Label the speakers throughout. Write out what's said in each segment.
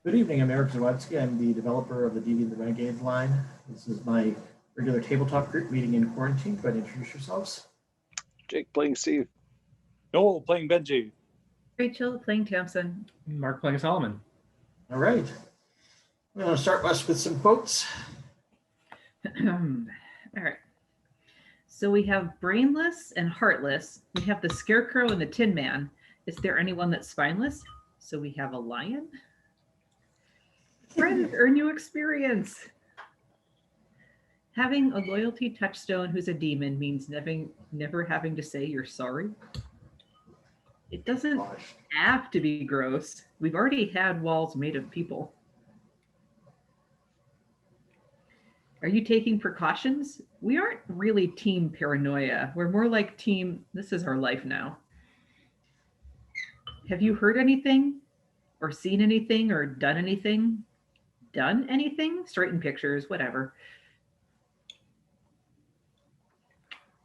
Speaker 1: Good evening, I'm Eric Zawadzki. I'm the developer of the Deviant the Renegades line. This is my regular tabletop group meeting in quarantine. Go ahead and introduce yourselves.
Speaker 2: Jake playing Steve.
Speaker 3: Noel playing Benji.
Speaker 4: Rachel playing Tamsin.
Speaker 5: Mark playing Solomon.
Speaker 1: All right. I'm going to start us with some quotes.
Speaker 4: All right. So we have brainless and heartless. We have the scarecrow and the tin man. Is there anyone that's spineless? So we have a lion. Friends earn you experience. Having a loyalty touchstone who's a demon means never having to say you're sorry. It doesn't have to be gross. We've already had walls made of people. Are you taking precautions? We aren't really team paranoia. We're more like team, this is our life now. Have you heard anything or seen anything or done anything? Done anything? Straighten pictures, whatever.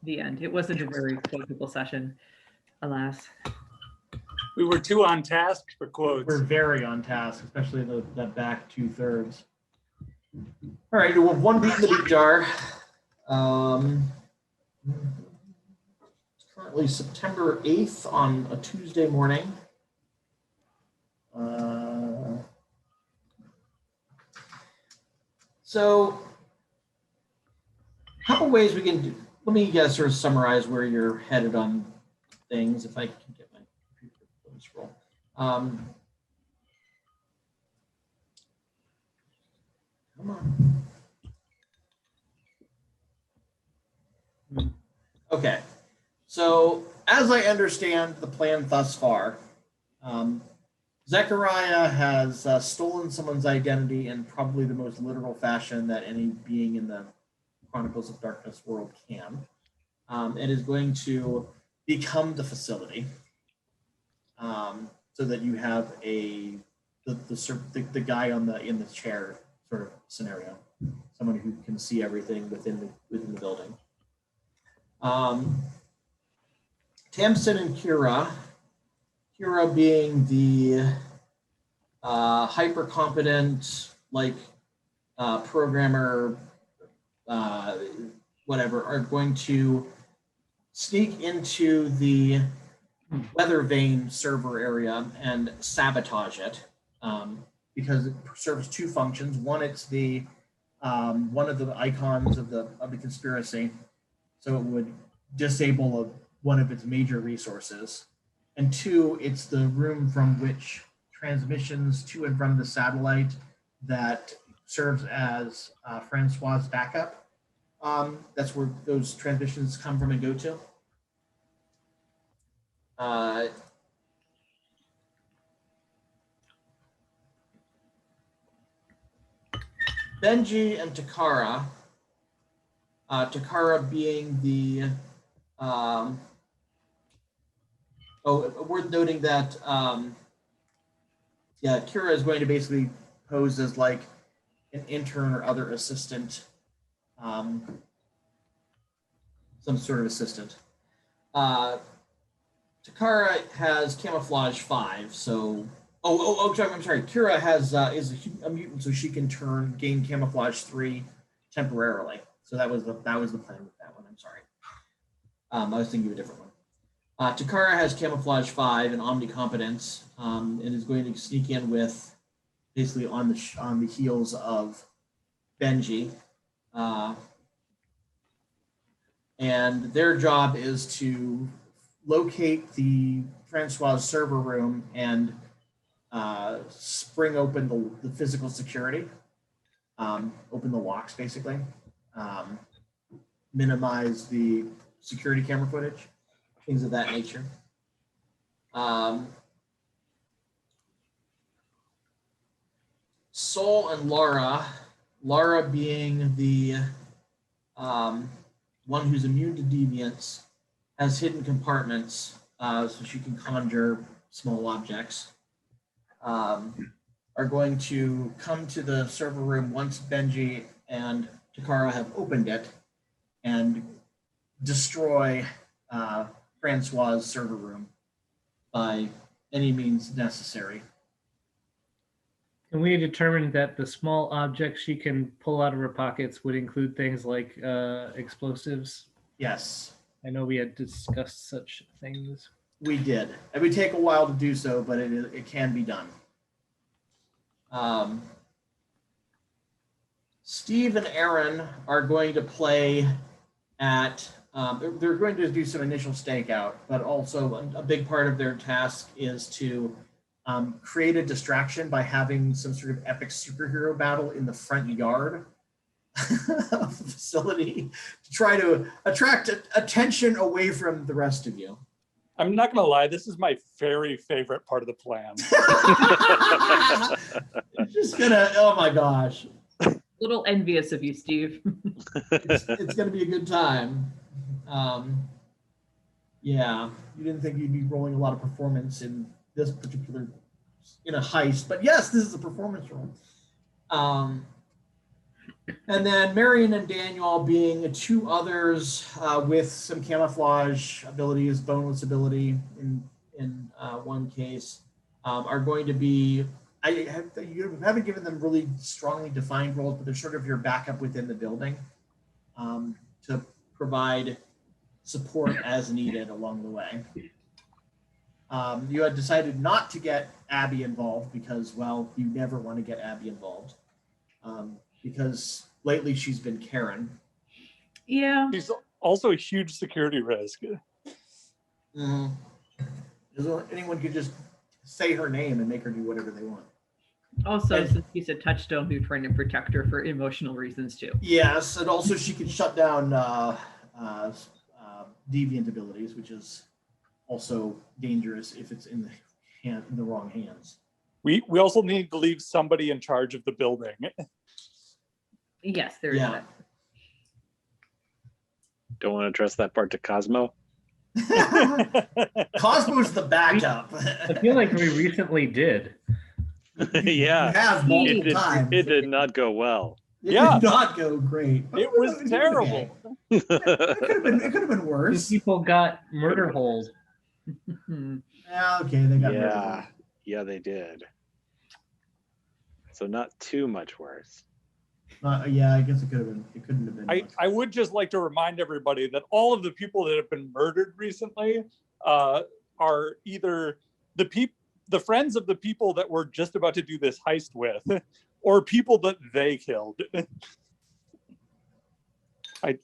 Speaker 4: The end. It wasn't a very quotable session, alas.
Speaker 3: We were too on task for quotes.
Speaker 1: We're very on task, especially the back 2/3. All right, we have one beat in the beat jar. It's currently September 8th on a Tuesday morning. So, a couple ways we can do. Let me sort of summarize where you're headed on things, if I can get my computer to scroll. Come on. Okay, so as I understand the plan thus far, Zechariah has stolen someone's identity in probably the most literal fashion that any being in the Chronicles of Darkness world can, and is going to become the facility, so that you have the guy in the chair sort of scenario, someone who can see everything within the building. Tamsin and Kira being the hyper competent programmer, whatever, are going to sneak into the weather vane server area and sabotage it, because it serves two functions. One, it's the one of the icons of the conspiracy, so it would disable one of its major resources. And two, it's the room from which transmissions to and from the satellite that serves as Francois's backup. That's where those transmissions come from and go to. Benji and Takara. Takara being the worth noting that Kira is going to basically pose as like an intern or other assistant, some sort of assistant. Takara has camouflage 5, so I'm sorry. Kira is a mutant, so she can gain camouflage 3 temporarily. So that was the plan with that one. I'm sorry. I was thinking of a different one. Takara has camouflage 5 and omnicompetence, and is going to sneak in with basically on the heels of Benji, and their job is to locate the Francois server room and spring open the physical security, open the locks basically, minimize the security camera footage, things of that nature. Sol and Lara being the one who's immune to deviants, has hidden compartments so she can conjure small objects, are going to come to the server room once Benji and Takara have opened it and destroy Francois's server room by any means necessary.
Speaker 5: And we determined that the small objects she can pull out of her pockets would include things like explosives.
Speaker 1: Yes,
Speaker 5: I know we had discussed such things.
Speaker 1: we did. It would take a while to do so, but it can be done. Steve and Aaron are going to play at, they're going to do some initial stakeout, but also a big part of their task is to create a distraction by having some sort of epic superhero battle in the front yard of the facility to try to attract attention away from the rest of you.
Speaker 3: I'm not gonna lie, this is my very favorite part of the plan.
Speaker 1: It's just gonna, oh my gosh.
Speaker 4: Little envious of you, Steve.
Speaker 1: It's gonna be a good time. Yeah, you didn't think you'd be rolling a lot of performance in this particular, in a heist, but yes, this is a performance roll. And then Marion and Daniel being two others with some camouflage abilities, boneless ability in one case, are going to be, you haven't given them really strongly defined roles, but they're sort of your backup within the building to provide support as needed along the way. You had decided not to get Abby involved because, well, you never want to get Abby involved. Because lately she's been Karen.
Speaker 4: Yeah.
Speaker 3: She's also a huge security risk.
Speaker 1: Anyone could just say her name and make her do whatever they want.
Speaker 4: Also, since he's a touchstone, we're trying to protect her for emotional reasons too.
Speaker 1: Yes, and also she can shut down deviant abilities, which is also dangerous if it's in the wrong hands.
Speaker 3: We also need to leave somebody in charge of the building.
Speaker 4: Yes, there is that.
Speaker 2: Don't want to trust that part to Cosmo.
Speaker 1: Cosmo's the backup.
Speaker 5: I feel like we recently did.
Speaker 2: Yeah,
Speaker 1: You have multiple
Speaker 2: it did,
Speaker 1: times.
Speaker 2: it did not go well.
Speaker 1: It
Speaker 3: Yeah.
Speaker 1: did not go great.
Speaker 3: It was terrible.
Speaker 1: It could have been
Speaker 5: These
Speaker 1: worse.
Speaker 5: people got murder holes.
Speaker 1: Yeah, okay, they got rid of
Speaker 2: Yeah,
Speaker 1: it.
Speaker 2: yeah, they did. So not too much worse.
Speaker 1: Yeah, I guess it could have been. It couldn't have been. much.
Speaker 3: I would just like to remind everybody that all of the people that have been murdered recently are either the friends of the people that we're just about to do this heist with, or people that they killed. I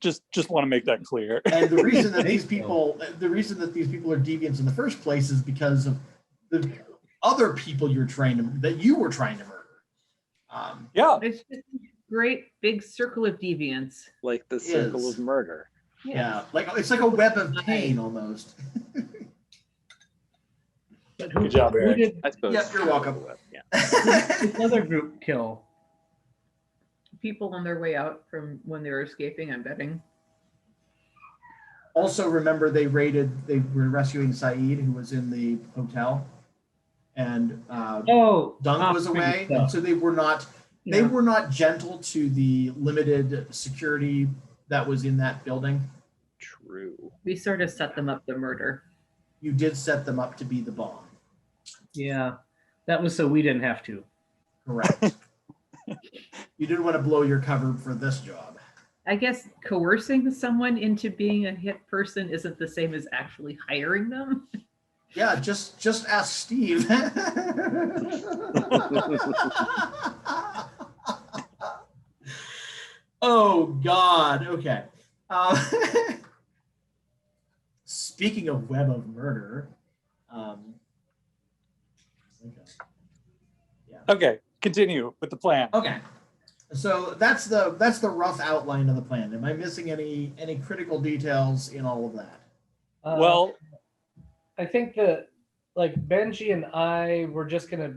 Speaker 3: just want to make that clear.
Speaker 1: And the reason that these people are deviants in the first place is because of the other people you were trying to murder.
Speaker 3: Yeah,
Speaker 4: It's just a great big circle of deviants.
Speaker 2: Like the circle
Speaker 1: is.
Speaker 2: of murder.
Speaker 1: Yeah, like it's like a web of pain almost.
Speaker 5: But
Speaker 3: Good job,
Speaker 5: who
Speaker 3: Eric.
Speaker 5: did
Speaker 2: I suppose.
Speaker 1: Yep, you're welcome.
Speaker 2: Yeah.
Speaker 5: this other group kill?
Speaker 4: People on their way out from when they were escaping, I'm betting.
Speaker 1: Also, remember they were rescuing Saeed, who was in the hotel, and
Speaker 5: Oh,
Speaker 1: Dunk was away,
Speaker 5: stuff.
Speaker 1: and so they were not gentle to the limited security that was in that building.
Speaker 2: True.
Speaker 4: We sort of set them up to murder.
Speaker 1: You did set them up to be the bomb.
Speaker 5: Yeah, that was so we didn't have to.
Speaker 1: Correct. You didn't want to blow your cover for this job.
Speaker 4: I guess coercing someone into being a hit person isn't the same as actually hiring them.
Speaker 1: Yeah, just ask Steve. Oh God. Okay. Speaking of web of murder.
Speaker 3: okay, continue with the plan.
Speaker 1: Okay. So that's the rough outline of the plan. Am I missing any critical details in all of that?
Speaker 3: Well,
Speaker 5: I think that like Benji and I were just gonna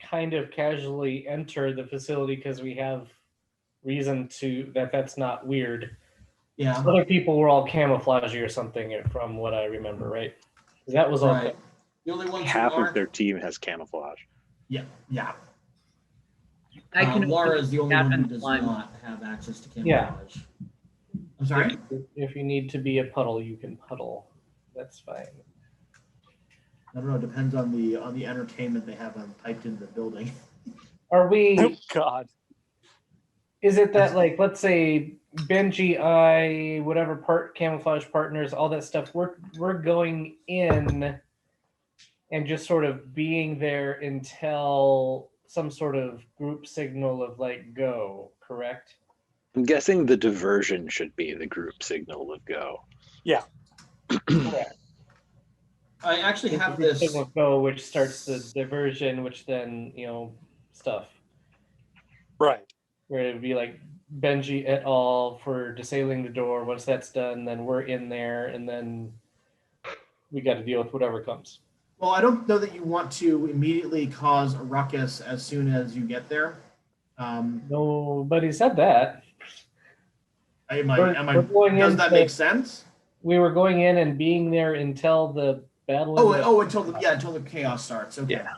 Speaker 5: kind of casually enter the facility because we have reason to that's not weird.
Speaker 1: Yeah.
Speaker 5: Other people were all camouflagey or something from what I remember, right? That was all.
Speaker 1: Right. The only ones
Speaker 2: Half
Speaker 1: who
Speaker 2: of
Speaker 1: aren't.
Speaker 2: their team has camouflage.
Speaker 1: Yeah. Yeah.
Speaker 4: I can
Speaker 1: Laura is the only one who
Speaker 4: happen
Speaker 1: does
Speaker 4: one.
Speaker 1: not have access to
Speaker 5: Yeah.
Speaker 1: camouflage. I'm sorry?
Speaker 5: If you need to be a puddle, you can puddle. That's fine.
Speaker 1: I don't know. It depends on the entertainment they have piped into the building.
Speaker 5: Are
Speaker 3: Oh
Speaker 5: we?
Speaker 3: God.
Speaker 5: Is it that like let's say Benji, I, whatever part camouflage partners, all that stuff, we're going in and just sort of being there until some sort of group signal of like go, correct?
Speaker 2: I'm guessing the diversion should be the group signal of go.
Speaker 3: Yeah.
Speaker 5: Correct.
Speaker 1: I actually have
Speaker 5: Group
Speaker 1: this.
Speaker 5: signal of go, which starts the diversion, which then stuff.
Speaker 3: Right.
Speaker 5: Where it would be like Benji et al. For disabling the door. Once that's done, then we're in there, and then we got to deal with whatever comes.
Speaker 1: Well, I don't know that you want to immediately cause a ruckus as soon as you get there.
Speaker 5: Nobody said that. We're going
Speaker 1: Does
Speaker 5: in
Speaker 1: that
Speaker 5: to-
Speaker 1: make sense?
Speaker 5: We were going in and being there until the battle.
Speaker 1: Until the chaos starts. Okay.
Speaker 2: Yeah.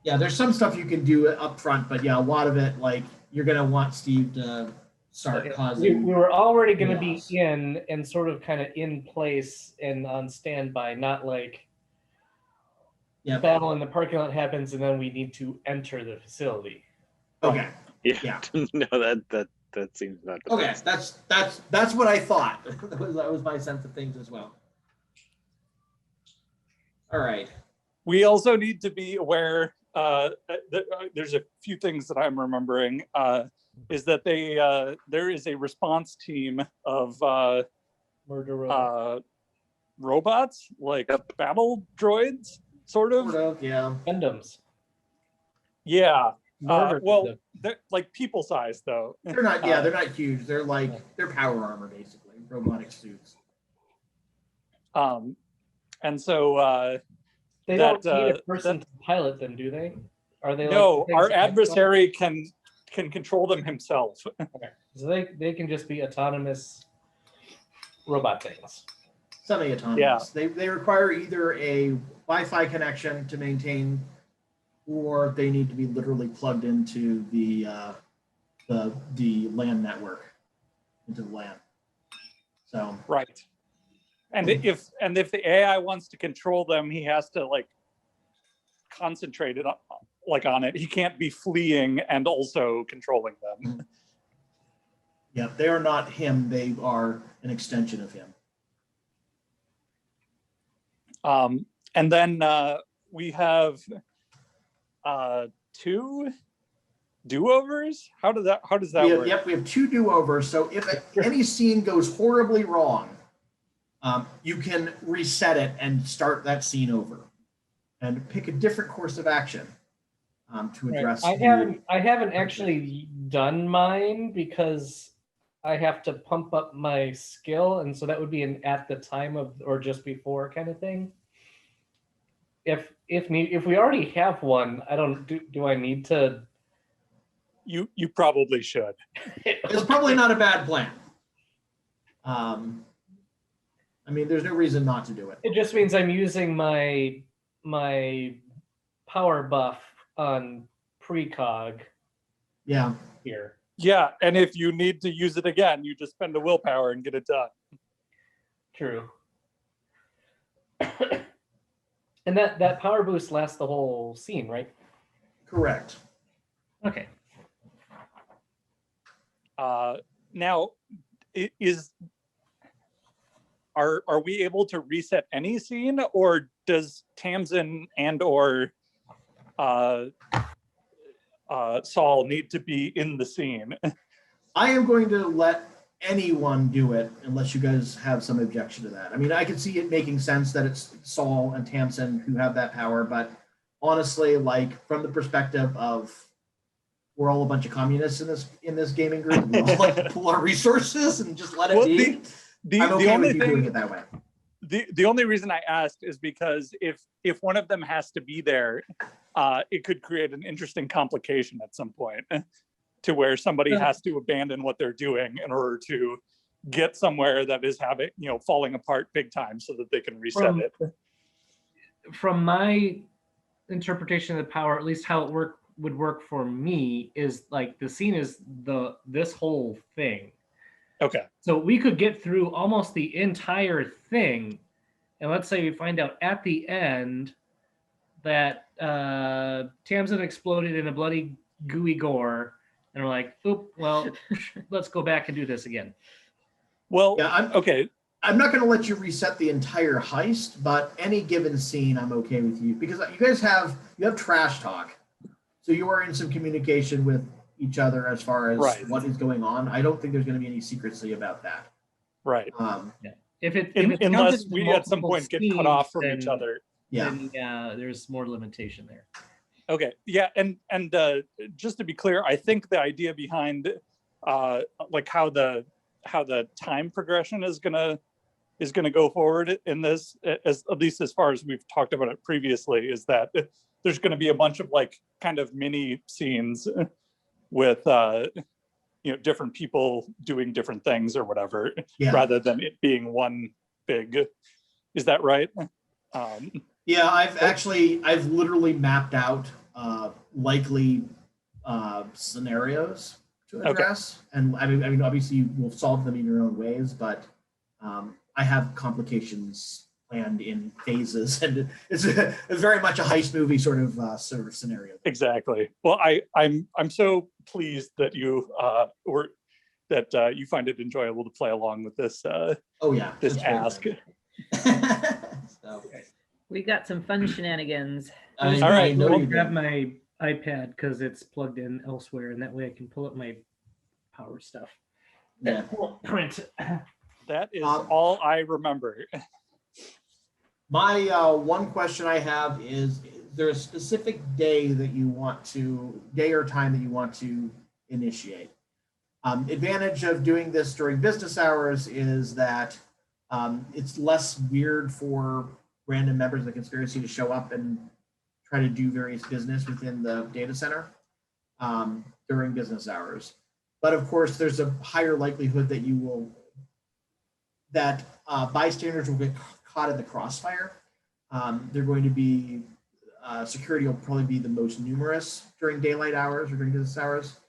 Speaker 1: Yeah, there's some stuff you can do up front, but yeah, a lot of it, like, you're gonna want Steve to start
Speaker 5: we
Speaker 1: causing.
Speaker 5: were already going to be
Speaker 1: chaos.
Speaker 5: in and sort of kind of in place and on standby, not like
Speaker 1: Yeah.
Speaker 5: battle in the parking lot happens and then we need to enter the facility.
Speaker 1: Okay.
Speaker 2: Yeah.
Speaker 1: Yeah.
Speaker 2: No, that seems not the
Speaker 1: Okay.
Speaker 2: best.
Speaker 1: That's what I thought. that was my sense of things as well. All right.
Speaker 3: We also need to be aware. There's a few things that I'm remembering. Is that there is a response team of
Speaker 5: Murder robot.
Speaker 3: robots, like battle droids, sort of.
Speaker 1: Sort of, yeah.
Speaker 5: Gundams.
Speaker 3: Yeah.
Speaker 5: Murder
Speaker 3: Well,
Speaker 5: Gundam.
Speaker 3: they're like people size though.
Speaker 1: They're not. Yeah, they're not huge. They're like they're power armor basically, robotic suits.
Speaker 3: And so
Speaker 5: They
Speaker 3: that,
Speaker 5: don't need a person to pilot them, do they? Are they?
Speaker 3: no,
Speaker 5: like
Speaker 3: our
Speaker 5: things that-
Speaker 3: adversary can control them himself.
Speaker 5: Okay. So they can just be autonomous robot things.
Speaker 1: Semi-autonomous. They require either a Wi-Fi connection to maintain, or they need to be literally plugged into the LAN network, into the LAN. So
Speaker 3: Right. And if the AI wants to control them, he has to like concentrate it on it. He can't be fleeing and also controlling them.
Speaker 1: yeah, they are not him. They are an extension of him.
Speaker 3: And then we have 2 do-overs. How does that work?
Speaker 1: Yep, we have 2 do-overs. So if any scene goes horribly wrong, you can reset it and start that scene over, and pick a different course of action to address.
Speaker 5: I haven't actually done mine because I have to pump up my skill, and so that would be an at the time of or just before kind of thing. If we already have one, I don't do I need to?
Speaker 3: You probably should.
Speaker 1: It's probably not a bad plan. I mean, there's no reason not to do it.
Speaker 5: It just means I'm using my power buff on precog
Speaker 1: Yeah.
Speaker 5: here.
Speaker 3: Yeah, and if you need to use it again, you just spend a willpower and get it done.
Speaker 5: True. And that power boost lasts the whole scene, right?
Speaker 1: Correct.
Speaker 5: Okay.
Speaker 3: Now, are we able to reset any scene, or does Tamsin and or Saul need to be in the scene?
Speaker 1: I am going to let anyone do it unless you guys have some objection to that. I mean, I can see it making sense that it's Saul and Tamsin who have that power, but honestly, like from the perspective of we're all a bunch of communists in this gaming group, we all like to pool our resources and just let it
Speaker 3: Well,
Speaker 1: be. I'm okay with you doing it that way.
Speaker 3: The only reason I asked is because if one of them has to be there, it could create an interesting complication at some point to where somebody has to abandon what they're doing in order to get somewhere that is falling apart big time so that they can reset it.
Speaker 5: From my interpretation of the power, at least how it would work for me, is like the scene is this whole thing.
Speaker 3: Okay.
Speaker 5: So we could get through almost the entire thing and let's say we find out at the end that Tamsin exploded in a bloody gooey gore, and we're like, oop, well, let's go back and do this again.
Speaker 3: Well,
Speaker 1: Yeah,
Speaker 3: okay.
Speaker 1: I'm not going to let you reset the entire heist, but any given scene, I'm okay with you because you guys have trash talk, so you are in some communication with each other as far as
Speaker 3: Right.
Speaker 1: what is going on. I don't think there's going to be any secrecy about that.
Speaker 3: Right.
Speaker 5: If it's
Speaker 3: Unless
Speaker 5: counted
Speaker 3: we
Speaker 5: as
Speaker 3: at some
Speaker 5: multiple
Speaker 3: point get cut
Speaker 5: scenes,
Speaker 3: off from
Speaker 5: then-
Speaker 3: each other.
Speaker 1: Yeah.
Speaker 5: then there's more limitation there.
Speaker 3: Okay. Yeah. And just to be clear, I think the idea behind like how the time progression is gonna go forward in this, as at least as far as we've talked about it previously, is that there's going to be a bunch of like kind of mini scenes with different people doing different things or whatever,
Speaker 1: Yeah.
Speaker 3: rather than it being one big. Is that right?
Speaker 1: Yeah, I've literally mapped out likely scenarios to address, and I mean, obviously you will solve them in your own ways, but I have complications planned in phases, and it's very much a heist movie sort of scenario.
Speaker 3: Exactly. Well, I'm so pleased that you you find it enjoyable to play along with this
Speaker 1: Oh yeah,
Speaker 3: this
Speaker 1: it's very
Speaker 3: ask.
Speaker 1: So,
Speaker 4: We got some fun shenanigans.
Speaker 1: I
Speaker 3: All right,
Speaker 1: know
Speaker 5: I'll
Speaker 1: you
Speaker 5: grab
Speaker 1: did.
Speaker 5: my iPad because it's plugged in elsewhere, and that way I can pull up my power stuff.
Speaker 1: Yeah.
Speaker 5: Print.
Speaker 3: That is all I remember.
Speaker 1: My one question I have is there a specific day or time that you want to initiate? Advantage of doing this during business hours is that it's less weird for random members of the conspiracy to show up and try to do various business within the data center during business hours. But of course, there's a higher likelihood that bystanders will get caught in the crossfire. They're going to be security will probably be the most numerous during daylight hours or during business hours,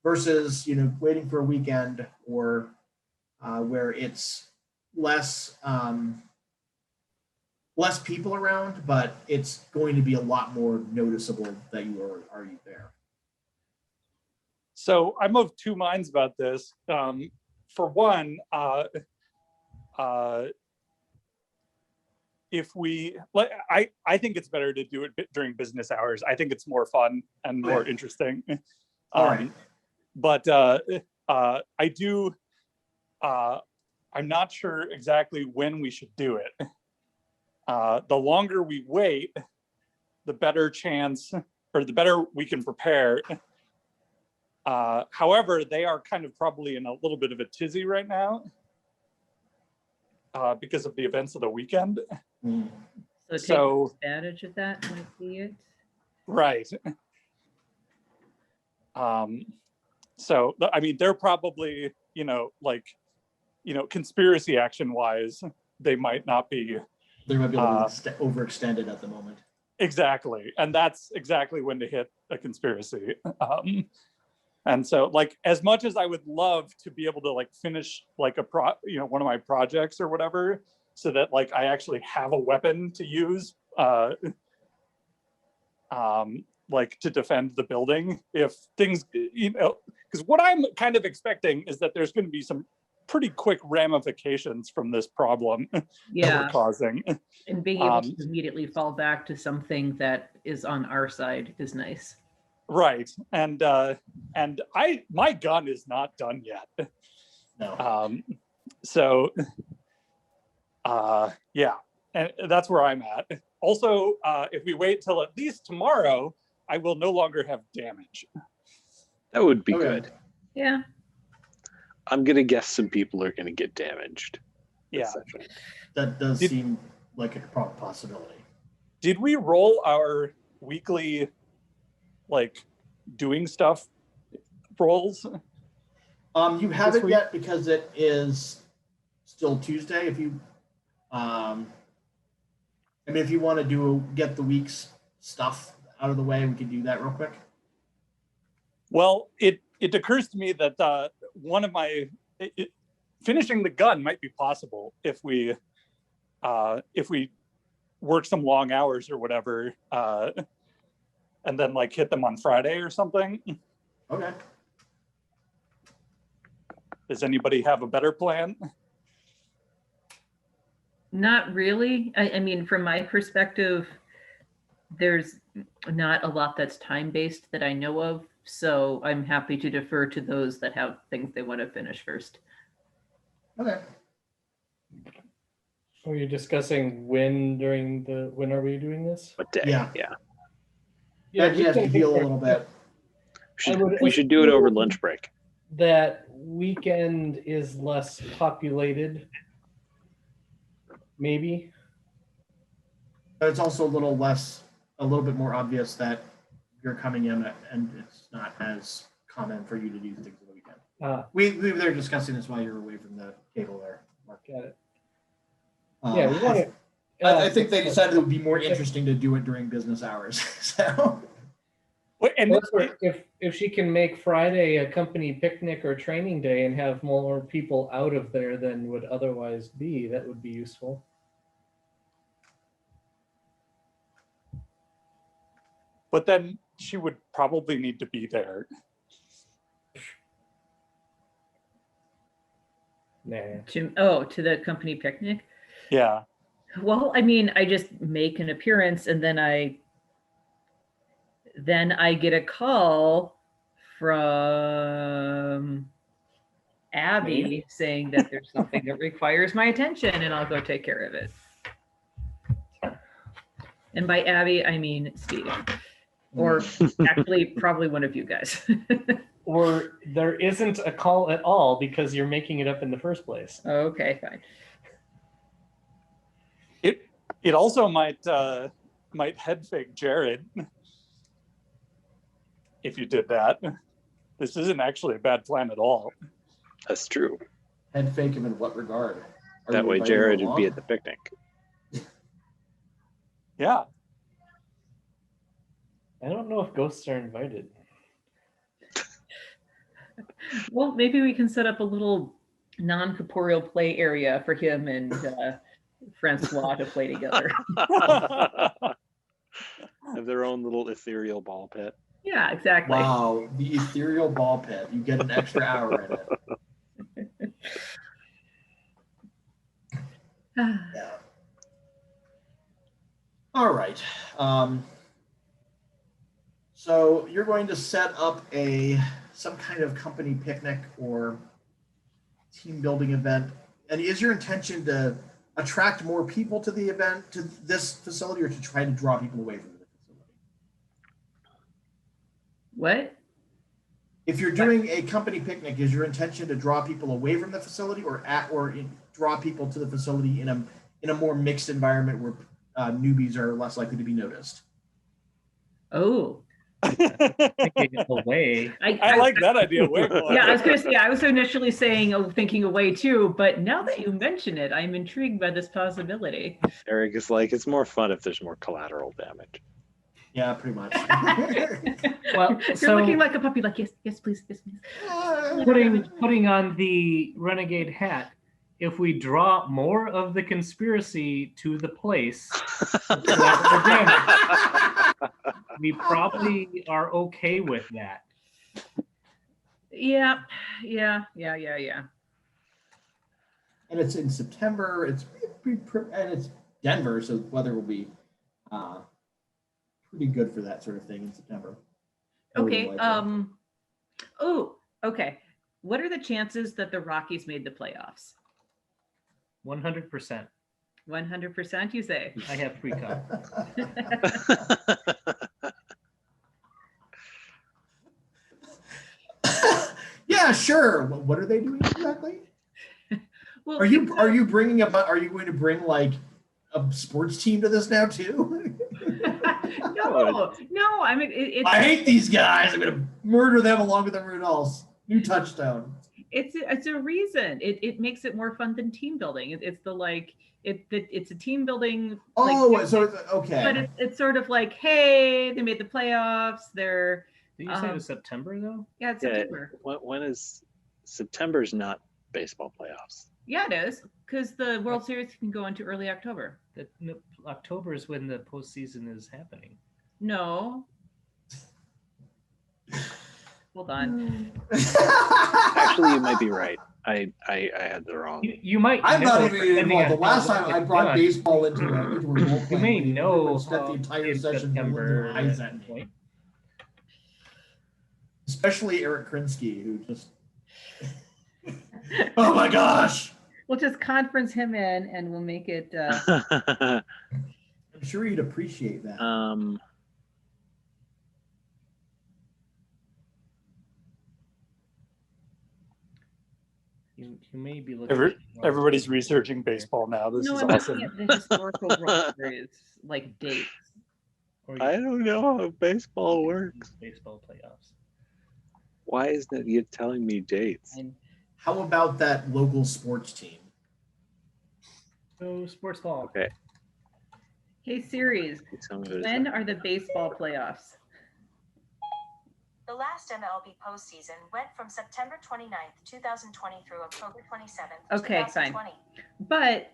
Speaker 1: versus waiting for a weekend or where it's less people around, but it's going to be a lot more noticeable that you are there.
Speaker 3: So I'm of two minds about this. For one, if we, I think it's better to do it during business hours. I think it's more fun and more interesting.
Speaker 1: All right.
Speaker 3: But I do. I'm not sure exactly when we should do it. The longer we wait, the better chance, or the better we can prepare. However, they are kind of probably in a little bit of a tizzy right now because of the events of the weekend.
Speaker 4: So take advantage of that might be it.
Speaker 3: Right. So, I mean, they're probably, conspiracy action wise, they might not be.
Speaker 1: They might be a little overextended at the moment.
Speaker 3: Exactly. And that's exactly when to hit a conspiracy. And so, like, as much as I would love to be able to like finish like one of my projects or whatever, so that like I actually have a weapon to use, like to defend the building, if things, because what I'm kind of expecting is that there's going to be some pretty quick ramifications from this problem that we're causing.
Speaker 4: And being able to immediately fall back to something that is on our side is nice.
Speaker 3: Right. And my gun is not done yet.
Speaker 1: No.
Speaker 3: So yeah, and that's where I'm at. Also, if we wait till at least tomorrow, I will no longer have damage.
Speaker 2: That would be good.
Speaker 4: Yeah.
Speaker 2: I'm gonna guess some people are gonna get damaged.
Speaker 3: Yeah.
Speaker 1: That does seem like a possibility.
Speaker 3: Did we roll our weekly, like, doing stuff rolls?
Speaker 1: You haven't yet because it is still Tuesday. If you, if you want to get the week's stuff out of the way, we can do that real quick.
Speaker 3: Well, it occurs to me that one of my finishing the gun might be possible if we if we work some long hours or whatever, and then like hit them on Friday or something.
Speaker 1: Okay.
Speaker 3: Does anybody have a better plan?
Speaker 4: Not really. I mean, from my perspective, there's not a lot that's time-based that I know of. So I'm happy to defer to those that have things they want to finish first.
Speaker 1: Okay.
Speaker 5: Were you discussing when are we doing this?
Speaker 2: What day?
Speaker 1: Yeah.
Speaker 2: Yeah.
Speaker 1: That
Speaker 5: we
Speaker 1: has to
Speaker 5: can
Speaker 1: feel a
Speaker 5: defer.
Speaker 1: little bit.
Speaker 2: We should do it over lunch break.
Speaker 5: That weekend is less populated. Maybe.
Speaker 1: But it's also a little bit more obvious that you're coming in and it's not as common for you to do things on the weekend. We were discussing this while you were away from the table there, Mark.
Speaker 5: Got it. Yeah, we want to.
Speaker 1: I think they decided it would be more interesting to do it during business hours. So,
Speaker 3: And
Speaker 5: if she can make Friday a company picnic or training day and have more people out of there than would otherwise be, that would be useful.
Speaker 3: but then she would probably need to be there.
Speaker 5: Nah.
Speaker 4: To the company picnic.
Speaker 3: Yeah.
Speaker 4: Well, I mean, I just make an appearance and then I get a call from Abby saying that there's something that requires my attention and I'll go take care of it. And by Abby, I mean Steve. Or actually probably one of you guys.
Speaker 5: Or there isn't a call at all because you're making it up in the first place.
Speaker 4: Okay, fine.
Speaker 3: It also might head fake Jared if you did that. This isn't actually a bad plan at all.
Speaker 2: That's true.
Speaker 1: head fake him in what regard? Are
Speaker 2: That
Speaker 1: you
Speaker 2: way
Speaker 1: inviting him
Speaker 2: Jared would be
Speaker 1: along?
Speaker 2: at the picnic.
Speaker 3: Yeah.
Speaker 5: I don't know if ghosts are invited.
Speaker 4: Well, maybe we can set up a little non-corporeal play area for him and Francois to play together.
Speaker 2: Have their own little ethereal ball pit.
Speaker 4: Yeah, exactly.
Speaker 1: Wow, the ethereal ball pit. You get an extra hour in it. Yeah. All right. So you're going to set up some kind of company picnic or team building event. And is your intention to attract more people to the event, to this facility, or to try to draw people away from the facility?
Speaker 4: What?
Speaker 1: If you're doing a company picnic, is your intention to draw people away from the facility, or draw people to the facility in a more mixed environment where newbies are less likely to be noticed?
Speaker 4: Oh.
Speaker 5: Away.
Speaker 3: I like that idea way more.
Speaker 4: Yeah, I was going to say, I was initially saying, thinking away too, but now that you mention it, I'm intrigued by this possibility.
Speaker 2: Eric is like, it's more fun if there's more collateral damage.
Speaker 1: Yeah, pretty much.
Speaker 5: Well,
Speaker 4: You're
Speaker 5: so
Speaker 4: looking like a puppy, like, yes, yes, please, yes, please.
Speaker 5: putting on the renegade hat, if we draw more of the conspiracy to the place, we probably are okay with that.
Speaker 4: Yeah.
Speaker 1: And it's in September. It's Denver, so weather will be pretty good for that sort of thing in September.
Speaker 4: Okay. Okay. What are the chances that the Rockies made the playoffs?
Speaker 5: 100%.
Speaker 4: 100%, you say?
Speaker 5: I have pre-com.
Speaker 1: Yeah, sure. What are they doing exactly?
Speaker 4: Well,
Speaker 1: Are you going to bring like a sports team to this now too?
Speaker 4: no. I mean, it's.
Speaker 1: I hate these guys. I'm going to murder them along with everyone else. New touchdown.
Speaker 4: It's a reason. It makes it more fun than team building. It's a team building.
Speaker 1: Oh,
Speaker 4: like,
Speaker 1: so it's okay.
Speaker 4: But it's sort of like, hey, they made the playoffs. They're
Speaker 5: Did you say it was September though?
Speaker 4: yeah, it's
Speaker 2: Yeah.
Speaker 4: September.
Speaker 2: When is September's not baseball playoffs?
Speaker 4: Yeah, it is because the World Series can go into early October.
Speaker 5: October is when the postseason is happening.
Speaker 4: No. Hold on.
Speaker 2: Actually, you might be right. I had the wrong.
Speaker 5: You might.
Speaker 1: I'm
Speaker 5: know,
Speaker 1: not even
Speaker 5: depending
Speaker 1: involved. The
Speaker 5: on
Speaker 1: last
Speaker 5: how
Speaker 1: time
Speaker 5: long
Speaker 1: I
Speaker 5: it's
Speaker 1: brought
Speaker 5: done.
Speaker 1: baseball into a role
Speaker 5: You may know
Speaker 1: spent the entire
Speaker 5: in
Speaker 1: session rolling
Speaker 5: September
Speaker 1: their eyes
Speaker 5: at
Speaker 1: at me.
Speaker 5: point.
Speaker 1: Especially Eric Krinsky, who just oh my gosh.
Speaker 4: We'll just conference him in and we'll make it
Speaker 1: I'm sure you'd appreciate that.
Speaker 5: You may be looking.
Speaker 3: Everybody's researching baseball now. This
Speaker 4: no,
Speaker 3: is
Speaker 4: I'm
Speaker 3: awesome.
Speaker 4: looking at the historical World Series, like dates.
Speaker 2: I don't know how baseball works.
Speaker 5: Baseball playoffs.
Speaker 2: Why isn't it you telling me dates?
Speaker 4: And
Speaker 1: How about that local sports team?
Speaker 5: So sports ball.
Speaker 2: Okay.
Speaker 4: hey, series,
Speaker 2: Tell me what it is.
Speaker 4: when are the baseball playoffs?
Speaker 6: The last MLB postseason went from September 29th, 2020 through October 27th,
Speaker 4: Okay, fine.
Speaker 6: 2020.
Speaker 4: But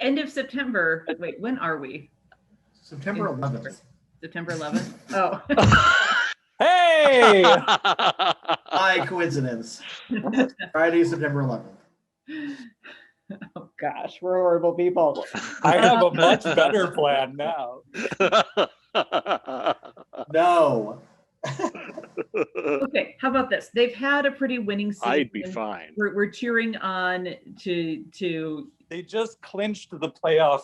Speaker 4: end of September. Wait, when are we?
Speaker 1: September 11th.
Speaker 4: September 11th? Oh.
Speaker 3: Hey!
Speaker 1: By coincidence. Friday, September 11th.
Speaker 4: Oh gosh, we're horrible people.
Speaker 3: I have a much better plan now.
Speaker 1: No.
Speaker 4: Okay, how about this? They've had a pretty winning season.
Speaker 2: I'd be fine.
Speaker 4: We're cheering on to
Speaker 3: They just clinched the playoff.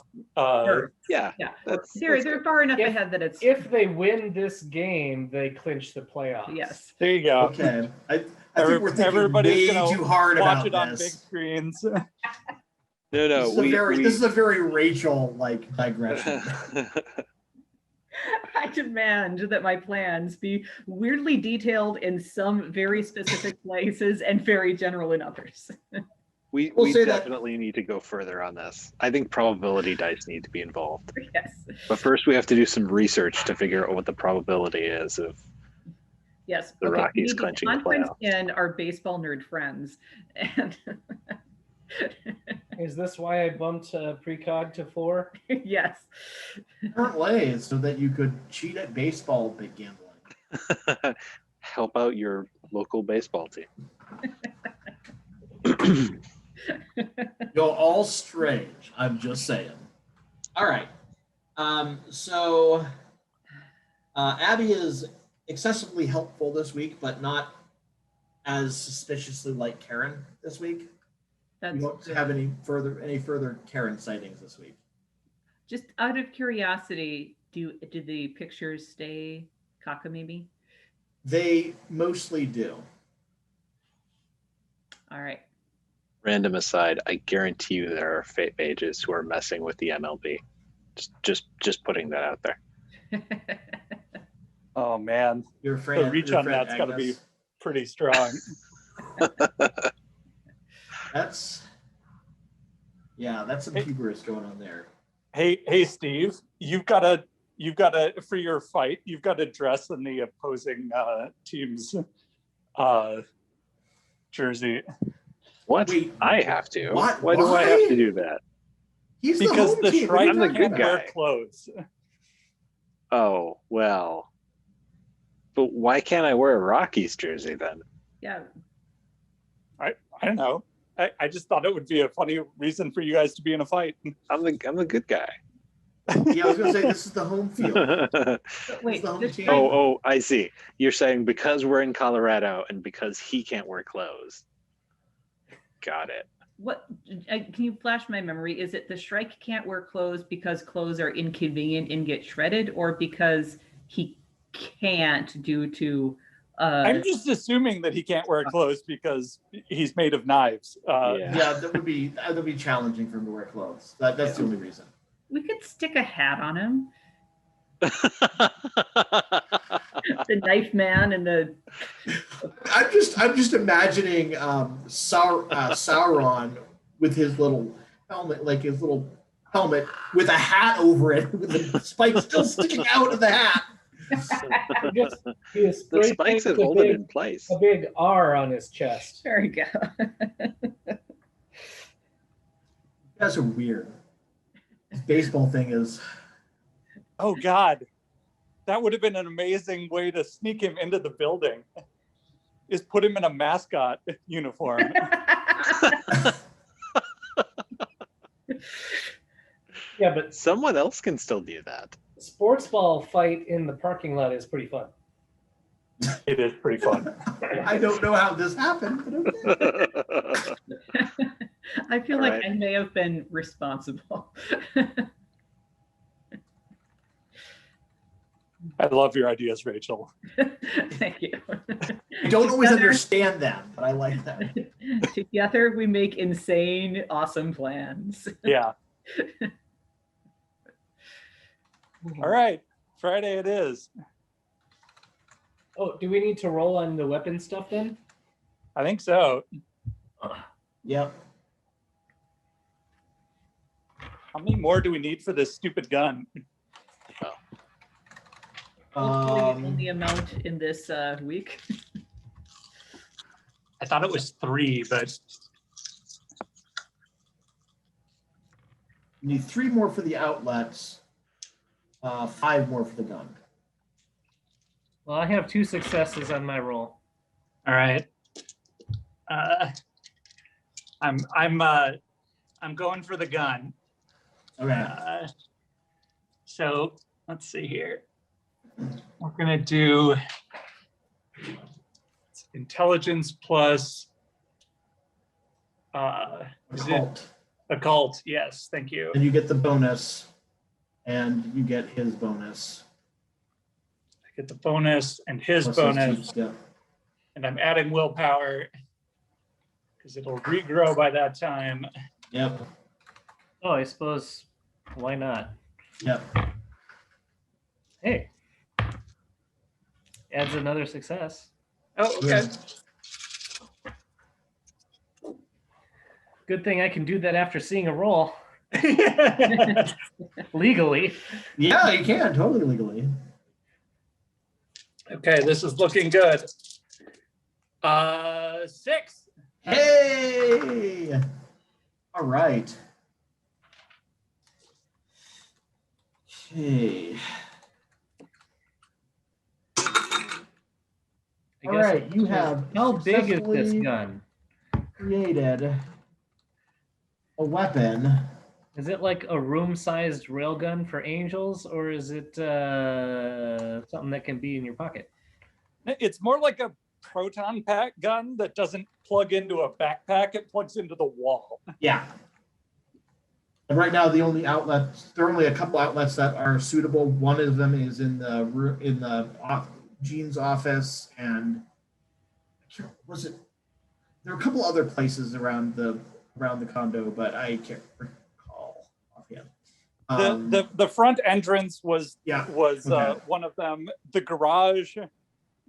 Speaker 2: Yeah.
Speaker 4: yeah.
Speaker 2: That's
Speaker 4: They're far enough
Speaker 5: If-
Speaker 4: ahead that it's
Speaker 5: If they win this game, they clinch the playoffs.
Speaker 4: yes.
Speaker 3: There you go.
Speaker 1: Okay. I think we're thinking
Speaker 3: Everybody's
Speaker 1: way
Speaker 3: gonna
Speaker 1: too hard
Speaker 3: Watch
Speaker 1: about
Speaker 3: it on big
Speaker 1: this.
Speaker 3: screens.
Speaker 2: No,
Speaker 1: This is a very Rachel like digression.
Speaker 4: I demand that my plans be weirdly detailed in some very specific places and very general in others.
Speaker 2: we
Speaker 1: We'll say that-
Speaker 2: definitely need to go further on this. I think probability dice need to be involved.
Speaker 4: Yes.
Speaker 2: But first we have to do some research to figure out what the probability is of
Speaker 4: Yes.
Speaker 2: The
Speaker 4: we
Speaker 2: Rockies
Speaker 4: need to
Speaker 2: clinching the
Speaker 4: conference
Speaker 2: playoffs.
Speaker 4: in our baseball nerd friends. And
Speaker 5: Is this why I bumped precog to 4?
Speaker 4: yes.
Speaker 1: Different ways so that you could cheat at baseball big gambling.
Speaker 2: help out your local baseball team.
Speaker 1: Go all strange. I'm just saying. All right. So Abby is excessively helpful this week, but not as suspiciously like Karen this week.
Speaker 4: That's
Speaker 1: We don't have any further Karen sightings this week.
Speaker 4: just out of curiosity. Do the pictures stay cockamamie?
Speaker 1: They mostly do.
Speaker 4: All right.
Speaker 2: Random aside, I guarantee you there are fake pages who are messing with the MLB. Just putting that out there.
Speaker 3: Oh man,
Speaker 1: Your friend.
Speaker 3: the reach
Speaker 1: your
Speaker 3: on
Speaker 1: friend
Speaker 3: that's got to be
Speaker 1: Agnes.
Speaker 3: pretty strong.
Speaker 1: That's some hubris going on there.
Speaker 3: Hey, Steve, you've got to for your fight, you've got to dress in the opposing team's jersey
Speaker 2: What?
Speaker 1: Wait,
Speaker 2: I have to.
Speaker 1: what?
Speaker 2: Why do I
Speaker 1: Why?
Speaker 2: have to do that?
Speaker 1: He's
Speaker 3: because
Speaker 1: home
Speaker 3: the
Speaker 1: team. What are you
Speaker 3: Shrike
Speaker 2: I'm the
Speaker 1: talking
Speaker 2: good
Speaker 3: can't wear
Speaker 2: guy.
Speaker 3: clothes.
Speaker 2: Oh, well. But why can't I wear a Rockies jersey then?
Speaker 4: Yeah.
Speaker 3: I don't know. I just thought it would be a funny reason for you guys to be in a fight.
Speaker 2: I'm the good guy.
Speaker 1: Yeah, I was gonna say this is the home field.
Speaker 4: Wait.
Speaker 1: the home
Speaker 4: this
Speaker 1: team.
Speaker 4: Shrike-
Speaker 2: Oh, I see. You're saying because we're in Colorado and because he can't wear clothes. Got it.
Speaker 4: What can you flash my memory? Is it the Shrike can't wear clothes because clothes are inconvenient and get shredded, or because he can't due to?
Speaker 3: I'm just assuming that he can't wear clothes because he's made of knives.
Speaker 2: Yeah.
Speaker 1: Yeah, that would be challenging for him to wear clothes. That's the only reason.
Speaker 4: We could stick a hat on him. The knife man and the.
Speaker 1: I'm just imagining Sauron with his little helmet, with a hat over it, with the spike still sticking out of the hat.
Speaker 5: Just be a
Speaker 2: The
Speaker 5: straight
Speaker 2: spikes
Speaker 5: thing
Speaker 2: have
Speaker 5: with
Speaker 2: hold it in place.
Speaker 5: a big R on his chest.
Speaker 4: There you go.
Speaker 1: You guys are weird. This baseball thing is.
Speaker 3: Oh God, that would have been an amazing way to sneak him into the building. Is put him in a mascot uniform.
Speaker 5: Yeah, but
Speaker 2: Someone else can still do that.
Speaker 5: sports ball fight in the parking lot is pretty fun.
Speaker 3: It is pretty fun.
Speaker 1: I don't know how this happened, but okay.
Speaker 4: I feel
Speaker 2: All
Speaker 4: like
Speaker 2: right.
Speaker 4: I may have been responsible.
Speaker 3: I love your ideas, Rachel.
Speaker 4: Thank you.
Speaker 1: I don't always
Speaker 4: Together-
Speaker 1: understand them, but I like them.
Speaker 4: Together we make insane, awesome plans.
Speaker 3: Yeah. All right, Friday it is.
Speaker 5: Oh, do we need to roll on the weapon stuff then?
Speaker 3: I think so.
Speaker 1: Yep.
Speaker 3: How many more do we need for this stupid gun?
Speaker 4: Hopefully only amount in this week.
Speaker 7: I thought it was 3, but
Speaker 1: You need 3 more for the outlets, 5 more for the gun.
Speaker 5: Well, I have 2 successes on my roll.
Speaker 7: all right. I'm going for the gun.
Speaker 1: Okay.
Speaker 7: So let's see here. We're gonna do intelligence plus is it
Speaker 1: Occult.
Speaker 7: occult? Yes, thank you.
Speaker 1: And you get the bonus, and you get his bonus.
Speaker 7: I get the bonus and his
Speaker 1: Plus those
Speaker 7: bonus,
Speaker 1: two, yeah.
Speaker 7: and I'm adding willpower because it'll regrow by that time.
Speaker 1: Yep.
Speaker 5: Oh, I suppose, why not?
Speaker 1: Yep.
Speaker 5: Hey. Adds another success.
Speaker 7: Oh, okay.
Speaker 5: Good thing I can do that after seeing a roll. Legally.
Speaker 1: Yeah, you can totally legally.
Speaker 7: Okay, this is looking good. 6.
Speaker 1: Hey! All right. Okay.
Speaker 5: I
Speaker 1: All
Speaker 5: guess-
Speaker 1: right, you have
Speaker 5: How big is this
Speaker 1: successfully
Speaker 5: gun?
Speaker 1: created a weapon.
Speaker 5: Is it like a room-sized railgun for angels, or is it something that can be in your pocket?
Speaker 3: It's more like a proton pack gun that doesn't plug into a backpack, it plugs into the wall.
Speaker 1: Yeah. And right now, the only outlets, there are only a couple outlets that are suitable. One of them is in the Gene's office, and was it? There are a couple other places around the condo, but I can't recall offhand.
Speaker 3: The front entrance was
Speaker 1: Yeah.
Speaker 3: okay. One of them. The garage.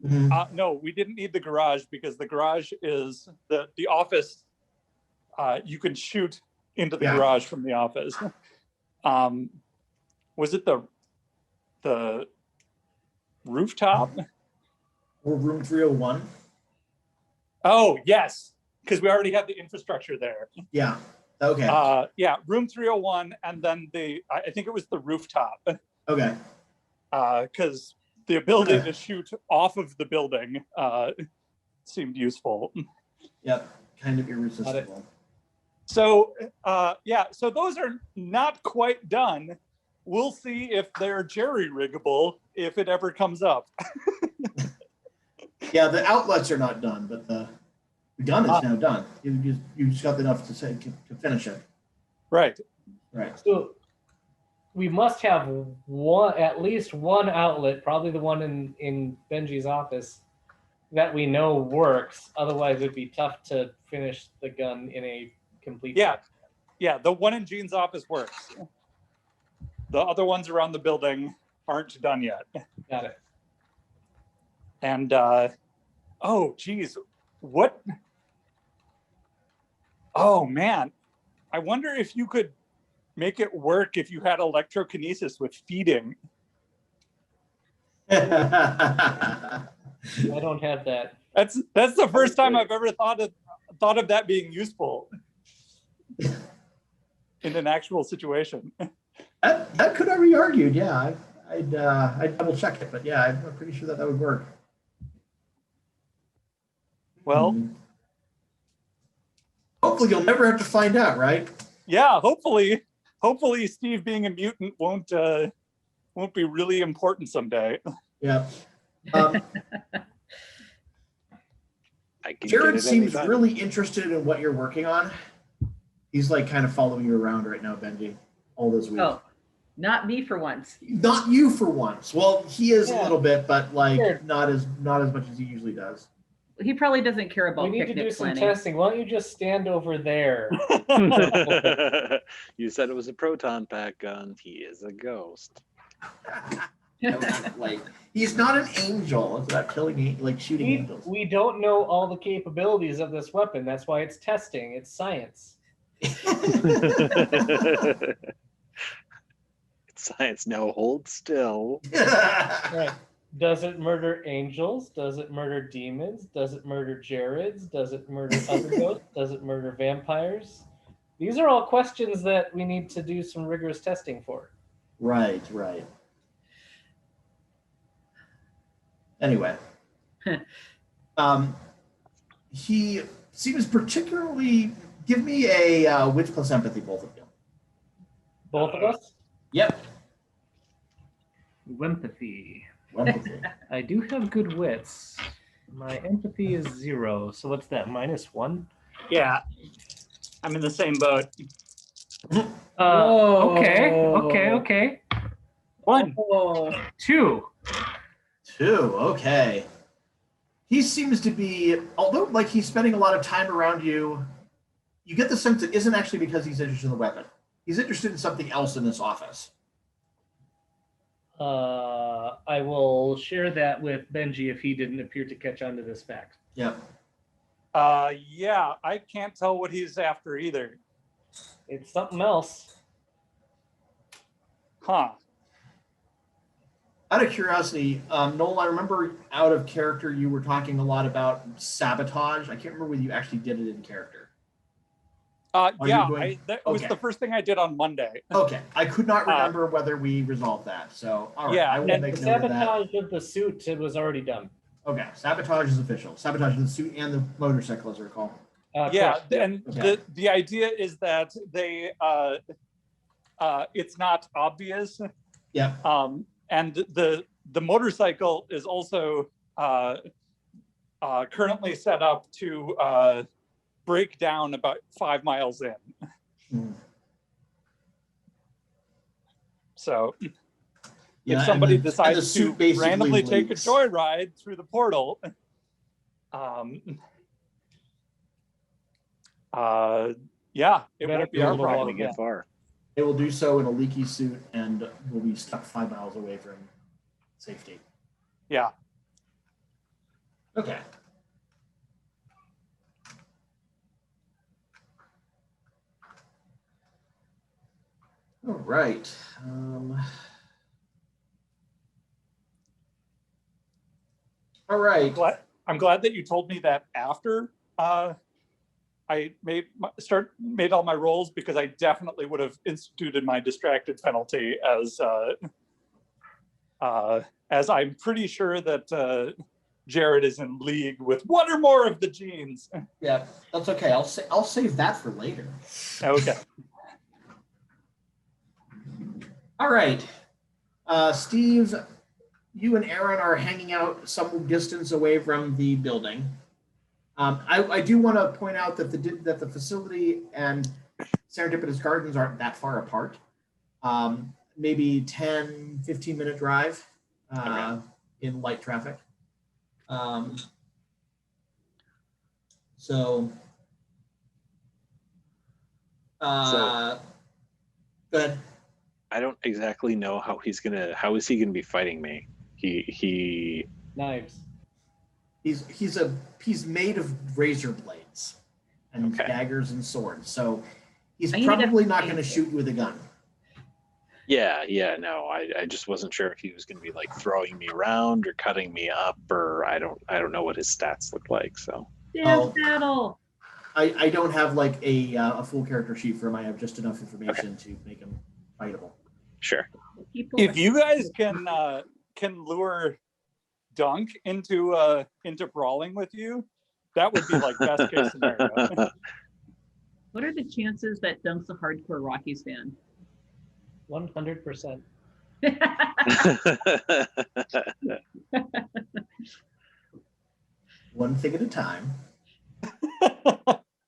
Speaker 1: Mhm.
Speaker 3: No, we didn't need the garage because the garage is the office. You can shoot into the
Speaker 1: Yeah.
Speaker 3: garage from the office. Was it the rooftop?
Speaker 1: Or room 301.
Speaker 3: Oh yes, because we already have the infrastructure there.
Speaker 1: Yeah. Okay.
Speaker 3: Yeah, room 301, and then I think it was the rooftop.
Speaker 1: Okay.
Speaker 3: Because the ability to shoot off of the building seemed useful.
Speaker 1: Yep. Kind of irresistible.
Speaker 3: So yeah, so those are not quite done. We'll see if they're jerry-riggable if it ever comes up.
Speaker 1: Yeah, the outlets are not done, but the gun is now done. You just got enough to say to finish it.
Speaker 3: Right.
Speaker 1: Right.
Speaker 5: So we must have at least one outlet, probably the one in Benji's office, that we know works. Otherwise, it'd be tough to finish the gun in a complete.
Speaker 3: Yeah. Yeah, the one in Gene's office works. The other ones around the building aren't done yet.
Speaker 5: Got it.
Speaker 3: And oh geez, what? Oh man, I wonder if you could make it work if you had electrokinesis with feeding.
Speaker 5: I don't have that.
Speaker 3: That's the first time I've ever thought of that being useful in an actual situation.
Speaker 1: That could be argued, yeah. I'd double check it, but yeah, I'm pretty sure that would work.
Speaker 3: Well,
Speaker 1: hopefully you'll never have to find out, right?
Speaker 3: Yeah, hopefully Steve being a mutant won't be really important someday.
Speaker 1: Yeah.
Speaker 2: I can
Speaker 1: Jared
Speaker 2: get it
Speaker 1: seems
Speaker 2: anytime.
Speaker 1: really interested in what you're working on. He's like kind of following you around right now, Benji, all this week.
Speaker 4: Oh, not me for once.
Speaker 1: Not you for once. Well, he is a
Speaker 5: Yeah.
Speaker 1: little bit, but like
Speaker 5: Sure.
Speaker 1: not as much as he usually does.
Speaker 4: He probably doesn't care about
Speaker 5: We need to
Speaker 4: picnic
Speaker 5: do some
Speaker 4: planning.
Speaker 5: testing. Why don't you just stand over there?
Speaker 2: You said it was a proton pack gun. He is a ghost.
Speaker 1: Like he's not an angel. It's about killing, like shooting angels.
Speaker 5: We don't know all the capabilities of this weapon. That's why it's testing. It's science.
Speaker 2: Science, no, hold still.
Speaker 5: Right. Does it murder angels? Does it murder demons? Does it murder Jareds? Does it murder other ghosts? Does it murder vampires? These are all questions that we need to do some rigorous testing for.
Speaker 1: Right. Anyway, he seems particularly. Give me a wits plus empathy, both of you.
Speaker 5: Both of us?
Speaker 1: Yep.
Speaker 8: Empathy.
Speaker 1: Empathy.
Speaker 8: I do have good wits. My empathy is 0. So what's that? -1?
Speaker 7: Yeah, I'm in the same boat.
Speaker 8: Okay.
Speaker 7: 1.
Speaker 4: Oh,
Speaker 8: 2.
Speaker 1: 2. Okay. He seems to be, although like he's spending a lot of time around you, you get the sense it isn't actually because he's interested in the weapon. He's interested in something else in this office.
Speaker 5: I will share that with Benji if he didn't appear to catch on to this fact.
Speaker 1: Yep.
Speaker 3: Yeah, I can't tell what he's after either.
Speaker 5: It's something else.
Speaker 3: Huh.
Speaker 1: Out of curiosity, Noel, I remember out of character you were talking a lot about sabotage. I can't remember whether you actually did it in character.
Speaker 3: Yeah,
Speaker 1: doing-
Speaker 3: that was
Speaker 1: okay.
Speaker 3: the first thing I did on Monday.
Speaker 1: Okay, I could not remember whether we resolved that. So, all right,
Speaker 3: Yeah,
Speaker 1: I will
Speaker 3: and
Speaker 1: make
Speaker 5: The
Speaker 1: note of that.
Speaker 5: sabotage of the suit was already done.
Speaker 1: Okay, sabotage is official. Sabotage of the suit and the motorcycle, as I recall.
Speaker 3: Yeah,
Speaker 5: Correct.
Speaker 3: and
Speaker 1: Okay.
Speaker 3: the idea is that they it's not obvious.
Speaker 1: Yeah.
Speaker 3: And the motorcycle is also currently set up to break down about 5 miles in.
Speaker 1: Mm.
Speaker 3: So
Speaker 1: Yeah,
Speaker 3: if somebody
Speaker 1: and the
Speaker 3: decides to
Speaker 1: suit basically
Speaker 3: randomly take a
Speaker 1: leaks.
Speaker 3: joyride through the portal, yeah, it
Speaker 5: Better
Speaker 3: won't be
Speaker 5: be a
Speaker 3: our
Speaker 5: little
Speaker 3: problem.
Speaker 2: Probably get far.
Speaker 1: It will do so in a leaky suit and will be stuck 5 miles away from safety.
Speaker 3: Yeah.
Speaker 1: Okay. All right. All right.
Speaker 3: I'm glad that you told me that after I made all my rolls, because I definitely would have instituted my distracted penalty as I'm pretty sure that Jared is in league with one or more of the genes.
Speaker 1: Yeah, that's okay. I'll save that for later.
Speaker 3: Okay.
Speaker 1: All right. Steve, you and Aaron are hanging out some distance away from the building. I do want to point out that the facility and Serendipitous Gardens aren't that far apart. Maybe 10, 15-minute drive in light traffic. So go ahead.
Speaker 2: I don't exactly know how is he gonna be fighting me? He
Speaker 5: Knives.
Speaker 1: He's made of razor blades and
Speaker 2: Okay.
Speaker 1: daggers and swords, so he's
Speaker 4: I need
Speaker 1: probably
Speaker 4: a-
Speaker 1: not going to shoot you with a gun.
Speaker 2: Yeah, no, I just wasn't sure if he was going to be like throwing me around or cutting me up, or I don't know what his stats look like. So
Speaker 4: Dance
Speaker 1: Oh.
Speaker 4: battle.
Speaker 1: I don't have like a full character sheet for him. I have just enough information to make him fightable.
Speaker 2: sure.
Speaker 4: People
Speaker 3: If you guys can lure Dunk into brawling with you, that would be like best case scenario.
Speaker 4: What are the chances that Dunk's a hardcore Rockies fan?
Speaker 5: 100%.
Speaker 1: One thing at a time.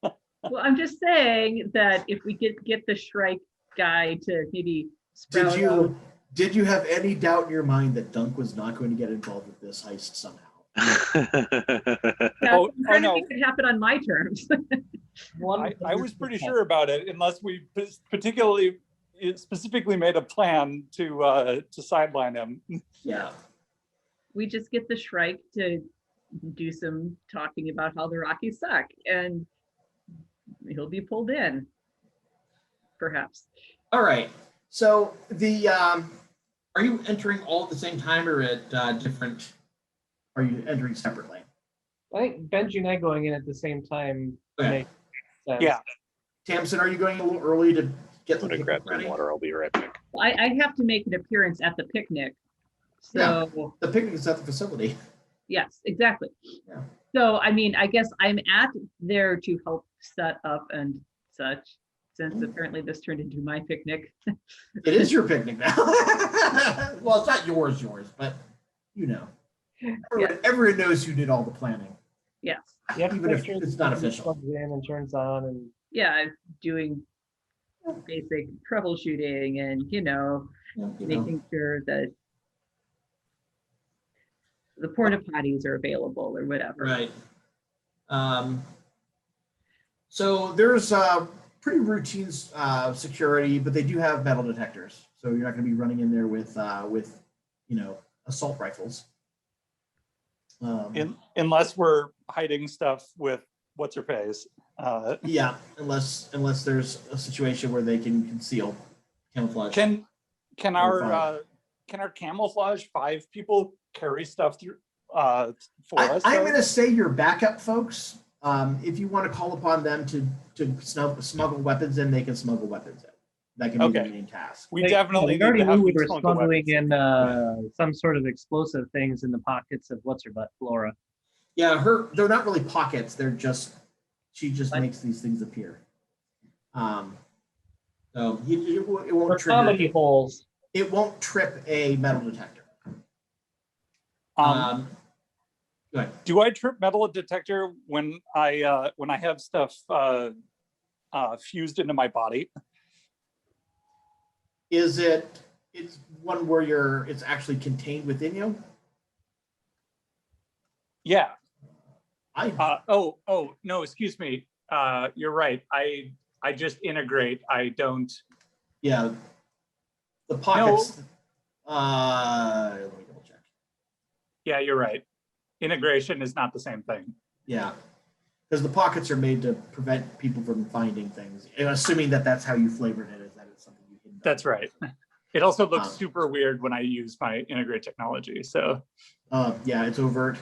Speaker 4: Well, I'm just saying that if we get the Shrike guy to maybe sprout out.
Speaker 1: Did you have any doubt in your mind that Dunk was not going to get involved with this heist somehow?
Speaker 4: Yeah,
Speaker 3: Oh,
Speaker 4: I'm trying to
Speaker 3: no.
Speaker 4: make it happen on my terms.
Speaker 3: I was pretty sure about it, unless we specifically made a plan to sideline him.
Speaker 1: Yeah.
Speaker 4: We just get the Shrike to do some talking about how the Rockies suck, and he'll be pulled in, perhaps.
Speaker 1: All right. So the are you entering all at the same time or at different? Are you entering separately?
Speaker 5: I think Benji and I going in at the same time
Speaker 1: Okay.
Speaker 5: makes sense.
Speaker 3: Yeah.
Speaker 1: Tamsin, are you going a little early to get
Speaker 2: I'm
Speaker 1: the
Speaker 2: gonna grab
Speaker 1: picnic ready?
Speaker 2: some water. I'll be right back.
Speaker 4: I have to make an appearance at the picnic. So
Speaker 1: The picnic is at the facility.
Speaker 4: yes, exactly.
Speaker 1: Yeah.
Speaker 4: So I mean, I guess I'm at there to help set up and such, since apparently this turned into my picnic.
Speaker 1: It is your picnic now. Well, it's not yours, but you know. Everyone knows who did all the planning.
Speaker 4: Yes.
Speaker 5: You have to
Speaker 1: Even
Speaker 5: make
Speaker 1: if
Speaker 5: sure
Speaker 1: it's
Speaker 5: the
Speaker 1: not
Speaker 5: TV
Speaker 1: official.
Speaker 5: plugs in and turns on, and
Speaker 4: Yeah, I'm doing basic troubleshooting and,
Speaker 1: You know.
Speaker 4: making sure that the porta potties are available or whatever.
Speaker 1: Right. So there's pretty routine security, but they do have metal detectors. So you're not going to be running in there with assault rifles.
Speaker 3: Unless we're hiding stuff with what's her face.
Speaker 1: Yeah, unless there's a situation where they can conceal camouflage.
Speaker 3: Can our camouflage 5 people carry stuff through for us?
Speaker 1: I'm
Speaker 3: though?
Speaker 1: going to say your backup folks. If you want to call upon them to smuggle weapons in, they can smuggle weapons in. That can be the
Speaker 3: Okay.
Speaker 1: main task.
Speaker 3: We definitely
Speaker 5: we already
Speaker 3: need to have
Speaker 5: knew we
Speaker 3: them
Speaker 5: were
Speaker 3: smuggle
Speaker 5: smuggling
Speaker 3: weapons.
Speaker 5: in some sort of explosive things in the pockets of what's her butt, Flora.
Speaker 1: Yeah, they're not really pockets. They're just she just makes these things appear. So it won't
Speaker 5: Or
Speaker 1: trigger.
Speaker 5: comedy holes.
Speaker 1: It won't trip a metal detector. Go ahead.
Speaker 3: Do I trip metal detector when I have stuff fused into my body?
Speaker 1: It's one where it's actually contained within you?
Speaker 3: Yeah.
Speaker 1: I
Speaker 3: No, excuse me. You're right. I just integrate. I don't.
Speaker 1: yeah. The pockets. Let me double check.
Speaker 3: Yeah, you're right. Integration is not the same thing.
Speaker 1: Yeah. Because the pockets are made to prevent people from finding things. And assuming that that's how you flavored it, is that it's something you can.
Speaker 3: That's right. It also looks super weird when I use my integrate technology. So
Speaker 1: Yeah, it's overt.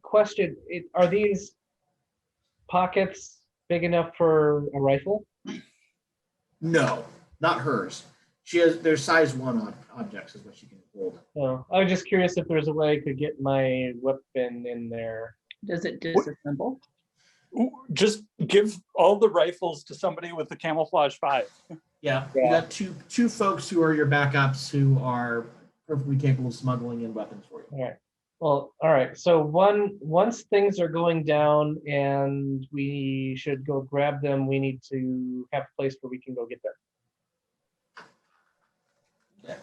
Speaker 5: Question: are these pockets big enough for a rifle?
Speaker 1: No, not hers. There's size 1 objects is what she can hold.
Speaker 5: No, I was just curious if there's a way I could get my weapon in there.
Speaker 4: Does it disassemble?
Speaker 3: just give all the rifles to somebody with the camouflage 5.
Speaker 1: Yeah, you got two folks who are your backups who are perfectly capable of smuggling in weapons for you.
Speaker 5: All right. Well, all right. So once things are going down and we should go grab them, we need to have a place where we can go get them.
Speaker 1: Okay.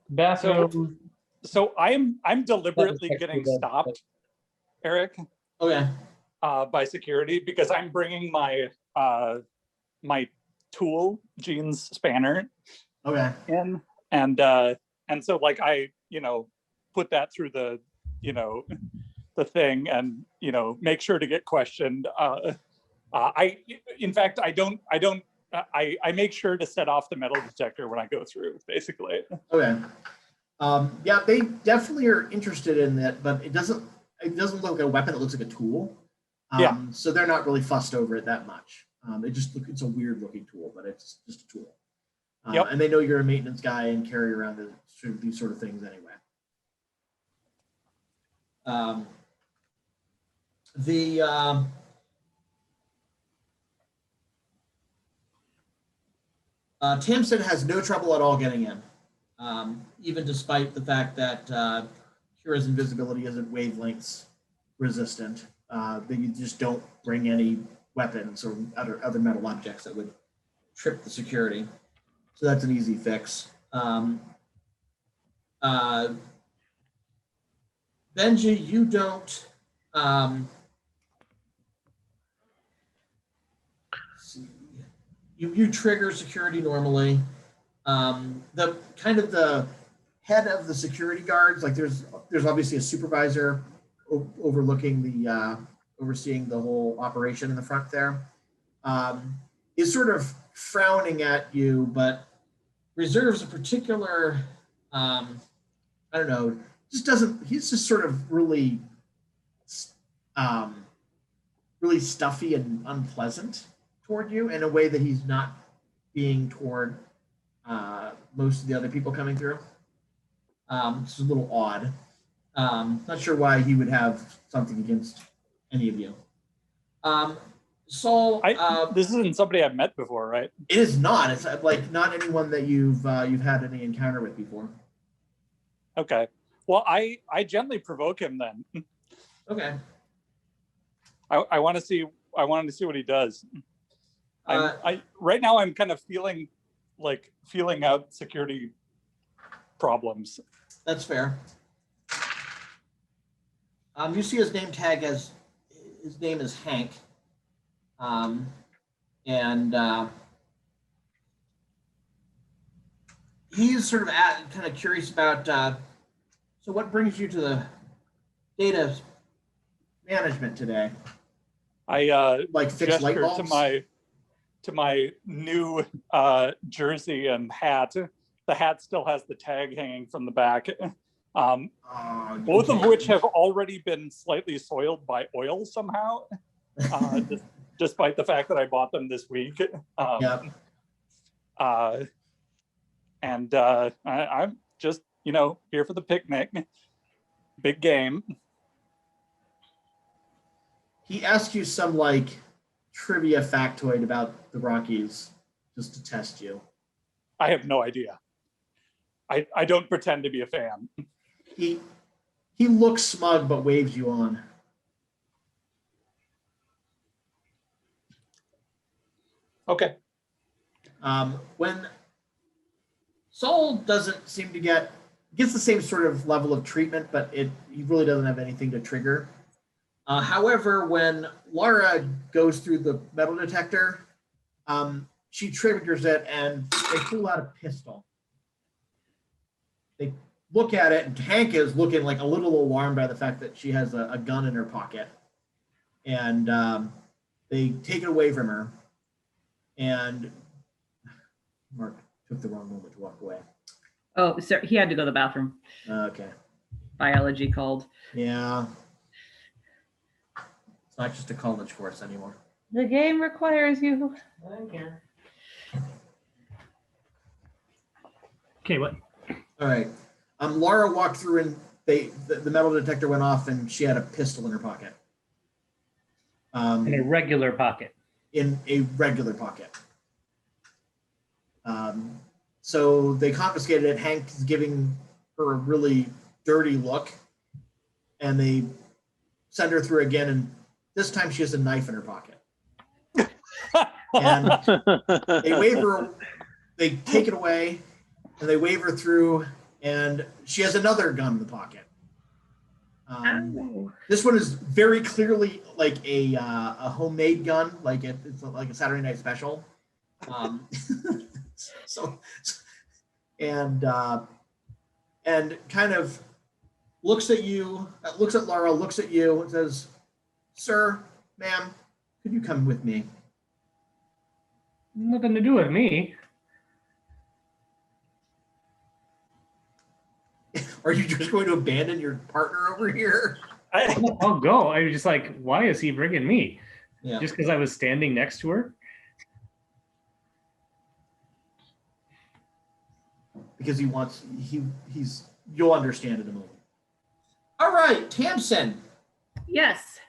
Speaker 5: Bathroom.
Speaker 3: So I'm deliberately
Speaker 5: Check
Speaker 3: getting
Speaker 5: the-
Speaker 3: stopped, Eric,
Speaker 1: Okay.
Speaker 3: by security because I'm bringing my my tool, Gene's spanner,
Speaker 1: Okay.
Speaker 3: in, and so like I put that through the the thing and make sure to get questioned. In fact I don't I make sure to set off the metal detector when I go through, basically.
Speaker 1: Okay. Yeah, they definitely are interested in that, but it doesn't look like a weapon. It looks like a tool.
Speaker 3: Yeah.
Speaker 1: So they're not really fussed over it that much. It's a weird looking tool, but it's just a tool.
Speaker 3: Yep.
Speaker 1: And they know you're a maintenance guy and carry around these sort of things anyway. Tamsin has no trouble at all getting in, even despite the fact that Kira's invisibility isn't wavelengths resistant. That you just don't bring any weapons or other metal objects that would trip the security. So that's an easy fix. Benji, you don't. See, you trigger security normally. The head of the security guards, like there's obviously a supervisor overseeing the whole operation in the front there, is sort of frowning at you, but reserves a particular, I don't know, he's just sort of really, really stuffy and unpleasant toward you in a way that he's not being toward most of the other people coming through. It's a little odd. Not sure why he would have something against any of you. Saul,
Speaker 3: this isn't somebody I've met before, right?
Speaker 1: it is not. It's like not anyone that you've had any encounter with before.
Speaker 3: Okay. Well, I gently provoke him then.
Speaker 1: Okay.
Speaker 3: I want to see what he does. Right now I'm kind of feeling out security problems.
Speaker 1: That's fair. You see his name tag as his name is Hank. And he's sort of kind of curious about, so what brings you to the data management today?
Speaker 3: I
Speaker 1: fix light
Speaker 3: gesture
Speaker 1: bulbs?
Speaker 3: to my new jersey and hat. The hat still has the tag hanging from the back. Both of which have already been slightly soiled by oil somehow, despite the fact that I bought them this week. And I'm just, here for the picnic. Big game.
Speaker 1: He asked you some trivia factoid about the Rockies just to test you.
Speaker 3: I have no idea. I don't pretend to be a fan.
Speaker 1: He looks smug but waves you on.
Speaker 3: Okay.
Speaker 1: When Saul doesn't seem to gets the same sort of level of treatment, but he really doesn't have anything to trigger. However, when Laura goes through the metal detector, she triggers it and they pull out a pistol. They look at it and Hank is looking like a little alarmed by the fact that she has a gun in her pocket. And they take it away from her. And Mark took the wrong moment to walk away.
Speaker 4: Oh, so he had to go to the bathroom.
Speaker 1: Okay.
Speaker 4: Biology called.
Speaker 1: Yeah. It's not just a college course anymore.
Speaker 4: The game requires you.
Speaker 5: I'm here.
Speaker 8: Okay, what?
Speaker 1: All right. Laura walked through and the metal detector went off and she had a pistol in her pocket.
Speaker 8: In a regular pocket.
Speaker 1: In a regular pocket. So they confiscated it. Hank's giving her a really dirty look, and they send her through again. And this time she has a knife in her pocket. And they wave her. They take it away, and they wave her through. And she has another gun in the pocket. This one is very clearly like a homemade gun, it's like a Saturday Night Special. And kind of looks at you, looks at Laura, looks at you, and says, "Sir, ma'am, could you come with me?"
Speaker 8: Nothing to do with me.
Speaker 1: Are you just going to abandon your partner over here?
Speaker 8: I'll go. I was just like, why is he bringing me?
Speaker 1: Yeah.
Speaker 8: Just because I was standing next to her?
Speaker 1: Because he wants, he's, you'll understand in a moment. All right, Tamsin,
Speaker 4: Yes.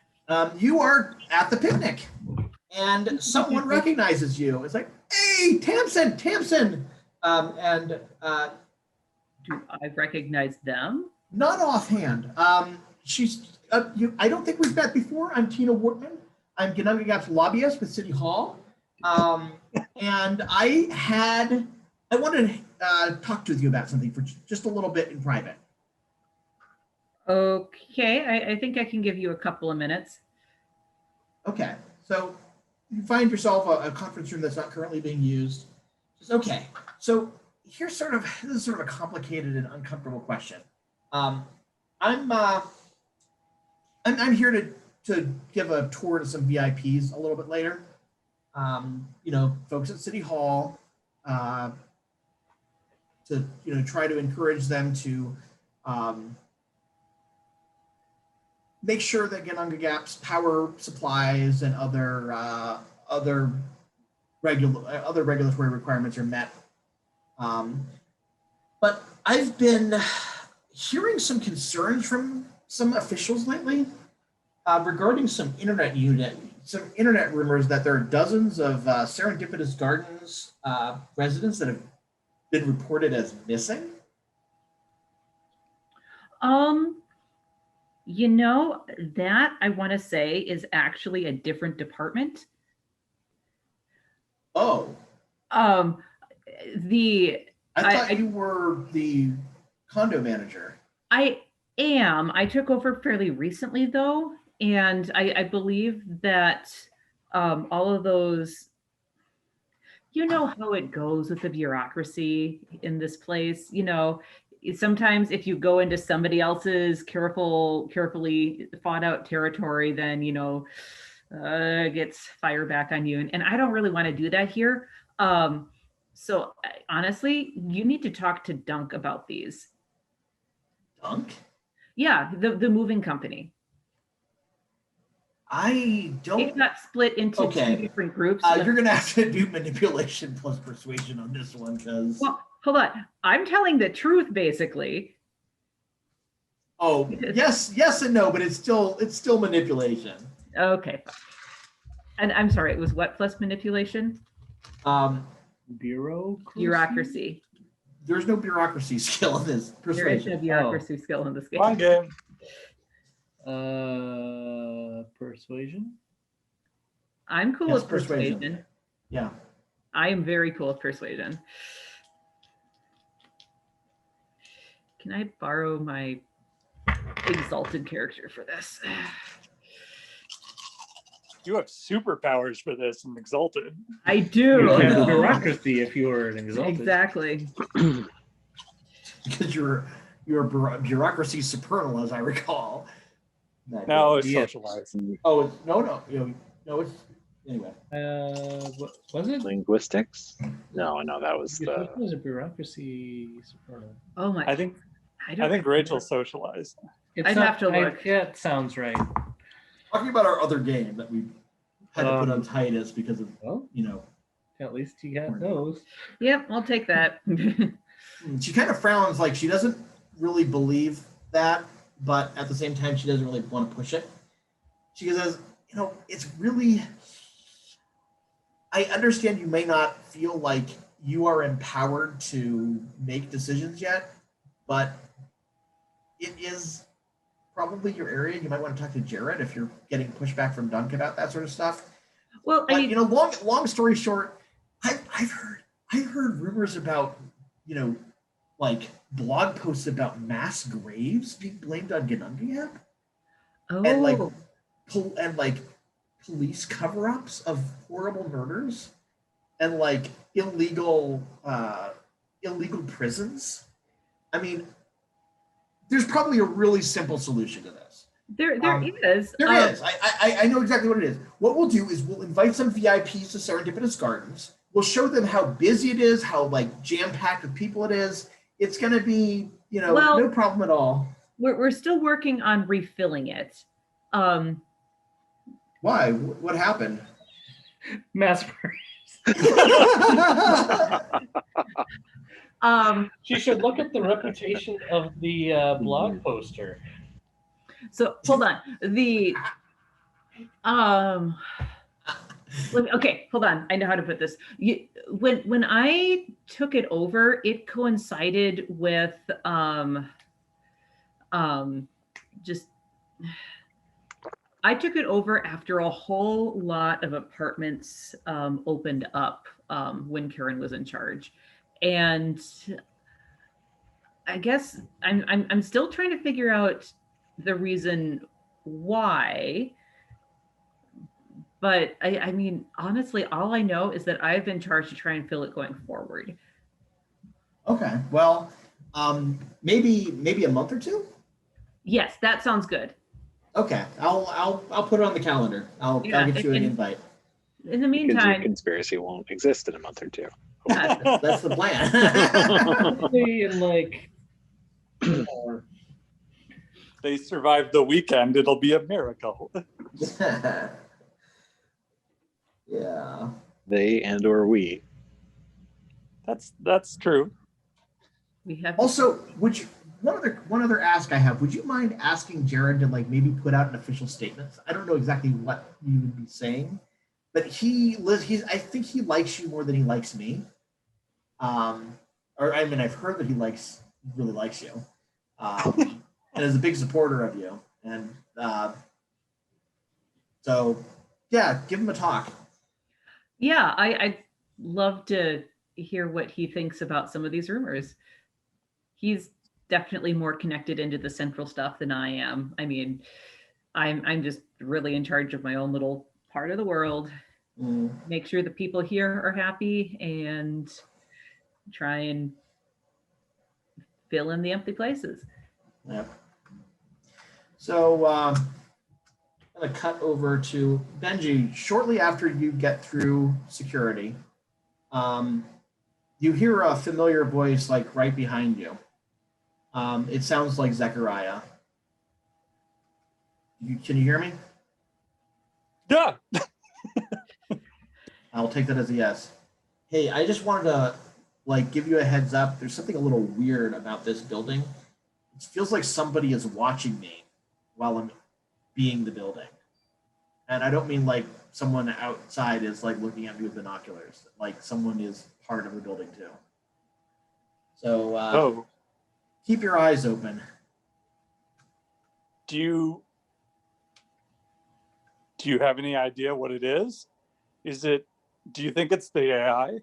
Speaker 1: you are at the picnic and someone recognizes you. It's like, hey, Tamsin.
Speaker 4: Do I recognize them?
Speaker 1: Not offhand. She's, I don't think we've met before. I'm Tina Wortman. I'm Ganunga Gap's lobbyist with City Hall. And I wanted to talk to you about something for just a little bit in private.
Speaker 4: Okay, I think I can give you a couple of minutes.
Speaker 1: Okay, so you find yourself a conference room that's not currently being used. Just okay. So here's this is sort of a complicated and uncomfortable question. I'm here to give a tour to some VIPs a little bit later. Folks at City Hall, to try to encourage them to make sure that Ganunga Gap's power supplies and other regulatory requirements are met. But I've been hearing some concerns from some officials lately regarding some internet rumors that there are dozens of Serendipitous Gardens residents that have been reported as missing.
Speaker 4: That I want to say is actually a different department.
Speaker 1: Oh.
Speaker 4: I
Speaker 1: thought you were the condo manager.
Speaker 4: I am. I took over fairly recently though, and I believe that all of those, you know how it goes with the bureaucracy in this place. Sometimes if you go into somebody else's carefully thought out territory, then gets fire back on you, and I don't really want to do that here. So honestly, you need to talk to Dunk about these.
Speaker 1: Dunk?
Speaker 4: Yeah, the moving company.
Speaker 1: I don't.
Speaker 4: It got split into two different groups.
Speaker 1: You're gonna have to do manipulation plus persuasion on this one, because.
Speaker 4: Well, hold on. I'm telling the truth, basically.
Speaker 1: Oh, yes and no, but it's still manipulation.
Speaker 4: Okay. And I'm sorry, it was what plus manipulation? Bureaucracy.
Speaker 1: There's no bureaucracy skill in this. Persuasion.
Speaker 4: There is no bureaucracy skill in this game.
Speaker 3: Fun game.
Speaker 8: Persuasion.
Speaker 4: I'm cool with persuasion.
Speaker 1: Yeah.
Speaker 4: I am very cool with persuasion. Can I borrow my exalted character for this?
Speaker 3: You have superpowers for this and exalted.
Speaker 4: I do.
Speaker 8: You have bureaucracy if you were an exalted.
Speaker 4: Exactly.
Speaker 1: Because you're bureaucracy supernal, as I recall.
Speaker 3: No, it's socialized.
Speaker 1: Oh, no. It's anyway.
Speaker 8: What was it?
Speaker 2: Linguistics? No, that was
Speaker 8: It was a bureaucracy supernal.
Speaker 4: Oh my!
Speaker 3: I think Rachel's socialized.
Speaker 4: I'd have to look.
Speaker 8: Yeah, it sounds right.
Speaker 1: Talking about our other game that we had to put on hiatus because of
Speaker 8: At least you got those.
Speaker 4: Yep, I'll take that.
Speaker 1: She kind of frowns, like she doesn't really believe that, but at the same time, she doesn't really want to push it. She says, it's really, I understand you may not feel like you are empowered to make decisions yet, but it is probably your area. You might want to talk to Jared if you're getting pushback from Dunk about that sort of stuff.
Speaker 4: Well,
Speaker 1: but, long story short, I've heard rumors about, like blog posts about mass graves being blamed on Ganunga.
Speaker 4: Oh.
Speaker 1: And like police cover-ups of horrible murders and like illegal prisons. I mean, there's probably a really simple solution to this.
Speaker 4: There is.
Speaker 1: There is. I know exactly what it is. What we'll do is we'll invite some VIPs to Serendipitous Gardens. we'll show them how busy it is, how like jam-packed with people it is. It's going to be, you know,
Speaker 4: Well-
Speaker 1: no problem at all.
Speaker 4: We're still working on refilling it.
Speaker 1: Why? What happened?
Speaker 8: Mass.
Speaker 5: She should look at the reputation of the blog poster.
Speaker 4: So hold on. Okay, hold on. I know how to put this. When I took it over, it coincided with just I took it over after a whole lot of apartments opened up when Karen was in charge, and I guess I'm still trying to figure out the reason why. But I mean, honestly, all I know is that I've been charged to try and fill it going forward.
Speaker 1: Okay, well, maybe a month or two.
Speaker 4: Yes, that sounds good.
Speaker 1: Okay, I'll put it on the calendar. I'll get you an invite.
Speaker 4: In the
Speaker 2: Because your
Speaker 4: meantime,
Speaker 2: conspiracy won't exist in a month or two.
Speaker 1: That's the plan.
Speaker 5: Hopefully in like
Speaker 3: They survived the weekend. It'll be a miracle.
Speaker 1: Yeah.
Speaker 2: They and or we.
Speaker 3: That's true.
Speaker 4: we have
Speaker 1: Also, one other ask I have, would you mind asking Jared to like maybe put out an official statement? I don't know exactly what you would be saying, but I think he likes you more than he likes me. Or I mean, I've heard that he really likes you, and is a big supporter of you. And so, yeah, give him a talk.
Speaker 4: Yeah, I'd love to hear what he thinks about some of these rumors. He's definitely more connected into the central stuff than I am. I mean, I'm just really in charge of my own little part of the world. Make sure the people here are happy and try and fill in the empty places.
Speaker 1: Yep. So I'm going to cut over to Benji. Shortly after you get through security, you hear a familiar voice like right behind you. It sounds like Zechariah. Can you hear me?
Speaker 3: Yeah.
Speaker 1: I'll take that as a yes. Hey, I just wanted to like give you a heads up. There's something a little weird about this building. It feels like somebody is watching me while I'm being the building. And I don't mean like someone outside is like looking at me with binoculars. Like someone is part of the building too. So keep your eyes open.
Speaker 3: Do you have any idea what it is? Do you think it's the AI?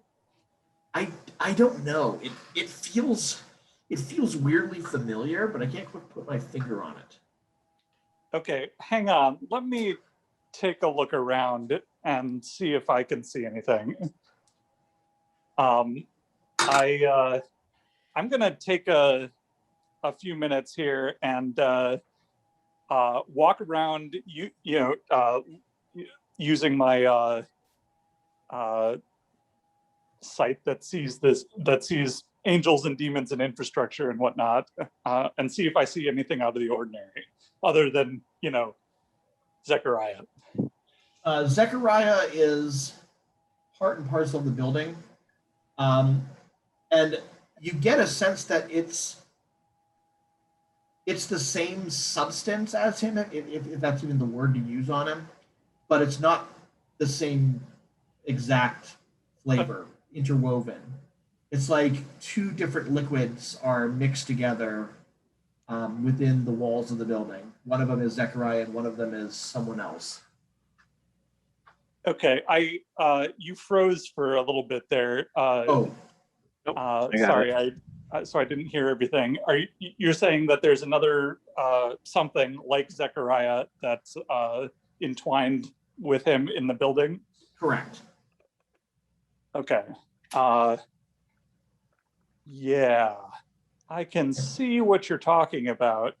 Speaker 1: I don't know. It feels weirdly familiar, but I can't quite put my finger on it.
Speaker 3: Okay, hang on. Let me take a look around and see if I can see anything. I'm gonna take a few minutes here and walk around. Using my site that sees angels and demons and infrastructure and whatnot, and see if I see anything out of the ordinary, other than Zechariah.
Speaker 1: Zechariah is part and parcel of the building, and you get a sense that it's the same substance as him, if that's even the word to use on him, but it's not the same exact flavor interwoven. It's like two different liquids are mixed together within the walls of the building. One of them is Zechariah and one of them is someone else.
Speaker 3: Okay, you froze for a little bit there. Sorry, so I didn't hear everything. You're saying that there's another something like Zechariah that's entwined with him in the building?
Speaker 1: Correct.
Speaker 3: Okay. Yeah, I can see what you're talking about.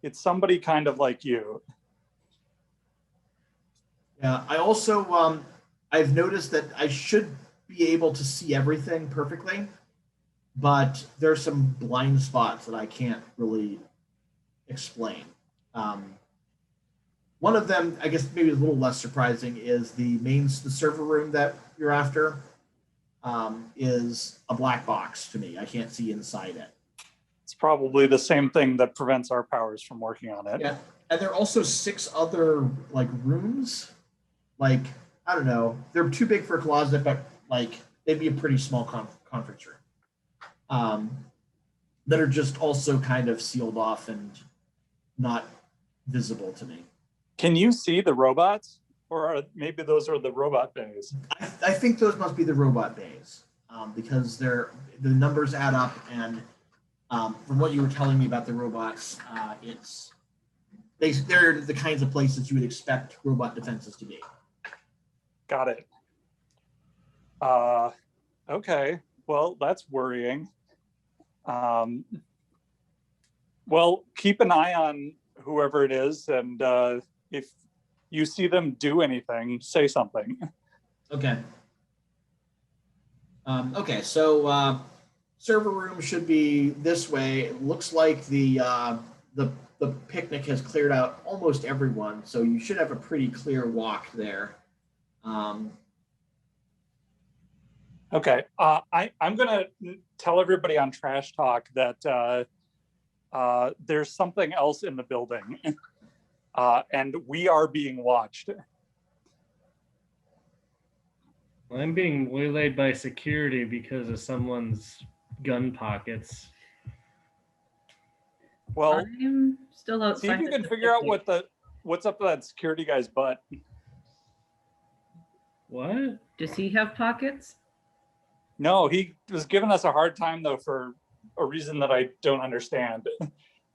Speaker 3: It's somebody kind of like you.
Speaker 1: Yeah, I also I've noticed that I should be able to see everything perfectly, but there's some blind spots that I can't really explain. One of them, I guess maybe a little less surprising, is the server room that you're after is a black box to me. I can't see inside it.
Speaker 3: It's probably the same thing that prevents our powers from working on it.
Speaker 1: Yeah, and there are also 6 other like rooms. Like, I don't know, they're too big for a closet, but like they'd be a pretty small conference room. That are just also kind of sealed off and not visible to me.
Speaker 3: Can you see the robots? Or maybe those are the robot bays?
Speaker 1: I think those must be the robot bays because the numbers add up, and from what you were telling me about the robots, they're the kinds of places you would expect robot defenses to be.
Speaker 3: Got it. Okay. Well, that's worrying. Well, keep an eye on whoever it is, and if you see them do anything, say something.
Speaker 1: Okay. Okay, so server room should be this way. It looks like the picnic has cleared out almost everyone, so you should have a pretty clear walk there.
Speaker 3: Okay. I'm gonna tell everybody on Trash Talk that there's something else in the building, and we are being watched.
Speaker 8: I'm being waylaid by security because of someone's gun pockets.
Speaker 3: Well,
Speaker 4: I'm still outside.
Speaker 3: see if you can figure out what's up with that security guy's butt.
Speaker 8: What?
Speaker 4: Does he have pockets?
Speaker 3: No, he was giving us a hard time though for a reason that I don't understand,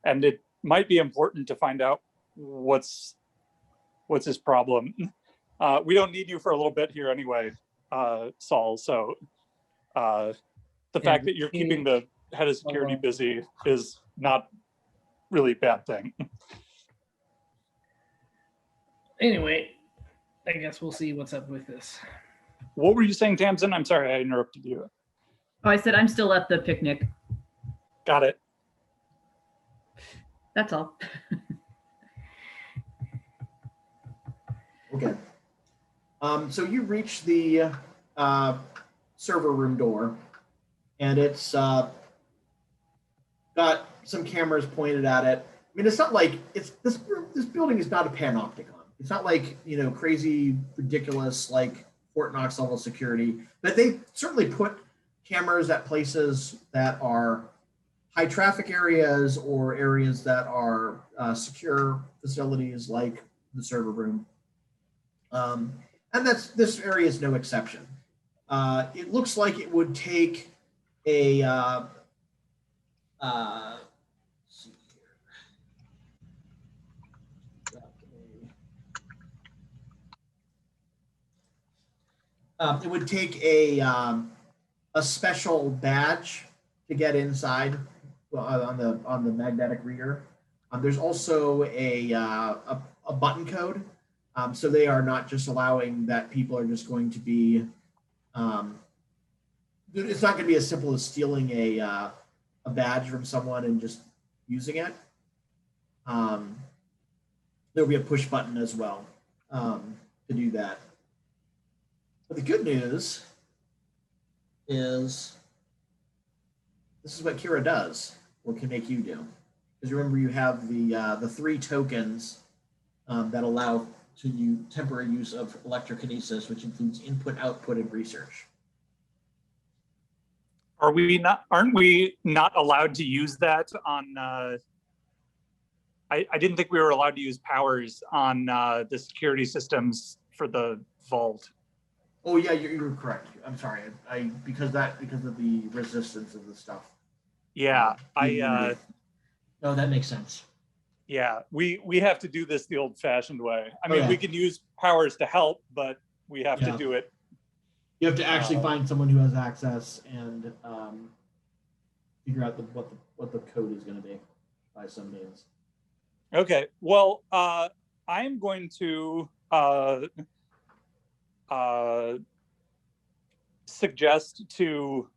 Speaker 3: and it might be important to find out what's his problem. We don't need you for a little bit here anyway, Saul. So the fact that you're keeping the head of security busy is not really a bad thing.
Speaker 8: Anyway, I guess we'll see what's up with this.
Speaker 3: What were you saying, Tamsin? I'm sorry, I interrupted you.
Speaker 4: Oh, I said I'm still at the picnic.
Speaker 3: Got it.
Speaker 4: That's all.
Speaker 1: Okay. So you reach the server room door, and it's got some cameras pointed at it. I mean, it's not like this building is not a panopticon. It's not like, crazy, ridiculous, like Fort Knox level security, but they certainly put cameras at places that are high traffic areas or areas that are secure facilities like the server room. And this area is no exception. It looks like it would take a let's see here. It would take a special badge to get inside on the magnetic reader. There's also a button code. So they are not just allowing that people are just going to be, it's not going to be as simple as stealing a badge from someone and just using it. There'll be a push button as well to do that. But the good news is this is what Kira does. What can make you do? Because remember, you have the 3 tokens that allow to temporary use of electrokinesis, which includes input, output, and research.
Speaker 3: Aren't we not allowed to use that on? I didn't think we were allowed to use powers on the security systems for the vault.
Speaker 1: Oh yeah, you're correct. I'm sorry. Because of the resistance of the stuff.
Speaker 3: Yeah,
Speaker 1: No, that makes sense.
Speaker 3: Yeah, we have to do this the old-fashioned way. I mean, we can use powers to help, but we have to do it.
Speaker 1: You have to actually find someone who has access and figure out what the code is going to be by some means.
Speaker 3: Okay. Well, I'm going to suggest to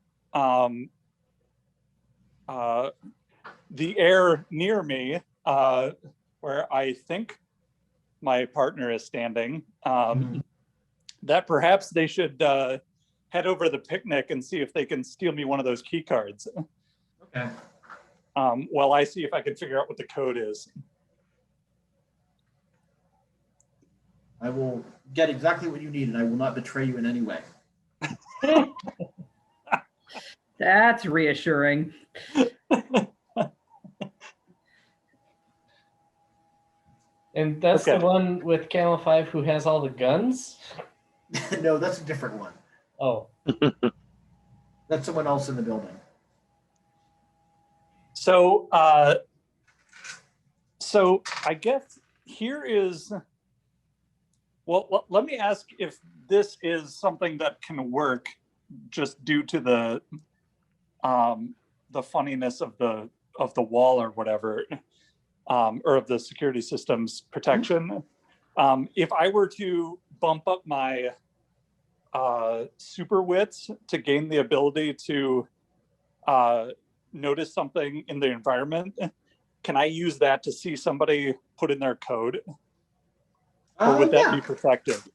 Speaker 3: the air near me, where I think my partner is standing, that perhaps they should head over to the picnic and see if they can steal me one of those key cards.
Speaker 1: Okay.
Speaker 3: While I see if I can figure out what the code is.
Speaker 1: I will get exactly what you need, and I will not betray you in any way.
Speaker 4: That's reassuring.
Speaker 5: And that's
Speaker 3: Okay.
Speaker 5: the one with Camel 5 who has all the guns?
Speaker 1: No, that's a different one.
Speaker 5: Oh.
Speaker 1: That's someone else in the building.
Speaker 3: So, so I guess here is, well, let me ask if this is something that can work just due to the funniness of the wall or whatever, or of the security system's protection. If I were to bump up my super wits to gain the ability to notice something in the environment, can I use that to see somebody put in their code? Or would that be protective?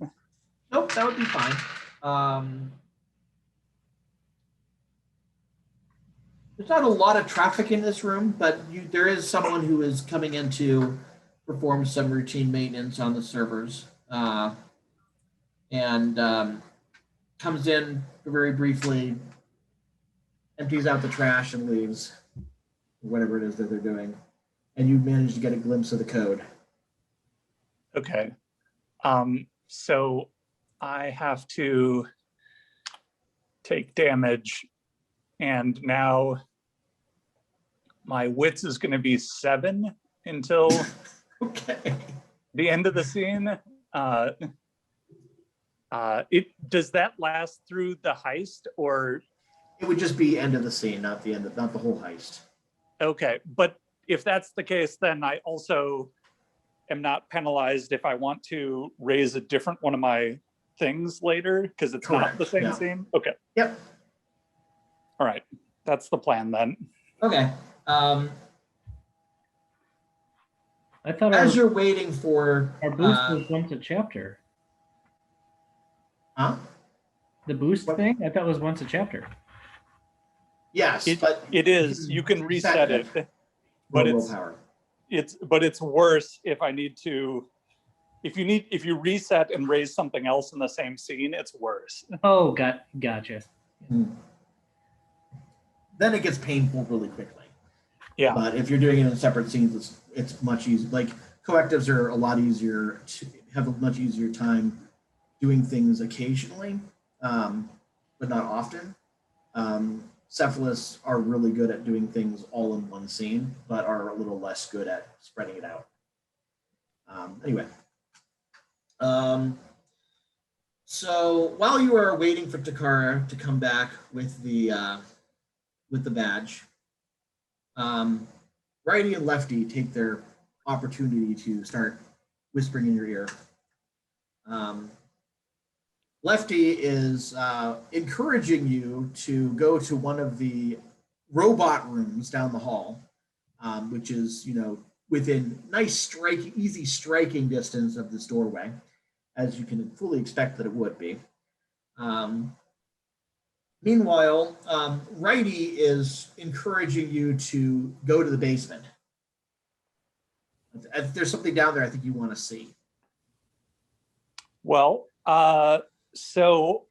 Speaker 1: Nope, that would be fine. There's not a lot of traffic in this room, but there is someone who is coming in to perform some routine maintenance on the servers, and comes in very briefly, empties out the trash and leaves, whatever it is that they're doing, and you manage to get a glimpse of the code.
Speaker 3: Okay. So I have to take damage, and now my wits is going to be 7 until
Speaker 1: Okay.
Speaker 3: the end of the scene. Does that last through the heist, or
Speaker 1: It would just be end of the scene, not the end of, not the whole heist.
Speaker 3: okay? But if that's the case, then I also am not penalized if I want to raise a different one of my things later because it's not the
Speaker 1: Correct,
Speaker 3: same
Speaker 1: yeah.
Speaker 3: scene. Okay.
Speaker 1: Yep.
Speaker 3: All right. That's the plan then.
Speaker 1: Okay.
Speaker 8: I thought
Speaker 1: As you're waiting for
Speaker 8: our boost was once a chapter.
Speaker 1: huh?
Speaker 8: The boost
Speaker 1: What?
Speaker 8: thing? I thought was once a chapter.
Speaker 1: Yes,
Speaker 3: It,
Speaker 1: but
Speaker 3: it is. You can reset it, but
Speaker 1: willpower.
Speaker 3: it's worse if I need to. If you reset and raise something else in the same scene, it's worse.
Speaker 8: Oh, gotcha.
Speaker 1: Then it gets painful really quickly.
Speaker 3: Yeah.
Speaker 1: But if you're doing it in separate scenes, it's much easier. Like collectives are a lot easier to have a much easier time doing things occasionally, but not often. Cephalists are really good at doing things all in one scene, but are a little less good at spreading it out. Anyway. So while you are waiting for Takara to come back with the badge, Righty and Lefty take their opportunity to start whispering in your ear. Lefty is encouraging you to go to one of the robot rooms down the hall, which is, within easy striking distance of this doorway, as you can fully expect that it would be. Meanwhile, Righty is encouraging you to go to the basement. If there's something down there I think you want to see.
Speaker 3: Well, so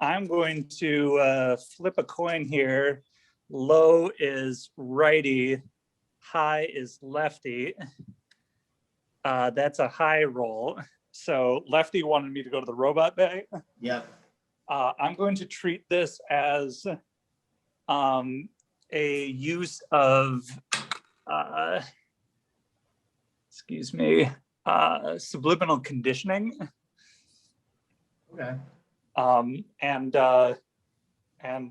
Speaker 3: I'm going to flip a coin here. Low is Righty, high is Lefty. That's a high roll. So Lefty wanted me to go to the robot bay.
Speaker 1: Yep.
Speaker 3: I'm going to treat this as a use of, subliminal conditioning.
Speaker 1: Okay.
Speaker 3: And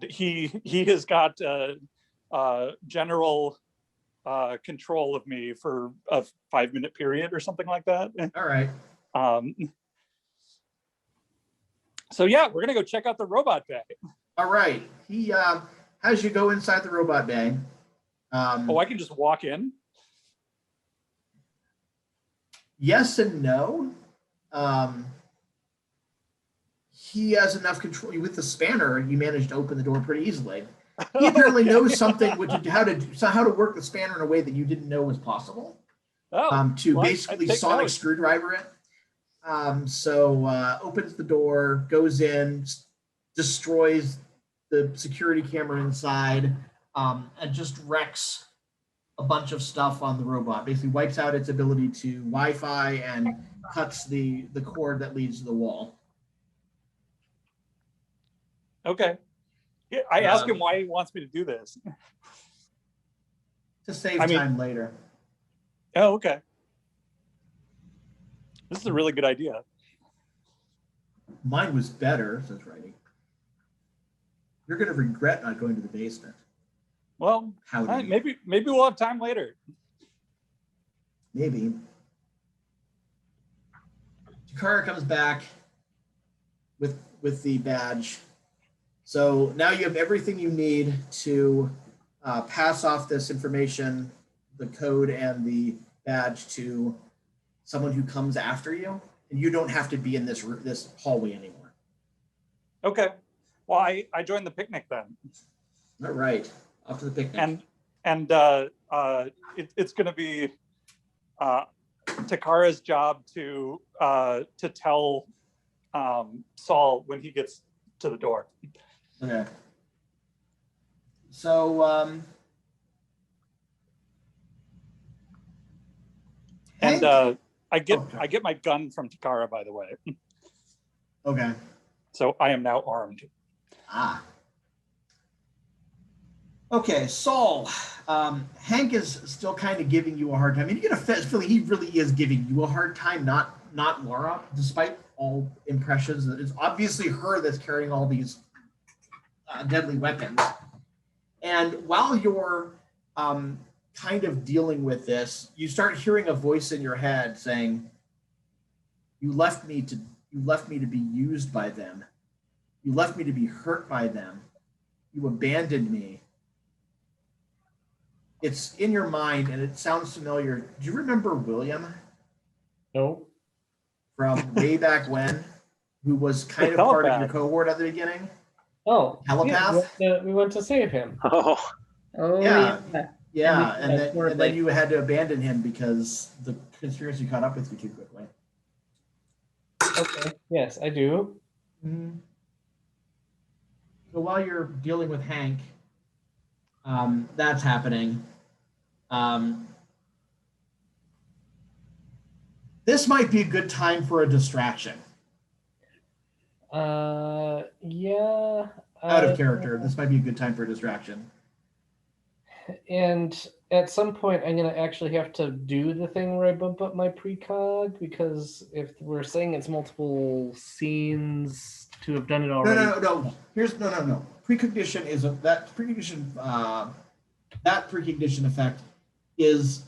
Speaker 3: he has got general control of me for a 5-minute period or something like that.
Speaker 1: All right.
Speaker 3: So yeah, we're gonna go check out the robot bay.
Speaker 1: All right. He has you go inside the robot bay.
Speaker 3: Oh, I can just walk in.
Speaker 1: Yes and no. He has enough control with the spanner. You managed to open the door pretty easily. He apparently knows something, how to work the spanner in a way that you didn't know was possible. To basically sonic screwdriver it. So opens the door, goes in, destroys the security camera inside, and just wrecks a bunch of stuff on the robot. Basically wipes out its ability to Wi-Fi and cuts the cord that leads to the wall.
Speaker 3: Okay. Yeah, I asked him why he wants me to do this.
Speaker 1: To save time later.
Speaker 3: Oh, okay. This is a really good idea.
Speaker 1: Mine was better, says Righty. You're going to regret not going to the basement.
Speaker 3: Well, maybe we'll have time later.
Speaker 1: Maybe. Takara comes back with the badge. So now you have everything you need to pass off this information, the code and the badge, to someone who comes after you, and you don't have to be in this hallway anymore.
Speaker 3: Okay. Well, I joined the picnic then.
Speaker 1: All right. Off to the picnic.
Speaker 3: And it's going to be Takara's job to tell Saul when he gets to the door.
Speaker 1: Okay. So
Speaker 3: and I get my gun from Takara, by the way.
Speaker 1: Okay.
Speaker 3: So I am now armed.
Speaker 1: Ah. Okay, Saul. Hank is still kind of giving you a hard time. I mean, you get a feeling he really is giving you a hard time, not Laura, despite all impressions. It's obviously her that's carrying all these deadly weapons. And while you're kind of dealing with this, you start hearing a voice in your head saying, "You left me to be used by them. You left me to be hurt by them. You abandoned me." It's in your mind and it sounds familiar. Do you remember William?
Speaker 5: No.
Speaker 1: From way back when, who was kind of part of your cohort at the beginning?
Speaker 5: Oh,
Speaker 1: Telepath?
Speaker 5: Yeah, we went to save him.
Speaker 2: Oh,
Speaker 1: yeah. Yeah, and then you had to abandon him because the conspiracy caught up with you too quickly.
Speaker 5: Okay, yes, I do.
Speaker 1: Mm-hmm. So while you're dealing with Hank, that's happening. This might be a good time for a distraction.
Speaker 5: Yeah.
Speaker 1: Out of character. This might be a good time for a distraction.
Speaker 5: And at some point, I'm going to actually have to do the thing where I bump up my precog, because if we're saying it's multiple scenes to have done it already.
Speaker 1: No. No. Precognition is that precognition effect is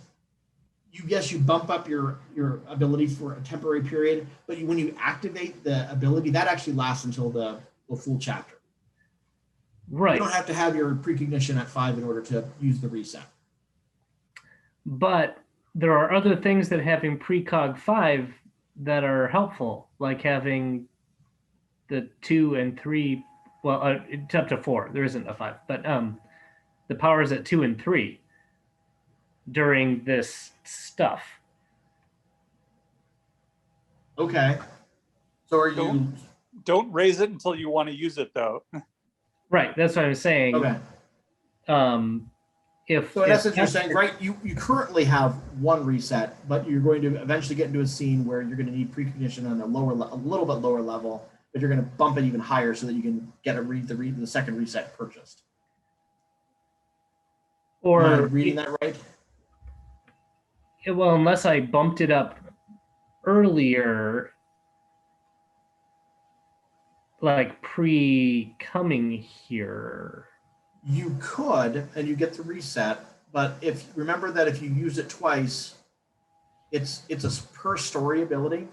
Speaker 1: you bump up your ability for a temporary period, but when you activate the ability, that actually lasts until the full chapter.
Speaker 5: Right.
Speaker 1: You don't have to have your precognition at 5 in order to use the reset.
Speaker 5: But there are other things that having precog 5 that are helpful, like having the 2 and 3. Well, it's up to 4. There isn't a 5, but the powers at 2 and 3 during this stuff.
Speaker 1: Okay. So are you?
Speaker 3: Don't raise it until you want to use it, though.
Speaker 5: Right. That's what I'm saying.
Speaker 1: Okay. So in essence, you're saying, right, you currently have 1 reset, but you're going to eventually get into a scene where you're going to need precognition on a little bit lower level, but you're going to bump it even higher so that you can get the second reset purchased.
Speaker 5: Or
Speaker 1: am I reading that right?
Speaker 5: Well, unless I bumped it up earlier, like pre-coming here.
Speaker 1: You could, and you get the reset, but remember that if you use it twice, it's a per story ability.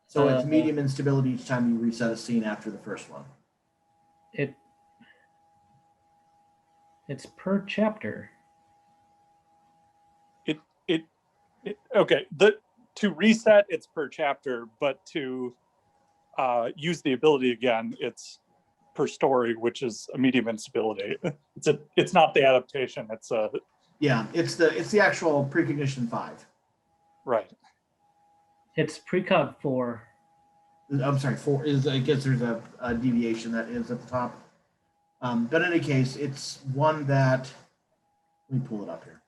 Speaker 1: So it's medium instability each time you reset a scene after the first one.
Speaker 5: It's per chapter.
Speaker 3: Okay. To reset, it's per chapter, but to use the ability again, it's per story, which is a medium instability. It's not the adaptation. It's
Speaker 1: it's the actual precognition 5.
Speaker 3: Right.
Speaker 5: It's precog 4.
Speaker 1: I'm sorry, 4 is, I guess there's a deviation that is at the top. But in any case, it's one that, let me pull it up here.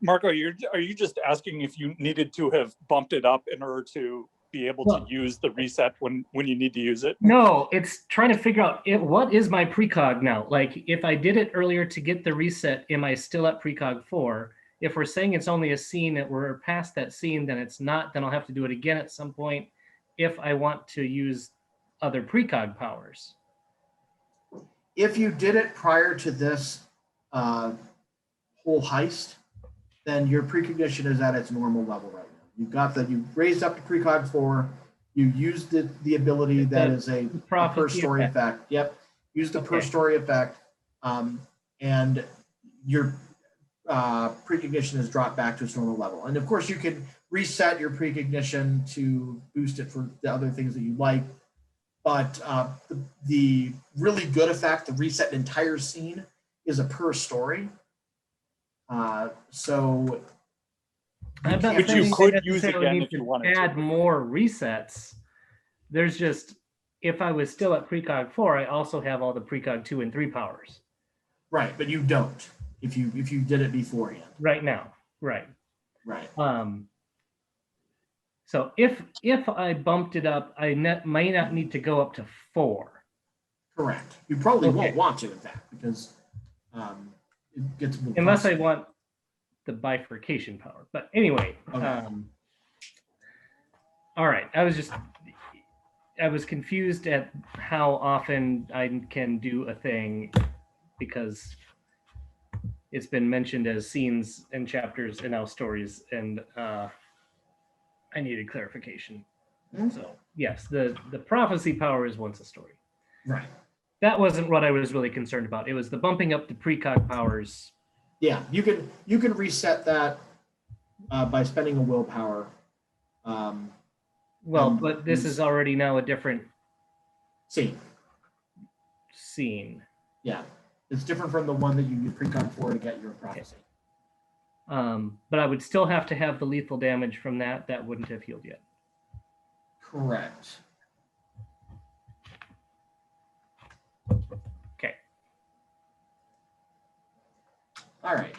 Speaker 3: Marco, are you just asking if you needed to have bumped it up in order to be able to use the reset when you need to use it?
Speaker 5: No, it's trying to figure out what is my precog now. Like if I did it earlier to get the reset, am I still at precog 4? If we're saying it's only a scene that we're past that scene, then it's not. Then I'll have to do it again at some point if I want to use other precog powers.
Speaker 1: If you did it prior to this whole heist, then your precognition is at its normal level right now. You've raised up to precog 4. You used the ability that is a per story effect. Yep. Use the per story effect. And your precognition is dropped back to its normal level. And of course, you can reset your precognition to boost it for the other things that you like. But the really good effect, the reset an entire scene, is a per story. So
Speaker 3: which you could use again if you wanted to.
Speaker 5: Add more resets. There's just, if I was still at precog 4, I also have all the precog 2 and 3 powers.
Speaker 1: Right, but you don't if you did it beforehand.
Speaker 5: Right now, right.
Speaker 1: Right.
Speaker 5: So if I bumped it up, I might not need to go up to 4.
Speaker 1: Correct. You probably won't want to, in fact, because it gets more
Speaker 5: unless
Speaker 1: costly.
Speaker 5: I want the bifurcation power. But anyway,
Speaker 1: Okay.
Speaker 5: all right. I was confused at how often I can do a thing because it's been mentioned as scenes and chapters and now stories, and I needed clarification. So yes, the prophecy power is once a story.
Speaker 1: Right.
Speaker 5: That wasn't what I was really concerned about. It was the bumping up the precog powers.
Speaker 1: Yeah, you can reset that by spending a willpower.
Speaker 5: But this is already now a different scene.
Speaker 1: Yeah, it's different from the one that you precog for to get your prophecy.
Speaker 5: But I would still have to have the lethal damage from that. That wouldn't have healed yet.
Speaker 1: Correct.
Speaker 5: Okay.
Speaker 1: All right.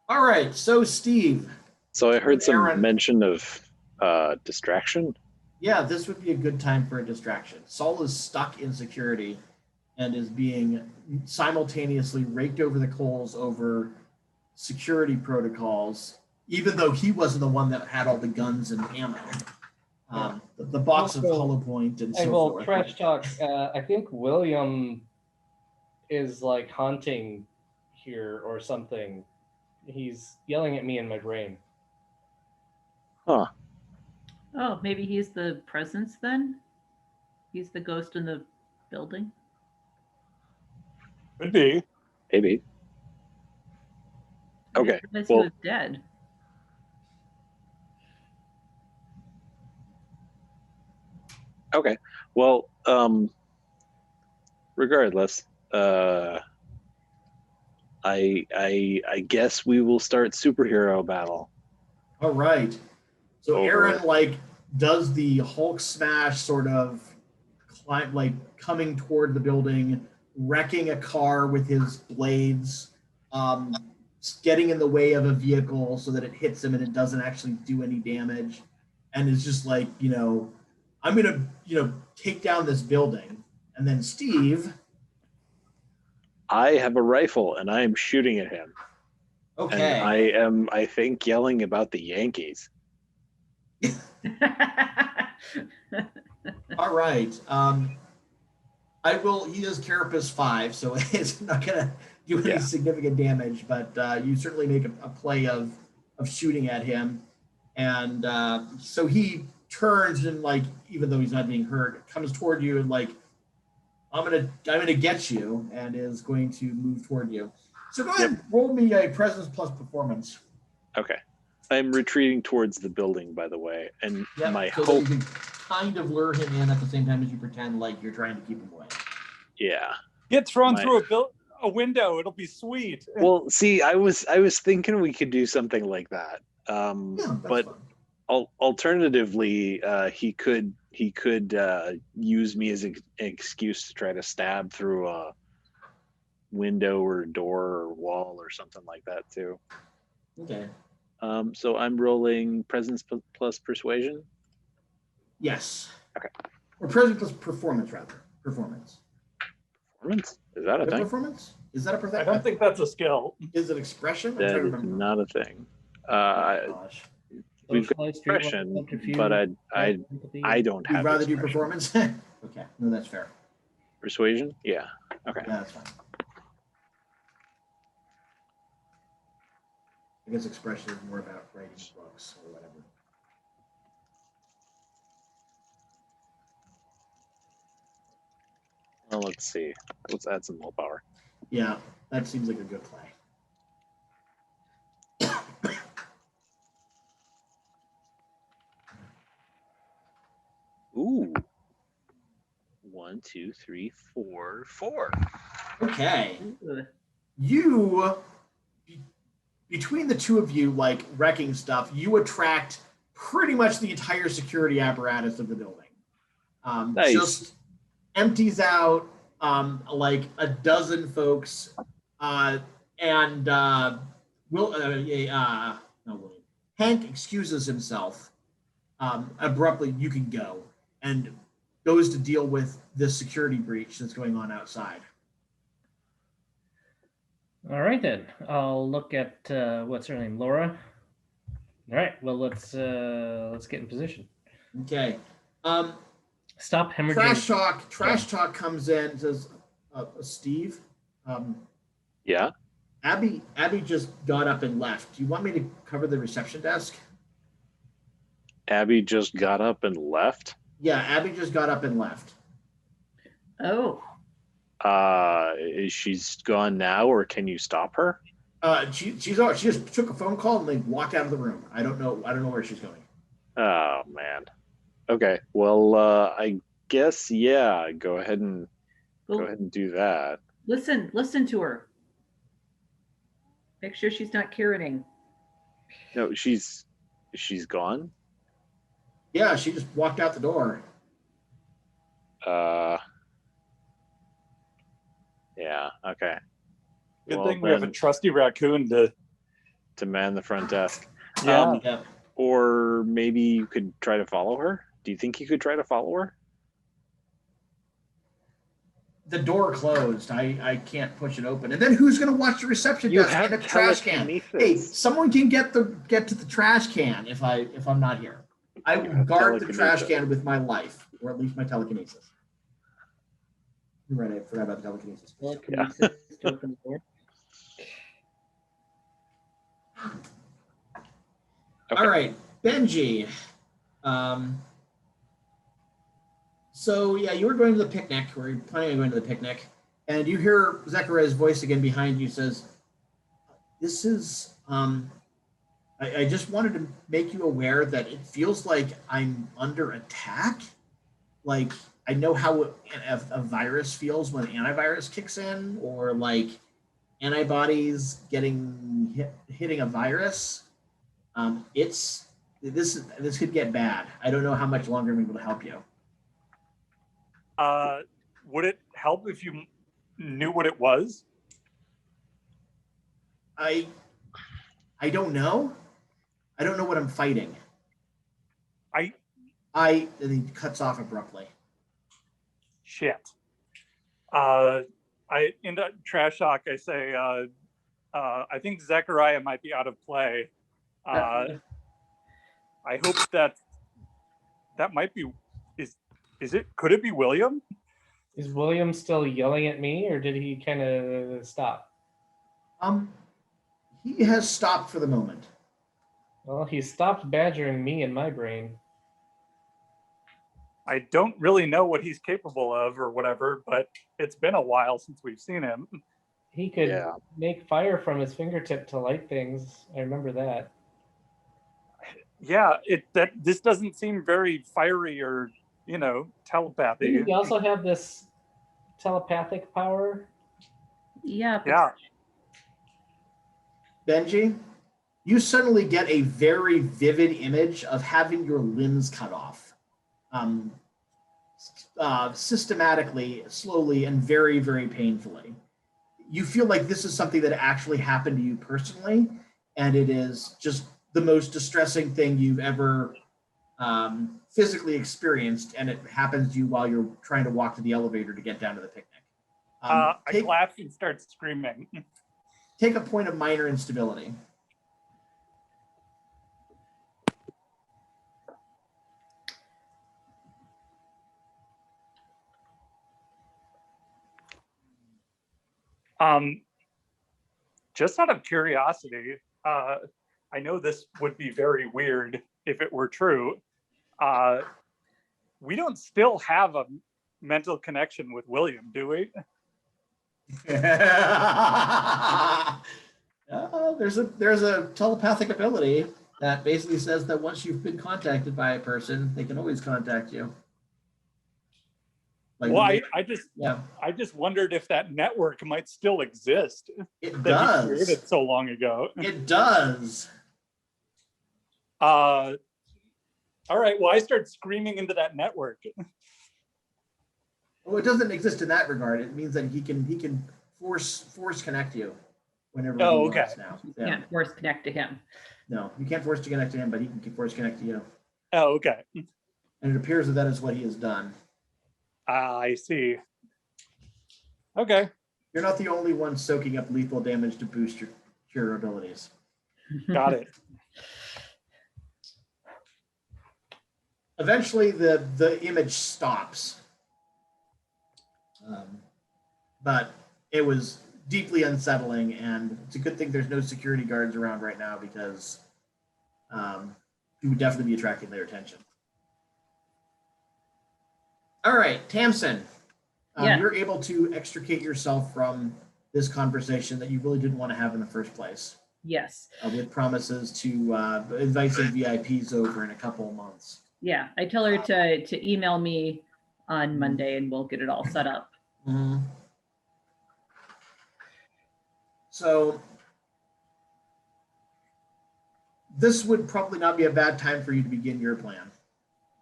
Speaker 1: All right. So, Steve.
Speaker 2: So I heard some
Speaker 1: Aaron,
Speaker 2: mention of distraction.
Speaker 1: Yeah, this would be a good time for a distraction. Saul is stuck in security and is being simultaneously raked over the coals over security protocols, even though he wasn't the one that had all the guns and ammo. The box of hollow point and so forth.
Speaker 5: Trash talk. I think William is like haunting here or something. He's yelling at me in my brain.
Speaker 2: Huh.
Speaker 4: Oh, maybe he's the presence then? He's the ghost in the building?
Speaker 3: Could be.
Speaker 2: Maybe. Okay.
Speaker 4: Because he was dead.
Speaker 2: Okay. Well, regardless, I guess we will start superhero battle.
Speaker 1: All right. So Aaron does the Hulk smash sort of climb, coming toward the building, wrecking a car with his blades, getting in the way of a vehicle so that it hits him and it doesn't actually do any damage, and is just I'm gonna take down this building. And then Steve,
Speaker 2: I have a rifle and I am shooting at him.
Speaker 1: Okay.
Speaker 2: And I am, I think, yelling about the Yankees.
Speaker 1: All right. I will. He is Carapace 5, so it's not gonna do any
Speaker 2: Yeah.
Speaker 1: significant damage. But you certainly make a play of shooting at him, and so he turns and like, even though he's not being hurt, comes toward you and like, I'm gonna get you, and is going to move toward you. So go ahead and roll me a presence plus performance.
Speaker 2: Okay. I'm retreating towards the building, by the way, and my
Speaker 1: so
Speaker 2: hope.
Speaker 1: that you can kind of lure him in at the same time as you pretend like you're trying to keep him away.
Speaker 2: Yeah.
Speaker 3: Get thrown through a window. It'll be sweet.
Speaker 2: Well, see, I was thinking we could do something like that. But
Speaker 1: fun.
Speaker 2: Alternatively, he could use me as an excuse to try to stab through a window or door or wall or something like that too.
Speaker 1: Okay.
Speaker 2: So I'm rolling presence plus persuasion.
Speaker 1: Yes.
Speaker 2: Okay.
Speaker 1: Or presence plus performance, rather. Performance.
Speaker 2: Performance? Is that a thing?
Speaker 1: Performance? Is that a performance?
Speaker 3: I don't think that's a skill.
Speaker 1: Is it expression?
Speaker 2: That is not a thing.
Speaker 1: Gosh.
Speaker 2: We've got expression, but I don't have.
Speaker 1: You'd rather do
Speaker 2: expression.
Speaker 1: performance? Okay. No, that's fair.
Speaker 2: Persuasion? Yeah. Okay.
Speaker 1: Yeah, that's fine. I guess expression is more about writing books or whatever.
Speaker 2: Well, let's see. Let's add some willpower.
Speaker 1: Yeah, that seems like a good play.
Speaker 2: Ooh. 1, 2, 3, 4, 4.
Speaker 1: Okay. You, between the two of you, like wrecking stuff, you attract pretty much the entire security apparatus of the building.
Speaker 2: Nice.
Speaker 1: Just empties out like a dozen folks, and Hank excuses himself abruptly. You can go, and goes to deal with this security breach that's going on outside.
Speaker 5: All right then. I'll look at what's her name, Laura. All right. Well, let's get in position.
Speaker 1: Okay.
Speaker 5: Stop hemorrhaging.
Speaker 1: Trash talk comes in and says, Steve.
Speaker 2: Yeah.
Speaker 1: Abby just got up and left. Do you want me to cover the reception desk?
Speaker 2: Abby just got up and left?
Speaker 1: Yeah, Abby just got up and left.
Speaker 4: Oh.
Speaker 2: Is she's gone now, or can you stop her?
Speaker 1: She just took a phone call and they walked out of the room. I don't know where she's going.
Speaker 2: Oh man. Okay. Well, I guess yeah. Go ahead and do that.
Speaker 4: Listen to her. Make sure she's not carroting.
Speaker 2: No, she's gone.
Speaker 1: Yeah, she just walked out the door.
Speaker 2: Yeah. Okay.
Speaker 3: Good thing we have a trusty raccoon to
Speaker 2: man the front desk.
Speaker 3: Yeah.
Speaker 1: Yeah.
Speaker 2: Or maybe you could try to follow her. Do you think you could try to follow her?
Speaker 1: The door closed. I can't push it open. And then who's going to watch the reception desk and the trash can? Hey, someone can get to the trash can if I'm not here. I will guard the trash can with my life, or at least my telekinesis. You're right. I forgot about the telekinesis.
Speaker 4: Telekinesis to open the door.
Speaker 1: Okay. All right, Benji. So yeah, you were going to the picnic, or you're planning on going to the picnic, and you hear Zechariah's voice again behind you. Says, "This is I just wanted to make you aware that it feels like I'm under attack. Like I know how a virus feels when antivirus kicks in, or like antibodies hitting a virus. This could get bad. I don't know how much longer I'm able to help you."
Speaker 3: Would it help if you knew what it was?
Speaker 1: I don't know. I don't know what I'm fighting. And he cuts off abruptly.
Speaker 3: Shit. In the trash talk, I say, I think Zechariah might be out of play. I hope that might be. Is it? Could it be William?
Speaker 5: Is William still yelling at me, or did he kind of stop?
Speaker 1: He has stopped for the moment.
Speaker 5: Well, he stopped badgering me in my brain.
Speaker 3: I don't really know what he's capable of or whatever, but it's been a while since we've seen him.
Speaker 5: He could
Speaker 2: Yeah.
Speaker 5: make fire from his fingertip to light things. I remember that.
Speaker 3: Yeah, this doesn't seem very fiery or, telepathy.
Speaker 5: Didn't he also have this telepathic power?
Speaker 4: Yeah. But
Speaker 3: Yeah.
Speaker 1: Benji, you suddenly get a very vivid image of having your limbs cut off. Systematically, slowly, and very, very painfully. You feel like this is something that actually happened to you personally, and it is just the most distressing thing you've ever physically experienced, and it happens to you while you're trying to walk to the elevator to get down to the picnic.
Speaker 3: I collapse and start screaming.
Speaker 1: Take a point of minor instability.
Speaker 3: Just out of curiosity, I know this would be very weird if it were true. We don't still have a mental connection with William, do we?
Speaker 1: There's a telepathic ability that basically says that once you've been contacted by a person, they can always contact you. Like,
Speaker 3: Well,
Speaker 1: yeah,
Speaker 3: I just wondered if that network might still exist
Speaker 1: it
Speaker 3: that he
Speaker 1: does.
Speaker 3: created so long ago.
Speaker 1: It does.
Speaker 3: All right. Well, I start screaming into that network.
Speaker 1: Well, it doesn't exist in that regard. It means that he can force connect you whenever he
Speaker 3: Oh,
Speaker 1: wants
Speaker 3: okay.
Speaker 1: now.
Speaker 4: you
Speaker 1: Yeah.
Speaker 4: can't force connect to him.
Speaker 1: No, you can't force to connect to him, but he can force connect to you.
Speaker 3: Oh, okay.
Speaker 1: And it appears that is what he has done.
Speaker 3: I see. Okay.
Speaker 1: You're not the only one soaking up lethal damage to boost your abilities.
Speaker 3: Got it.
Speaker 1: Eventually, the image stops. But it was deeply unsettling, and it's a good thing there's no security guards around right now, because you would definitely be attracting their attention. All right, Tamsin,
Speaker 4: Yeah.
Speaker 1: you're able to extricate yourself from this conversation that you really didn't want to have in the first place,
Speaker 4: Yes.
Speaker 1: with promises to invite some VIPs over in a couple of months.
Speaker 4: Yeah. I tell her to email me on Monday and we'll get it all set up.
Speaker 1: Mm-hmm. So this would probably not be a bad time for you to begin your plan.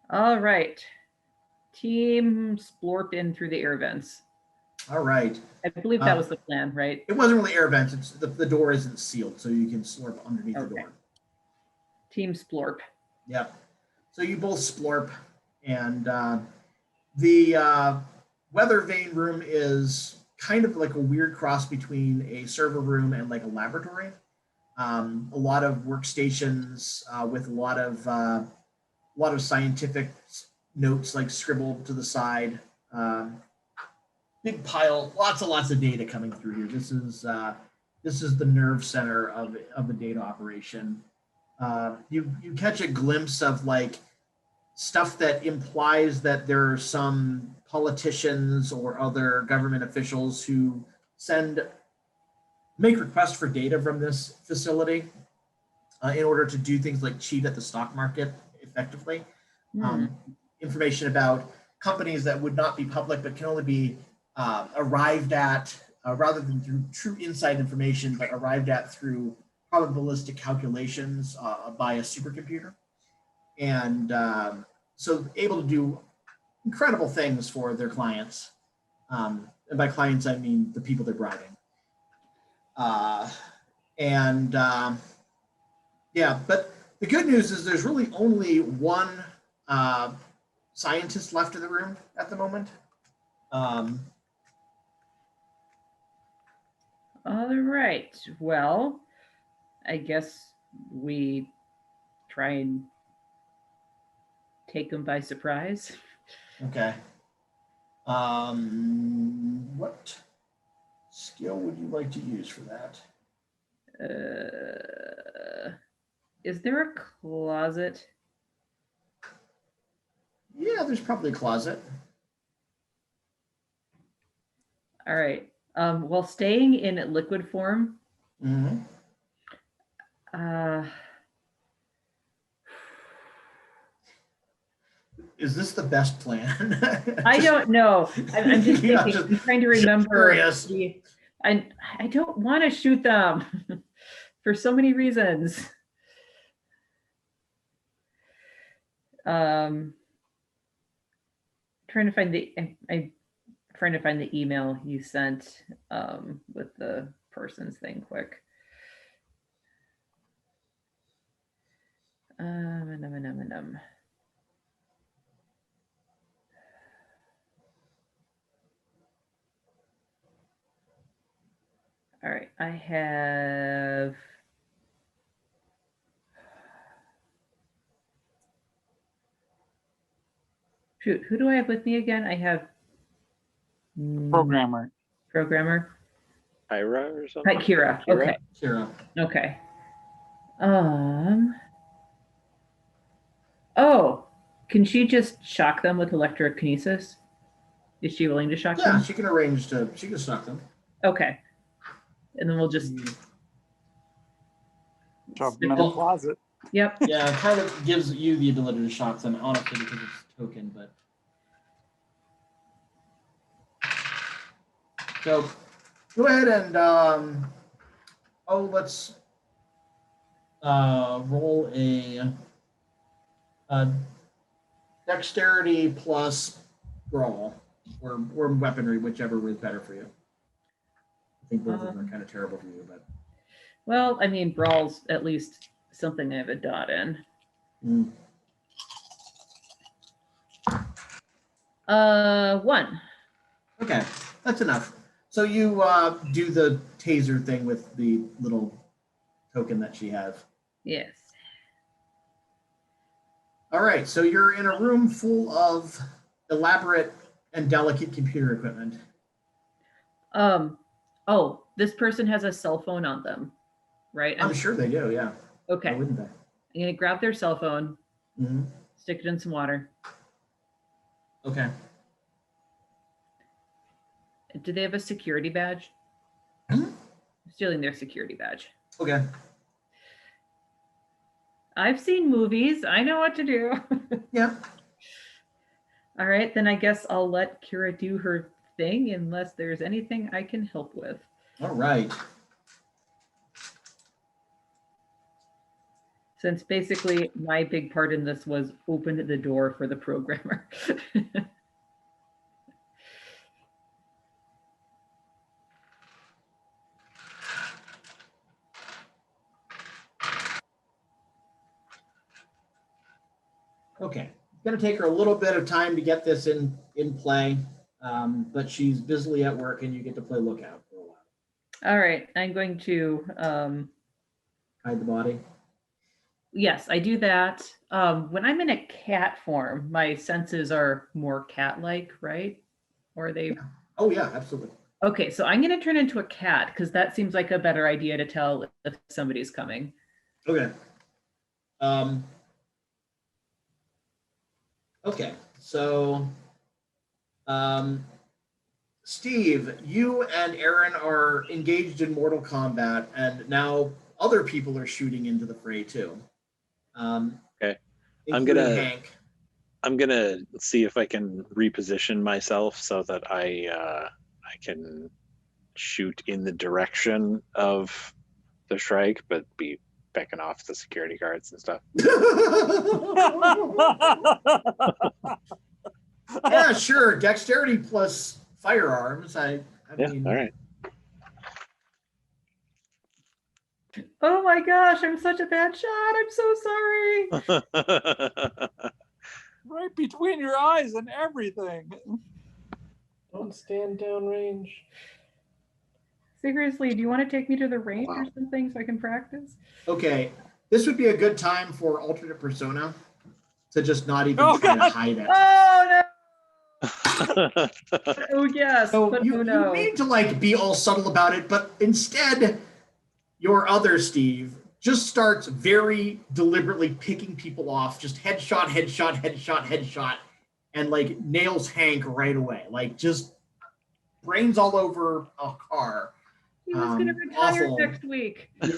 Speaker 4: All right. Team splorp in through the air vents.
Speaker 1: All right.
Speaker 4: I believe that was the plan, right?
Speaker 1: It wasn't really air vents. It's the door isn't sealed, so you can slurp underneath the door.
Speaker 4: Team splorp.
Speaker 1: Yep. So you both splorp, and the weather vane room is kind of like a weird cross between a server room and like a laboratory. A lot of workstations with a lot of scientific notes like scribbled to the side. Big pile, lots of data coming through here. This is the nerve center of the data operation. You catch a glimpse of like stuff that implies that there are some politicians or other government officials who make requests for data from this facility in order to do things like cheat at the stock market effectively. Information about companies that would not be public but can only be arrived at rather than through true inside information, but arrived at through probabilistic calculations by a supercomputer. And so able to do incredible things for their clients. And by clients, I mean the people they're bribing. Yeah, but the good news is there's really only one scientist left in the room at the moment.
Speaker 4: All right. Well, I guess we try and take them by surprise.
Speaker 1: Okay. What skill would you like to use for that?
Speaker 4: Is there a closet?
Speaker 1: Yeah, there's probably a closet.
Speaker 4: All right. While staying in liquid form,
Speaker 1: Mm-hmm. Is this the best plan?
Speaker 4: I don't know. I'm just
Speaker 1: Yeah,
Speaker 4: thinking.
Speaker 1: just-
Speaker 4: I'm trying to remember.
Speaker 1: curious.
Speaker 4: I don't want to shoot them for so many reasons. Trying to find I'm trying to find the email you sent with the person's thing quick. All right, I have. Shoot, who do I have with me again? I have
Speaker 3: Programmer.
Speaker 4: programmer.
Speaker 2: Kyra or something?
Speaker 4: Hi, Kira.
Speaker 2: Kira?
Speaker 4: Okay.
Speaker 1: Kira.
Speaker 4: Okay. Oh, can she just shock them with electrokinesis? Is she willing to shock
Speaker 1: Yeah,
Speaker 4: them?
Speaker 1: she can arrange to. She can stock them.
Speaker 4: Okay. And then we'll just.
Speaker 3: Shove them in a closet.
Speaker 4: Yep.
Speaker 1: Yeah, it kind of gives you the ability to shock them, honestly, because it's a token, but. So go ahead and let's roll a dexterity plus brawl or weaponry, whichever is better for you. I think both of them are kind of terrible for you, but
Speaker 4: Well, I mean, brawl's at least something I have a dot in. 1.
Speaker 1: Okay, that's enough. So you do the taser thing with the little token that she has.
Speaker 4: Yes.
Speaker 1: All right, so you're in a room full of elaborate and delicate computer equipment.
Speaker 4: Oh, this person has a cell phone on them, right?
Speaker 1: I'm sure they do, yeah.
Speaker 4: Okay.
Speaker 1: Why wouldn't they?
Speaker 4: I'm gonna grab their cell phone,
Speaker 1: Mm-hmm.
Speaker 4: stick it in some water.
Speaker 1: Okay.
Speaker 4: Do they have a security badge?
Speaker 1: Mhm.
Speaker 4: I'm stealing their security badge.
Speaker 1: Okay.
Speaker 4: I've seen movies. I know what to do.
Speaker 1: Yeah.
Speaker 4: All right, then I guess I'll let Kira do her thing unless there's anything I can help with.
Speaker 1: All right.
Speaker 4: Since basically my big part in this was open the door for the programmer.
Speaker 1: Okay. It's going to take her a little bit of time to get this in play, but she's busily at work and you get to play lookout for a while.
Speaker 4: All right, I'm going to,
Speaker 1: Hide the body.
Speaker 4: yes, I do that. When I'm in a cat form, my senses are more cat-like, right? Or are they?
Speaker 1: Yeah. Oh, yeah, absolutely.
Speaker 4: Okay, so I'm going to turn into a cat because that seems like a better idea to tell if somebody's coming.
Speaker 1: Okay. Okay, so Steve, you and Aaron are engaged in Mortal Kombat, and now other people are shooting into the fray too.
Speaker 2: Okay.
Speaker 1: Including Hank.
Speaker 2: I'm gonna see if I can reposition myself so that I can shoot in the direction of the Shrike, but be pecking off the security guards and stuff.
Speaker 1: Yeah, sure. Dexterity plus firearms. I mean,
Speaker 2: All right.
Speaker 4: Oh my gosh, I'm such a bad shot. I'm so sorry.
Speaker 3: Right between your eyes and everything.
Speaker 5: Don't stand downrange.
Speaker 4: Seriously, do you want to take me to the range or
Speaker 2: Wow.
Speaker 4: something so I can practice?
Speaker 1: Okay, this would be a good time for alternate persona to just not even
Speaker 3: Oh,
Speaker 1: try
Speaker 3: God.
Speaker 1: to hide it.
Speaker 4: Oh no! Oh yes,
Speaker 1: So
Speaker 4: but
Speaker 1: you,
Speaker 4: oh
Speaker 1: you
Speaker 4: no.
Speaker 1: mean to like be all subtle about it, but instead, your other Steve just starts very deliberately picking people off, just headshot, headshot, headshot, headshot, and like nails Hank right away. Like just brains all over a car.
Speaker 4: He was gonna retire
Speaker 1: Awful.
Speaker 4: next week.
Speaker 2: He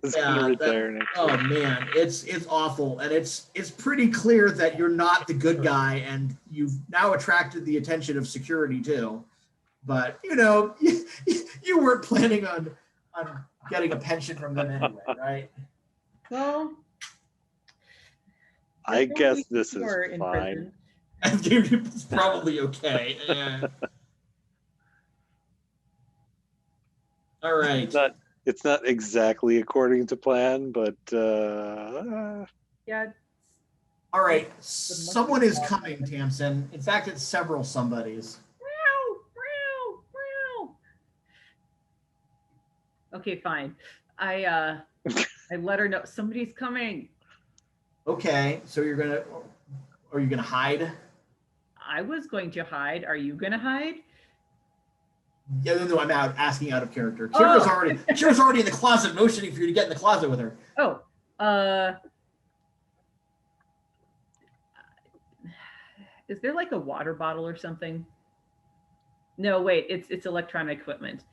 Speaker 2: was
Speaker 1: Yeah,
Speaker 2: gonna
Speaker 1: that-
Speaker 2: retire next
Speaker 1: Oh
Speaker 2: week.
Speaker 1: man, it's awful, and it's pretty clear that you're not the good guy, and you've now attracted the attention of security too. But you know, you weren't planning on getting a pension from them anyway, right?
Speaker 4: Well,
Speaker 2: I
Speaker 4: there's no
Speaker 2: guess
Speaker 4: week
Speaker 2: this is
Speaker 4: before in
Speaker 2: fine.
Speaker 4: prison.
Speaker 1: It's probably okay. Yeah. All right.
Speaker 2: It's not exactly according to plan, but
Speaker 4: Yeah.
Speaker 1: All right. Someone is coming, Tamsin. In fact, it's several somebodies.
Speaker 4: Meow, meow, meow. Okay, fine. I let her know somebody's coming.
Speaker 1: Okay, so are you gonna hide?
Speaker 4: I was going to hide. Are you gonna hide?
Speaker 1: Yeah, no, I'm asking out of character.
Speaker 4: Oh.
Speaker 1: Kira's already in the closet, motioning for you to get in the closet with her.
Speaker 4: Oh, is there like a water bottle or something? No, wait, it's electronic equipment.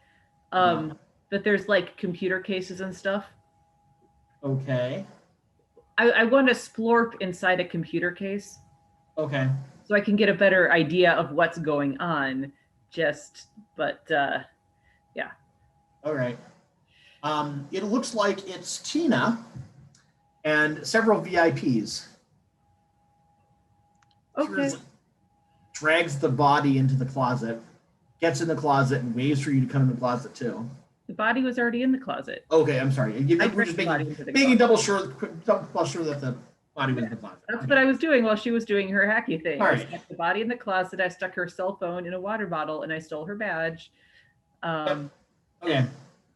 Speaker 4: But there's like computer cases and stuff.
Speaker 1: Okay.
Speaker 4: I want to splorp inside a computer case
Speaker 1: Okay.
Speaker 4: so I can get a better idea of what's going on. Yeah.
Speaker 1: All right. It looks like it's Tina and several VIPs.
Speaker 4: Okay.
Speaker 1: Kira drags the body into the closet, gets in the closet, and waves for you to come in the closet too.
Speaker 4: The body was already in the closet.
Speaker 1: Okay, I'm sorry.
Speaker 4: I
Speaker 1: We're just
Speaker 4: dragged the body
Speaker 1: making
Speaker 4: into the
Speaker 1: making
Speaker 4: closet.
Speaker 1: double sure that the body was in the closet.
Speaker 4: That's what I was doing while she was doing her hacky thing.
Speaker 1: All
Speaker 4: I
Speaker 1: right.
Speaker 4: stuck the body in the closet. I stuck her cell phone in a water bottle, and I stole her badge.
Speaker 1: Okay.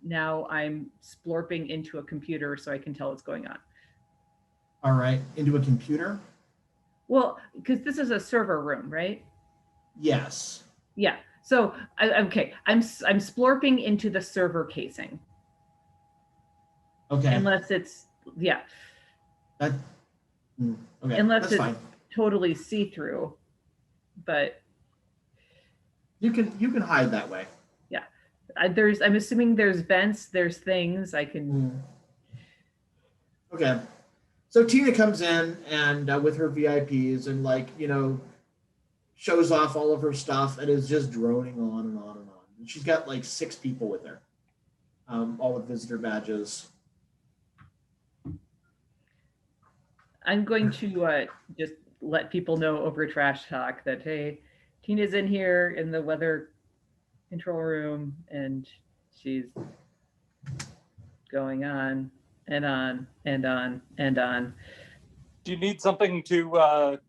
Speaker 4: Now I'm splorping into a computer so I can tell what's going on.
Speaker 1: All right. Into a computer?
Speaker 4: Well, because this is a server room, right?
Speaker 1: Yes.
Speaker 4: Yeah. So I'm splorping into the server casing.
Speaker 1: Okay.
Speaker 4: Unless it's
Speaker 1: okay.
Speaker 4: unless
Speaker 1: That's
Speaker 4: it's
Speaker 1: fine.
Speaker 4: totally see-through. But
Speaker 1: You can hide that way.
Speaker 4: I'm assuming there's vents, there's things I can.
Speaker 1: Okay. So Tina comes in and with her VIPs and shows off all of her stuff and is just droning on and on and on. And she's got like 6 people with her, all with visitor badges.
Speaker 4: I'm going to just let people know over trash talk that, hey, Tina's in here in the weather control room and she's going on and on and on and on.
Speaker 3: Do you need something to, do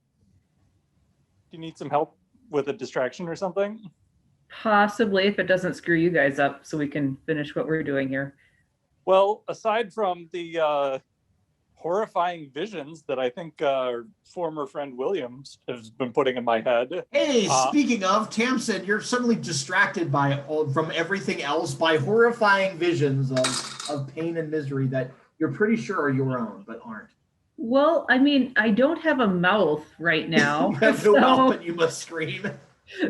Speaker 3: you need some help with a distraction or something?
Speaker 4: Possibly, if it doesn't screw you guys up so we can finish what we're doing here.
Speaker 3: Well, aside from the horrifying visions that I think our former friend Williams has been putting in my head.
Speaker 1: Hey, speaking of, Tamsin, you're suddenly distracted from everything else by horrifying visions of pain and misery that you're pretty sure are your own, but aren't.
Speaker 4: Well, I mean, I don't have a mouth right now.
Speaker 1: You have no mouth, but you must scream.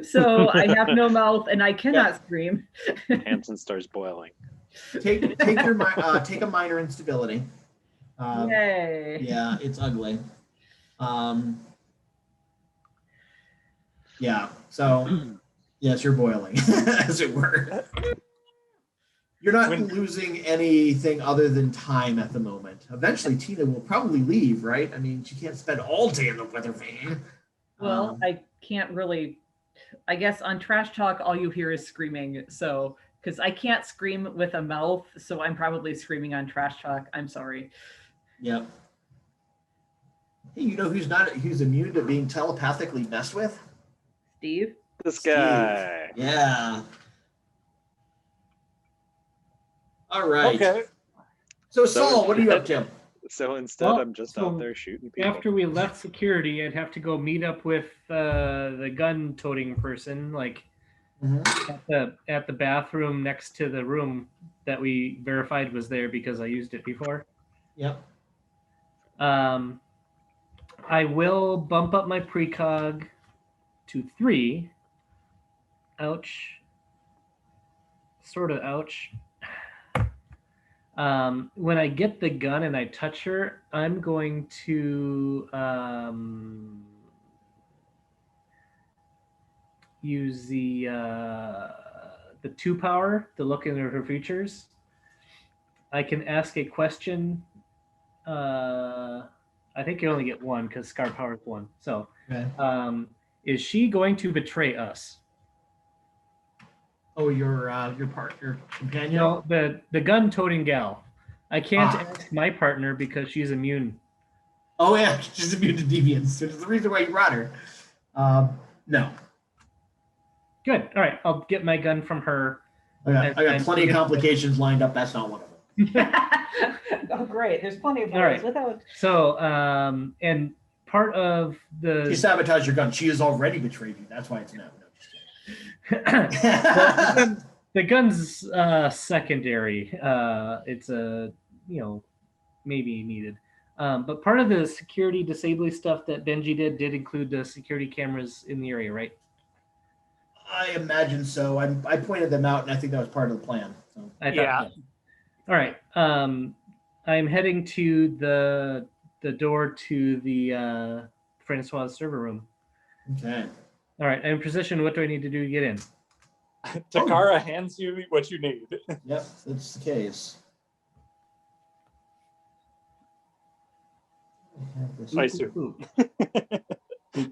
Speaker 4: So I have no mouth and I cannot scream.
Speaker 2: Tamsin starts boiling.
Speaker 1: Take a minor instability.
Speaker 4: Yay.
Speaker 1: Yeah, it's ugly. Yeah, so yes, you're boiling, as it were. You're not losing anything other than time at the moment. Eventually, Tina will probably leave, right? I mean, she can't spend all day in the weather vane.
Speaker 4: Well, I can't really, I guess on Trash Talk, all you hear is screaming. So, because I can't scream with a mouth, so I'm probably screaming on Trash Talk. I'm sorry.
Speaker 1: Yep. Hey, you know who's immune to being telepathically messed with?
Speaker 4: Steve?
Speaker 2: This guy.
Speaker 1: Steve. Yeah. All right.
Speaker 3: Okay.
Speaker 1: So Saul, what are you up to?
Speaker 2: So instead,
Speaker 8: Well,
Speaker 2: I'm just
Speaker 8: so
Speaker 2: out there shooting people.
Speaker 8: After we left security, I'd have to go meet up with the gun-toting person, like at the bathroom next to the room that we verified was there because I used it before.
Speaker 1: Yep.
Speaker 8: I will bump up my precog to 3. Ouch. Sort of ouch. When I get the gun and I touch her, I'm going to use the 2 power to look into her features. I can ask a question. I think you only get 1 because Scar Power is 1. So,
Speaker 1: Okay.
Speaker 8: Is she going to betray us?
Speaker 1: Oh, your companion?
Speaker 8: No, the gun-toting gal. I can't
Speaker 1: Ah.
Speaker 8: ask my partner because she's immune.
Speaker 1: Oh yeah, she's immune to deviants. Which is the reason why you brought her. No.
Speaker 8: Good. All right, I'll get my gun from her.
Speaker 1: I got plenty of complications lined up. That's not one of them.
Speaker 4: Oh, great. There's plenty of
Speaker 8: All right.
Speaker 4: ways without.
Speaker 8: So, and part of
Speaker 1: You
Speaker 8: the
Speaker 1: sabotage your gun. She has already betrayed you. That's why it's no.
Speaker 8: the gun's secondary. It's a maybe needed. But part of the security disabling stuff that Benji did include the security cameras in the area, right?
Speaker 1: I imagine so. I pointed them out, and I think that was part of the plan. So.
Speaker 8: I thought
Speaker 3: Yeah.
Speaker 8: so. All right. I'm heading to the door to the Francois server room.
Speaker 1: Okay.
Speaker 8: All right. I'm in position. What do I need to do to get in?
Speaker 3: Takara hands you what you need.
Speaker 1: Yep, that's the case.
Speaker 3: I assume.
Speaker 8: I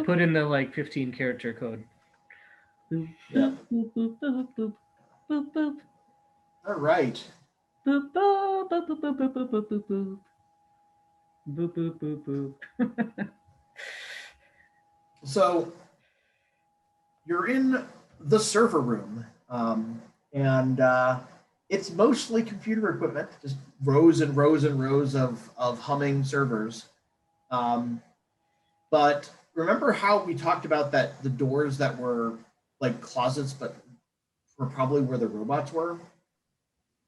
Speaker 8: put in the 15 character code.
Speaker 1: Yeah. All right.
Speaker 4: Boop, boop, boop, boop, boop, boop, boop, boop, boop, boop. Boop, boop, boop, boop.
Speaker 1: So you're in the server room, and it's mostly computer equipment, just rows and rows and rows of humming servers. But remember how we talked about that the doors that were like closets, but were probably where the robots were?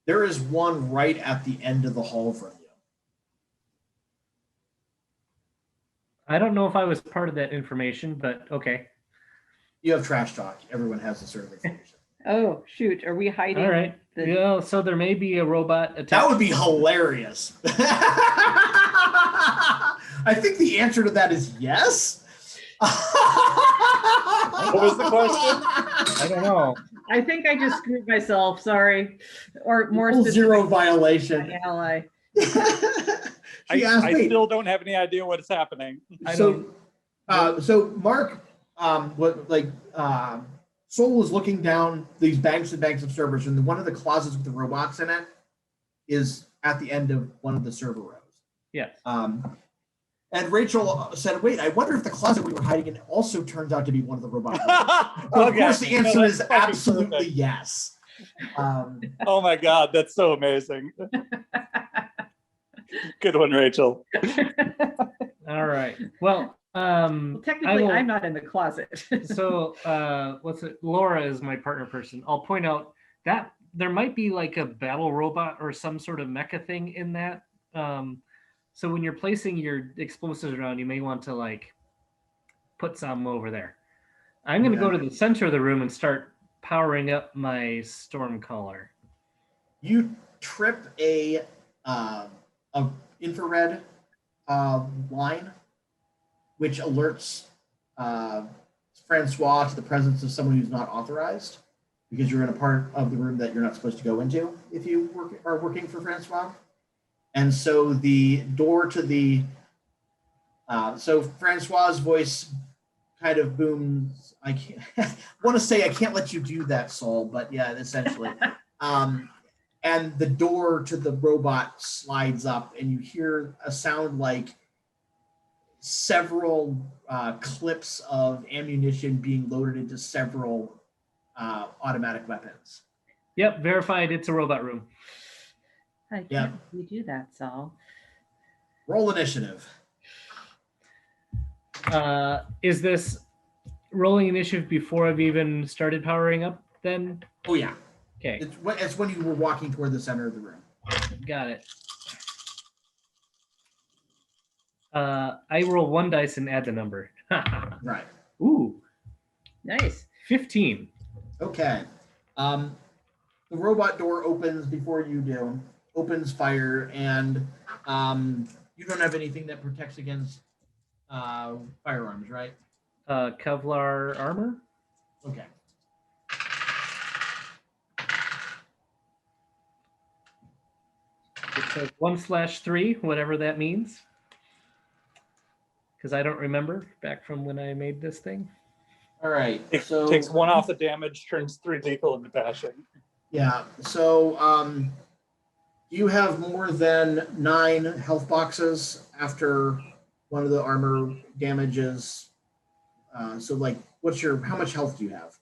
Speaker 1: There is one right at the end of the hall from you.
Speaker 8: I don't know if I was part of that information, but okay.
Speaker 1: You have trash talk. Everyone has this sort of information.
Speaker 4: Oh, shoot. Are we hiding?
Speaker 8: All right. Yeah, so there may be a robot attack.
Speaker 1: That would be hilarious. I think the answer to that is yes.
Speaker 3: What was the question?
Speaker 8: I don't know.
Speaker 4: I think I just screwed myself. Sorry. Or more
Speaker 1: Full zero
Speaker 4: specific,
Speaker 1: violation.
Speaker 4: my ally.
Speaker 3: I still don't have any idea what's happening.
Speaker 1: So Mark, Soul was looking down these banks and banks of servers, and one of the closets with the robots in it is at the end of one of the server rows.
Speaker 8: Yes.
Speaker 1: And Rachel said, "Wait, I wonder if the closet we were hiding in also turns out to be one of the robots." So of course, the answer is absolutely
Speaker 3: perfect.
Speaker 1: yes.
Speaker 3: Oh my God, that's so amazing. Good one, Rachel.
Speaker 8: All right. Well,
Speaker 4: Well, technically, I'm not in the closet.
Speaker 8: So, Laura is my partner person. I'll point out that there might be like a battle robot or some sort of mecha thing in that. So when you're placing your explosives around, you may want to put some over there. I'm going to go to the center of the room and start powering up my Stormcaller.
Speaker 1: You trip a infrared line, which alerts Francois to the presence of someone who's not authorized, because you're in a part of the room that you're not supposed to go into if you are working for Francois. And so the door to the so Francois's voice kind of booms. I can't want to say I can't let you do that, Saul, but yeah, essentially. And the door to the robot slides up, and you hear a sound like several clips of ammunition being loaded into several automatic weapons.
Speaker 8: Yep, verified. It's a robot room.
Speaker 4: I can't
Speaker 1: Yeah.
Speaker 4: really do that, Saul.
Speaker 1: Roll initiative.
Speaker 8: Is this rolling initiative before I've even started powering up? Then
Speaker 1: Oh yeah.
Speaker 8: okay,
Speaker 1: It's when you were walking toward the center of the room.
Speaker 8: got it. I roll 1 dice and add the number.
Speaker 1: Right.
Speaker 8: Ooh,
Speaker 4: Nice.
Speaker 8: 15.
Speaker 1: Okay. The robot door opens before you do. Opens fire, and you don't have anything that protects against firearms, right?
Speaker 8: Kevlar armor.
Speaker 1: Okay.
Speaker 8: It says 1/3, whatever that means. Because I don't remember back from when I made this thing.
Speaker 1: All right.
Speaker 3: It
Speaker 1: So
Speaker 3: takes 1 off the damage, turns 3 lethal into bashing.
Speaker 1: yeah. So you have more than 9 health boxes after one of the armor damages. So like, how much health do you have?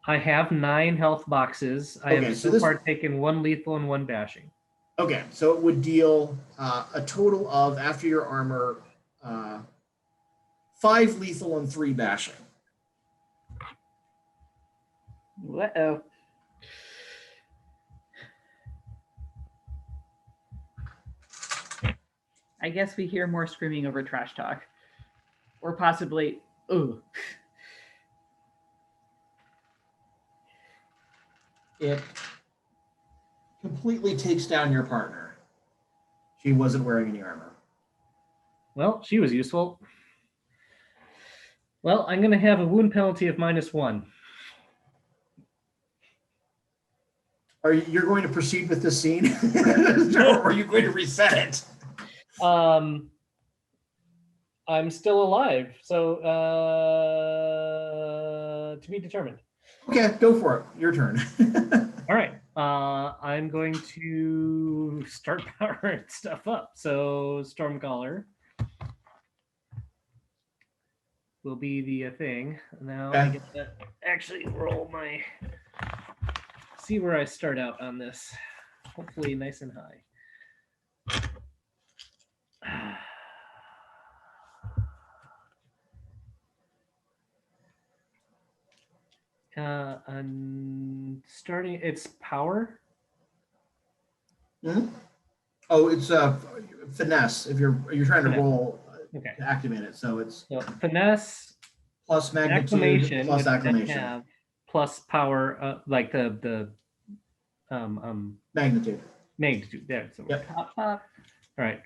Speaker 8: I have 9 health boxes. I
Speaker 1: Okay,
Speaker 8: have
Speaker 1: so
Speaker 8: so
Speaker 1: this-
Speaker 8: far taken 1 lethal and 1 bashing.
Speaker 1: Okay, so it would deal a total of, after your armor, 5 lethal and 3 bashing.
Speaker 4: Uh-oh. I guess we hear more screaming over trash talk. Or possibly, ooh.
Speaker 1: It completely takes down your partner. She wasn't wearing any armor.
Speaker 8: Well, she was useful. Well, I'm going to have a wound penalty of -1.
Speaker 1: You're going to proceed with this scene? Or are you going to reset it?
Speaker 5: I'm still alive, so to be determined.
Speaker 1: Okay, go for it. Your turn.
Speaker 8: All right. I'm going to start powering stuff up. So Stormcaller will be the thing. Now I
Speaker 1: Okay.
Speaker 8: get to actually roll my, see where I start out on this. Hopefully nice and high. I'm starting, it's power.
Speaker 1: Mhm. Oh, it's finesse. If you're trying to
Speaker 8: Finesse.
Speaker 1: roll
Speaker 8: Okay.
Speaker 1: to activate it, so it's
Speaker 8: So finesse,
Speaker 1: plus magnitude
Speaker 8: acclamation,
Speaker 1: plus
Speaker 8: which I
Speaker 1: acclamation.
Speaker 8: have, plus power, like the
Speaker 1: Magnitude.
Speaker 8: magnitude. There. So
Speaker 1: Yep.
Speaker 4: Pop, pop.
Speaker 8: all right.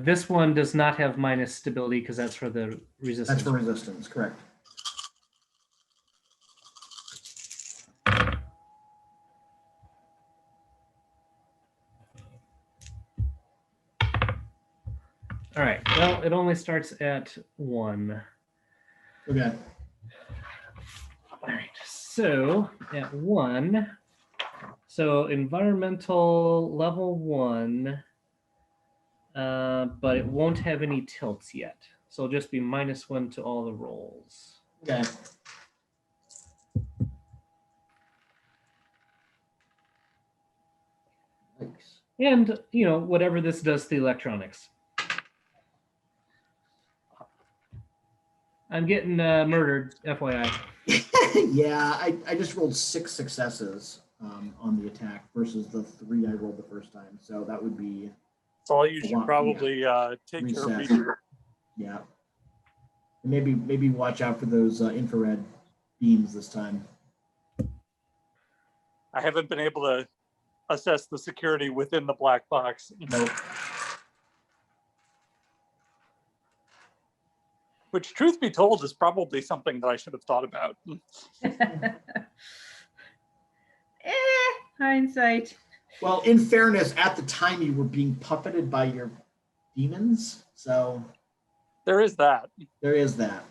Speaker 8: This one does not have minus stability because that's for the resistance.
Speaker 1: That's for resistance, correct.
Speaker 8: All right. Well, it only starts at 1.
Speaker 1: Okay.
Speaker 8: All right. So at 1, so environmental level 1, but it won't have any tilts yet. So it'll just be -1 to all the rolls.
Speaker 1: Okay. Thanks.
Speaker 8: And, whatever this does to the electronics. I'm getting murdered, FYI.
Speaker 1: Yeah, I just rolled 6 successes on the attack versus the 3 I rolled the first time. So that would be,
Speaker 3: So you should
Speaker 1: Yeah.
Speaker 3: probably take your
Speaker 1: Reset.
Speaker 3: meter.
Speaker 1: yeah. Maybe watch out for those infrared beams this time.
Speaker 3: I haven't been able to assess the security within the black box.
Speaker 1: Nope.
Speaker 3: Which, truth be told, is probably something that I should have thought about.
Speaker 4: Hindsight.
Speaker 1: Well, in fairness, at the time you were being puppeted by your demons, so
Speaker 3: There is that.
Speaker 1: there is that.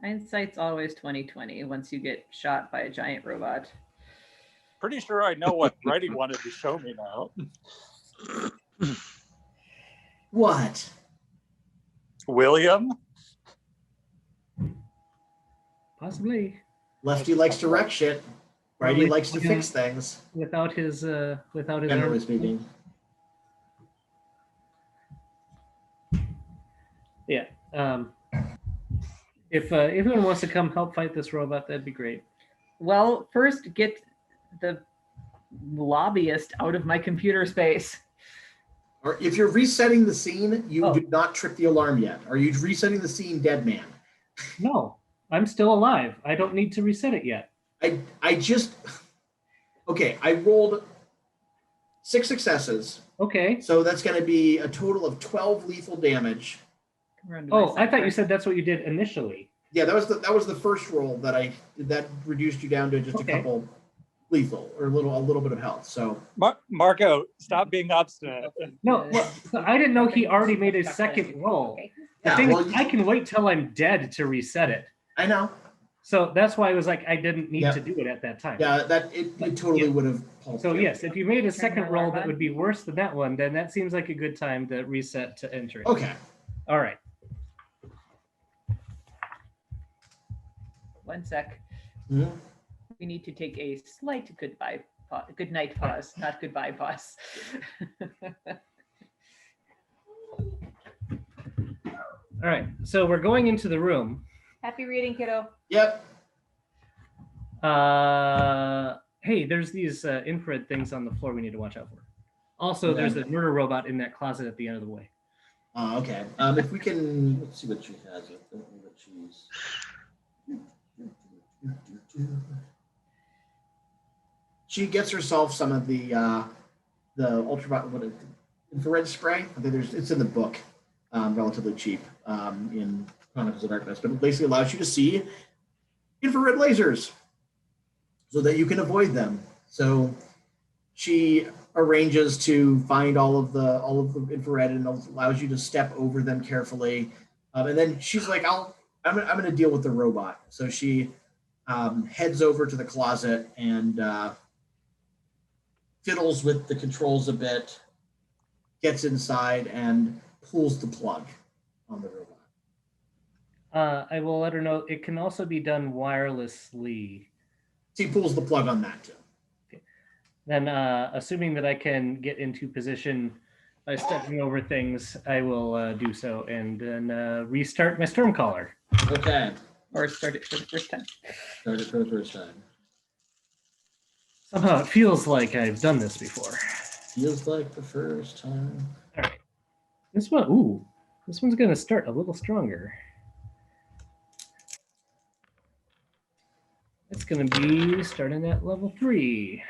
Speaker 4: Hindsight's always 20/20 once you get shot by a giant robot.
Speaker 3: Pretty sure I know what Brady wanted to show me now.
Speaker 1: What?
Speaker 3: William?
Speaker 8: Possibly.
Speaker 1: Lefty likes to wreck shit. Right, he likes to fix things.
Speaker 8: without his
Speaker 1: Generally
Speaker 8: arm.
Speaker 1: speaking.
Speaker 8: Yeah. If anyone wants to come help fight this robot, that'd be great.
Speaker 4: Well, first get the lobbyist out of my computer space.
Speaker 1: Or if you're resetting the scene, you
Speaker 4: Oh.
Speaker 1: do not trip the alarm yet. Are you resetting the scene, dead man?
Speaker 8: No, I'm still alive. I don't need to reset it yet.
Speaker 1: I just okay. I rolled 6 successes,
Speaker 8: Okay.
Speaker 1: so that's going to be a total of 12 lethal damage.
Speaker 8: Oh, I thought you said that's what you did initially.
Speaker 1: Yeah, that was the first roll that reduced you down to just
Speaker 8: Okay.
Speaker 1: a couple lethal or a little bit of health. So
Speaker 3: Marco, stop being obstinate.
Speaker 8: No, well, I didn't know he already made a second roll. The
Speaker 1: yeah,
Speaker 8: thing
Speaker 1: well,
Speaker 8: is, I can wait till I'm dead to reset it.
Speaker 1: I know.
Speaker 8: So that's why I was like, I didn't need
Speaker 1: Yeah.
Speaker 8: to do it at that time.
Speaker 1: Yeah, it totally
Speaker 8: Yeah.
Speaker 1: would have.
Speaker 8: So yes, if you made a second
Speaker 4: the
Speaker 8: roll
Speaker 4: alarm
Speaker 8: that
Speaker 4: on.
Speaker 8: would be worse than that one, then that seems like a good time to reset to enter it.
Speaker 1: Okay.
Speaker 8: All right.
Speaker 4: One sec.
Speaker 1: Mhm.
Speaker 4: We need to take a slight good night pause, not goodbye pause.
Speaker 8: All right. So we're going into the room.
Speaker 4: Happy reading, kiddo.
Speaker 1: Yep.
Speaker 8: Hey, there's these infrared things on the floor we need to watch out for. Also, there's the murder robot in that closet at the end of the way.
Speaker 1: Okay. If we can, let's see what she has. What she's. She gets herself some of the ultraviolet infrared spray. I think it's in the book, relatively cheap in Chronicles of Darkness, but it basically allows you to see infrared lasers so that you can avoid them. So she arranges to find all of the infrared and allows you to step over them carefully. And then she's like, I'm going to deal with the robot. So she heads over to the closet and fiddles with the controls a bit, gets inside and pulls the plug on the robot.
Speaker 8: I will let her know it can also be done wirelessly.
Speaker 1: She pulls the plug on that too.
Speaker 8: Then, assuming that I can get into position by stepping over things, I will do so and then restart my Stormcaller.
Speaker 1: Okay.
Speaker 4: Or start it for the first time.
Speaker 1: Start it for the first time.
Speaker 8: Somehow it feels like I've done this before.
Speaker 1: Feels like the first time.
Speaker 8: All right. This one's going to start a little stronger. It's going to be starting at level 3.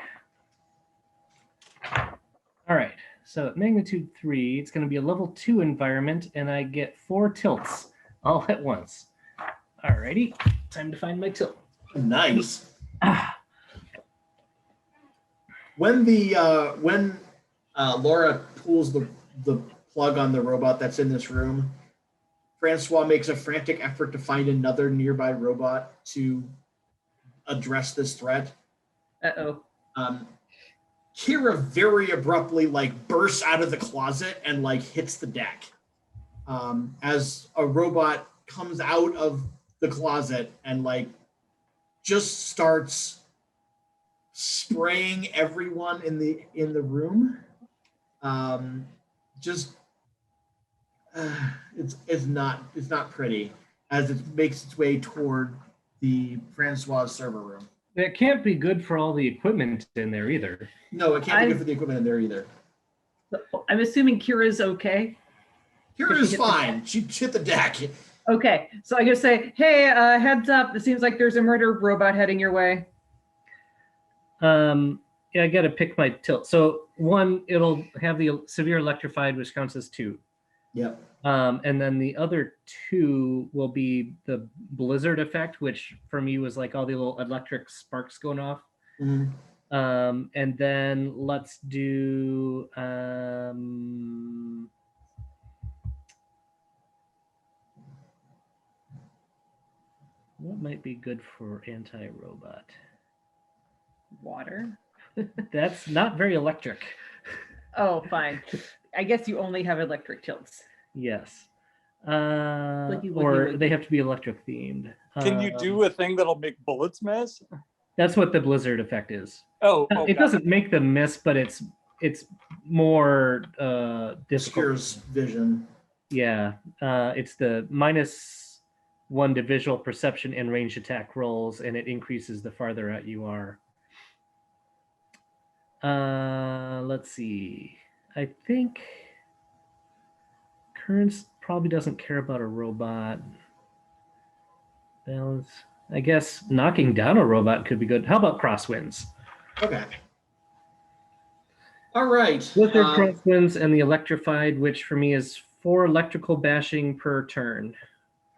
Speaker 8: All right. So at magnitude 3, it's going to be a level 2 environment, and I get 4 tilts all at once. All righty. Time to find my tilt.
Speaker 1: Nice.
Speaker 8: Ah.
Speaker 1: When Laura pulls the plug on the robot that's in this room, Francois makes a frantic effort to find another nearby robot to address this threat.
Speaker 4: Uh-oh.
Speaker 1: Kira very abruptly bursts out of the closet and hits the deck as a robot comes out of the closet and just starts spraying everyone in the room. It's not pretty as it makes its way toward the Francois server room.
Speaker 8: That can't be good for all the equipment in there either.
Speaker 1: No, it can't be good for the equipment in there either.
Speaker 4: I'm assuming Kira's okay.
Speaker 1: Kira's fine. She hit the deck.
Speaker 4: Okay, so I just say, hey, heads up. It seems like there's a murder robot heading your way.
Speaker 8: Yeah, I got to pick my tilt. So 1, it'll have the severe electrified, which counts as 2.
Speaker 1: Yep.
Speaker 8: And then the other 2 will be the blizzard effect, which for me was all the little electric sparks going off.
Speaker 1: Mm-hmm.
Speaker 8: And then let's do what might be good for anti-robot?
Speaker 4: Water?
Speaker 8: That's not very electric.
Speaker 4: Oh, fine. I guess you only have electric tilts.
Speaker 8: Yes.
Speaker 4: Wiggy,
Speaker 8: Or
Speaker 4: wiggy.
Speaker 8: they have to be electric themed.
Speaker 3: Can you do a thing that'll make bullets miss?
Speaker 8: That's what the blizzard effect is.
Speaker 3: Oh,
Speaker 8: It doesn't make them miss, but it's more difficult.
Speaker 1: Obscures vision.
Speaker 8: Yeah, it's the -1 to visual perception and range attack rolls, and it increases the farther out you are. Let's see. I think Currents probably doesn't care about a robot. Balance. I guess knocking down a robot could be good. How about crosswinds?
Speaker 1: Okay. All right.
Speaker 8: Blizzard, crosswinds, and the electrified, which for me is 4 electrical bashing per turn.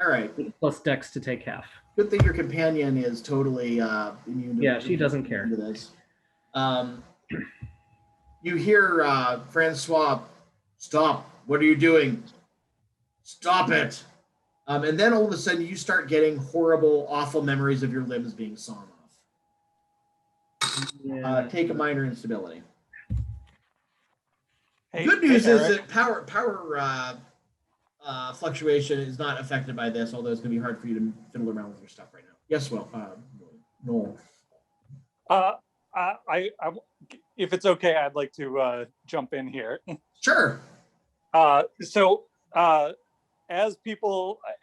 Speaker 1: All right.
Speaker 8: Plus dex to take half.
Speaker 1: Good thing your companion is totally immune to
Speaker 8: Yeah, she doesn't care.
Speaker 1: to this. You hear Francois, stop. What are you doing? Stop it. And then all of a sudden you start getting horrible, awful memories of your limbs being sawn off.
Speaker 8: Yeah.
Speaker 1: Take a minor instability.
Speaker 3: Hey,
Speaker 1: Good news is
Speaker 3: Eric.
Speaker 1: that power fluctuation is not affected by this, although it's going to be hard for you to fiddle around with your stuff right now. Yes, well, Noel.
Speaker 3: I if it's okay, I'd like to jump in here.
Speaker 1: Sure.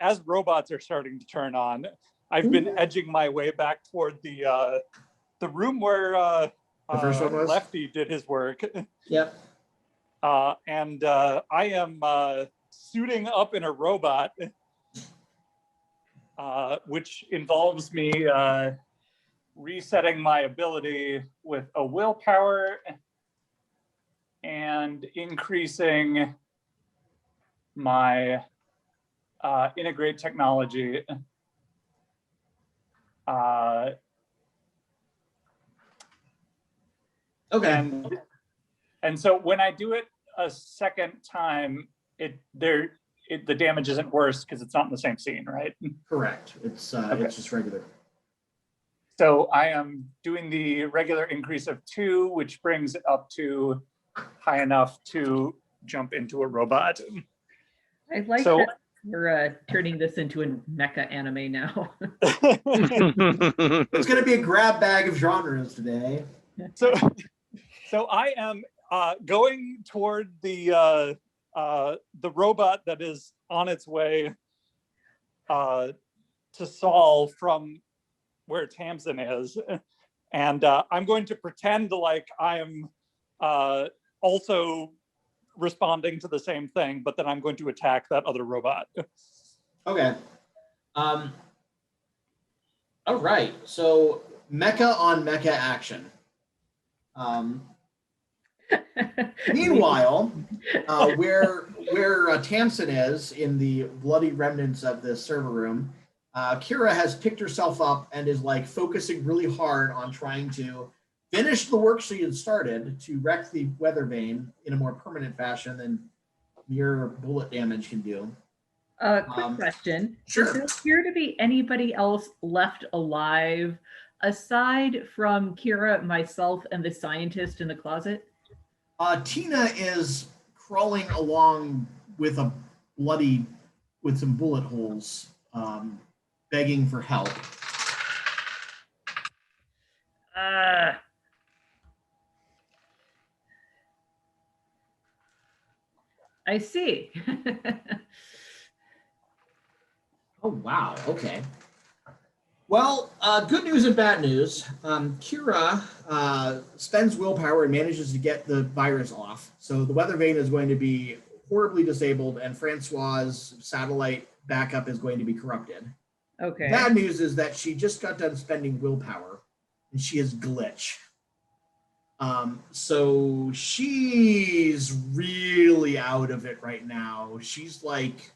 Speaker 3: As robots are starting to turn on, I've been edging my way back toward the room where
Speaker 1: The first one was?
Speaker 3: Lefty did his work.
Speaker 1: Yep.
Speaker 3: And I am suiting up in a robot, which involves me resetting my ability with a willpower and increasing my integrate technology.
Speaker 1: Okay.
Speaker 3: And so when I do it a second time, the damage isn't worse because it's not in the same scene, right?
Speaker 1: Correct. It's
Speaker 3: Okay.
Speaker 1: it's just regular.
Speaker 3: So I am doing the regular increase of 2, which brings it up to high enough to jump into a robot.
Speaker 4: I like
Speaker 3: So-
Speaker 4: that we're turning this into a mecha anime now.
Speaker 1: It's going to be a grab bag of genres today.
Speaker 3: So I am going toward the robot that is on its way to Saul from where Tamsin is, and I'm going to pretend like I am also responding to the same thing, but then I'm going to attack that other robot.
Speaker 1: Okay. All right. So mecha on mecha action. Meanwhile, where Tamsin is in the bloody remnants of this server room, Kira has picked herself up and is like focusing really hard on trying to finish the work she had started to wreck the weather vane in a more permanent fashion than mere bullet damage can do.
Speaker 4: Quick question.
Speaker 1: Sure.
Speaker 4: Does there appear to be anybody else left alive aside from Kira, myself, and the scientist in the closet?
Speaker 1: Tina is crawling along with some bullet holes, begging for help.
Speaker 4: I see.
Speaker 1: Oh, wow. Okay. Well, good news and bad news. Kira spends willpower and manages to get the virus off. So the weather vane is going to be horribly disabled, and Francois's satellite backup is going to be corrupted.
Speaker 4: Okay.
Speaker 1: Bad news is that she just got done spending willpower, and she has glitch. So she's really out of it right now. She's like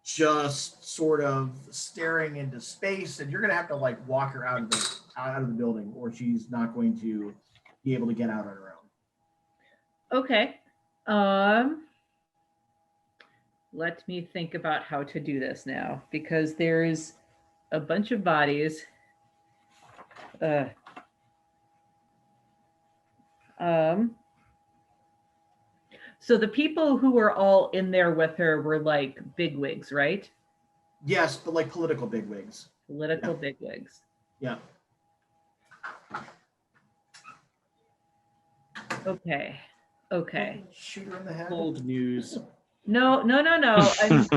Speaker 1: just sort of staring into space, and you're gonna have to like walk her out of the building, or she's not going to be able to get out on her own.
Speaker 4: Okay. Let me think about how to do this now, because there's a bunch of bodies. So the people who were all in there with her were like bigwigs, right?
Speaker 1: Yes, but like political bigwigs.
Speaker 4: Political
Speaker 1: Yeah.
Speaker 4: bigwigs.
Speaker 1: Yeah.
Speaker 4: Okay. Okay.
Speaker 1: Shoot her in the head.
Speaker 9: Old news.
Speaker 4: No. I'm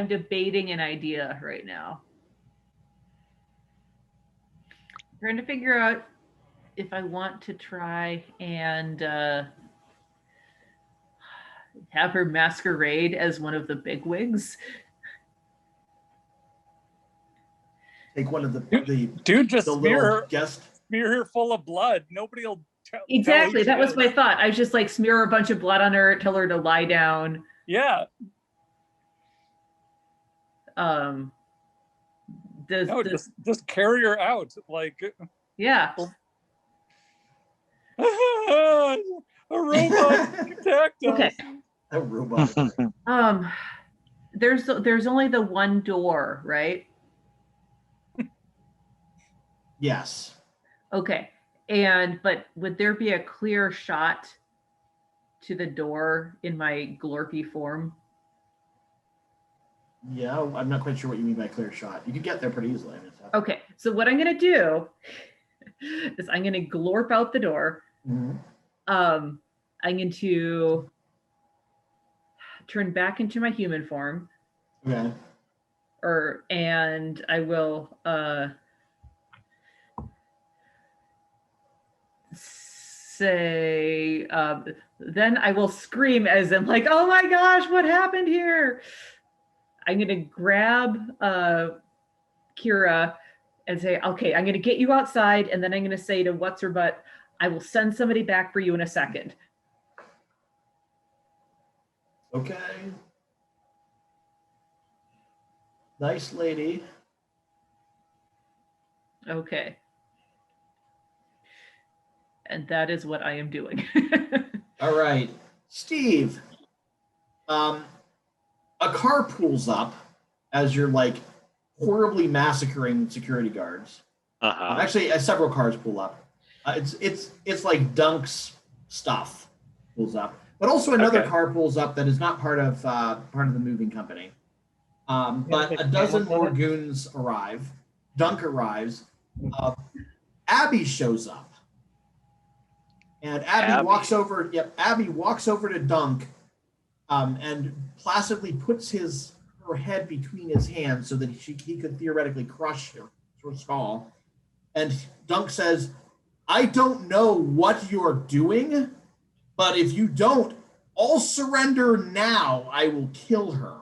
Speaker 4: debating an idea right now. Trying to figure out if I want to try and have her masquerade as one of the bigwigs.
Speaker 1: Take one of the
Speaker 3: Dude, just
Speaker 1: the
Speaker 3: smear
Speaker 1: little
Speaker 3: her,
Speaker 1: guest.
Speaker 3: smear her full of blood. Nobody will tell.
Speaker 4: Exactly.
Speaker 3: tell
Speaker 4: That was my thought. I just like smear a bunch of blood on her, tell her to lie down.
Speaker 3: Yeah.
Speaker 4: No,
Speaker 3: just carry her out. Like,
Speaker 4: yeah.
Speaker 3: A robot attacked us.
Speaker 4: Okay.
Speaker 1: A robot.
Speaker 4: There's only the one door, right?
Speaker 1: Yes.
Speaker 4: Okay. But would there be a clear shot to the door in my glorpy form?
Speaker 1: Yeah, I'm not quite sure what you mean by clear shot. You could get there pretty easily.
Speaker 4: Okay, so what I'm gonna do is I'm gonna glorp out the door.
Speaker 1: Mm-hmm.
Speaker 4: I'm going to turn back into my human form.
Speaker 1: Okay.
Speaker 4: And I will say, then I will scream as in like, oh my gosh, what happened here? I'm going to grab Kira and say, okay, I'm going to get you outside. And then I'm going to say to what's her butt, I will send somebody back for you in a second.
Speaker 1: Okay. Nice lady.
Speaker 4: Okay. And that is what I am doing.
Speaker 1: All right. Steve, a car pulls up as you're like horribly massacring security guards. Actually, several cars pull up. It's like Dunk's stuff pulls up, but also another car pulls up that is not part of the moving company. But a dozen more goons arrive. Dunk arrives. Abby shows up, and Abby walks over. Yep, Abby walks over to Dunk, and placidly puts her head between his hands so that he could theoretically crush her skull. And Dunk says, I don't know what you're doing, but if you don't, I'll surrender now. I will kill her.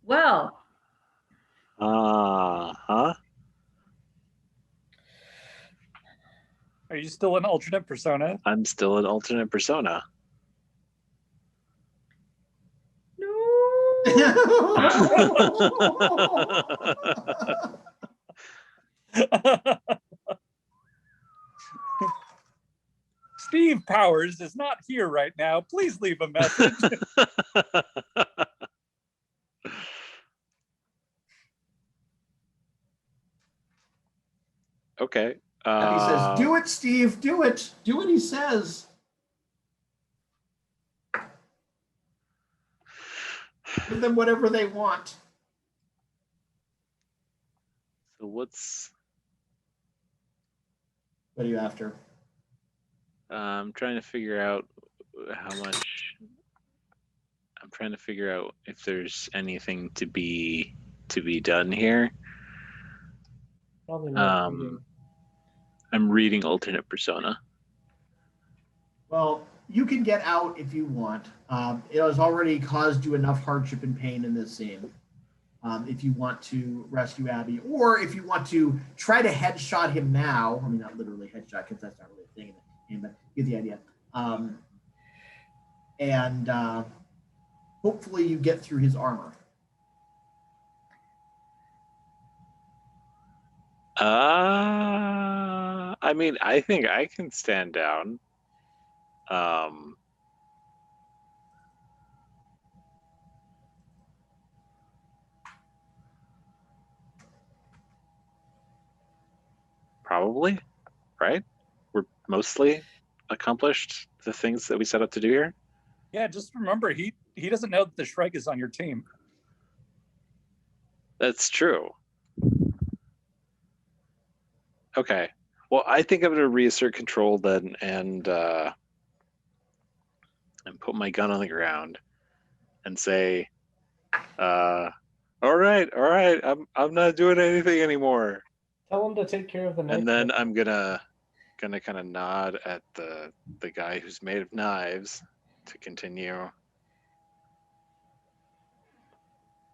Speaker 4: Well.
Speaker 2: Uh-huh.
Speaker 3: Are you still an alternate persona?
Speaker 2: I'm still an alternate persona.
Speaker 3: Steve Powers is not here right now. Please leave a message.
Speaker 2: Okay.
Speaker 1: Abby says, do it, Steve. Do it. Do what he says. Give them whatever they want.
Speaker 2: So what's...
Speaker 1: What are you after?
Speaker 2: I'm trying to figure out how much... I'm trying to figure out if there's anything to be done here.
Speaker 5: Probably not reading.
Speaker 2: I'm reading alternate persona.
Speaker 1: Well, you can get out if you want. It has already caused you enough hardship and pain in this scene. If you want to rescue Abby, or if you want to try to headshot him now. I mean, not literally headshot, because that's not really a thing in the game, but you get the idea. And hopefully you get through his armor.
Speaker 2: I mean, I think I can stand down. Probably, right? We're mostly accomplished the things that we set out to do here.
Speaker 3: Yeah, just remember, he doesn't know that the Shrike is on your team.
Speaker 2: That's true. Okay. Well, I think I'm going to reassert control then and put my gun on the ground and say, all right, I'm not doing anything anymore.
Speaker 5: Tell him to take care of the knife.
Speaker 2: And then I'm gonna kind of nod at the guy who's made of knives to continue.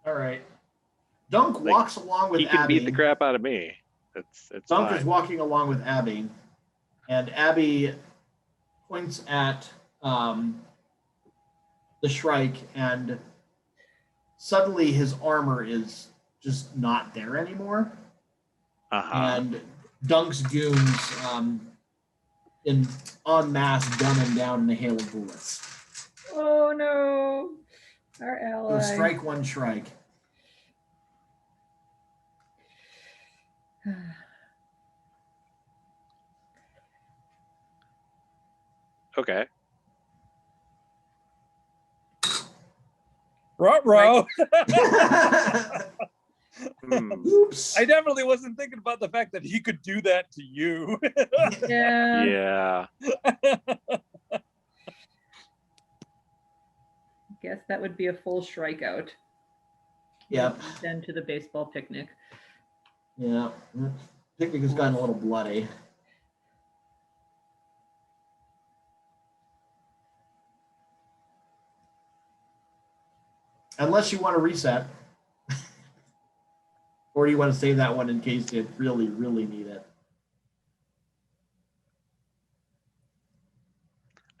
Speaker 1: All right. Dunk walks along with
Speaker 2: He can
Speaker 1: Abby.
Speaker 2: beat the crap out of me. It's
Speaker 1: Dunk
Speaker 2: fine.
Speaker 1: is walking along with Abby, and Abby points at the Shrike, and suddenly his armor is just not there anymore. And Dunk's goons en masse gun him down in a hail of bullets.
Speaker 4: Oh no, our ally.
Speaker 1: So strike one, Shrike.
Speaker 2: Okay.
Speaker 3: Ruh-roh.
Speaker 1: Oops.
Speaker 3: I definitely wasn't thinking about the fact that he could do that to you.
Speaker 4: Yeah.
Speaker 2: Yeah.
Speaker 4: Guess that would be a full strike out.
Speaker 1: Yep.
Speaker 4: Then to the baseball picnic.
Speaker 1: Yeah. Picnic has gotten a little bloody. Unless you want to reset. Or do you want to save that one in case you really, really need it?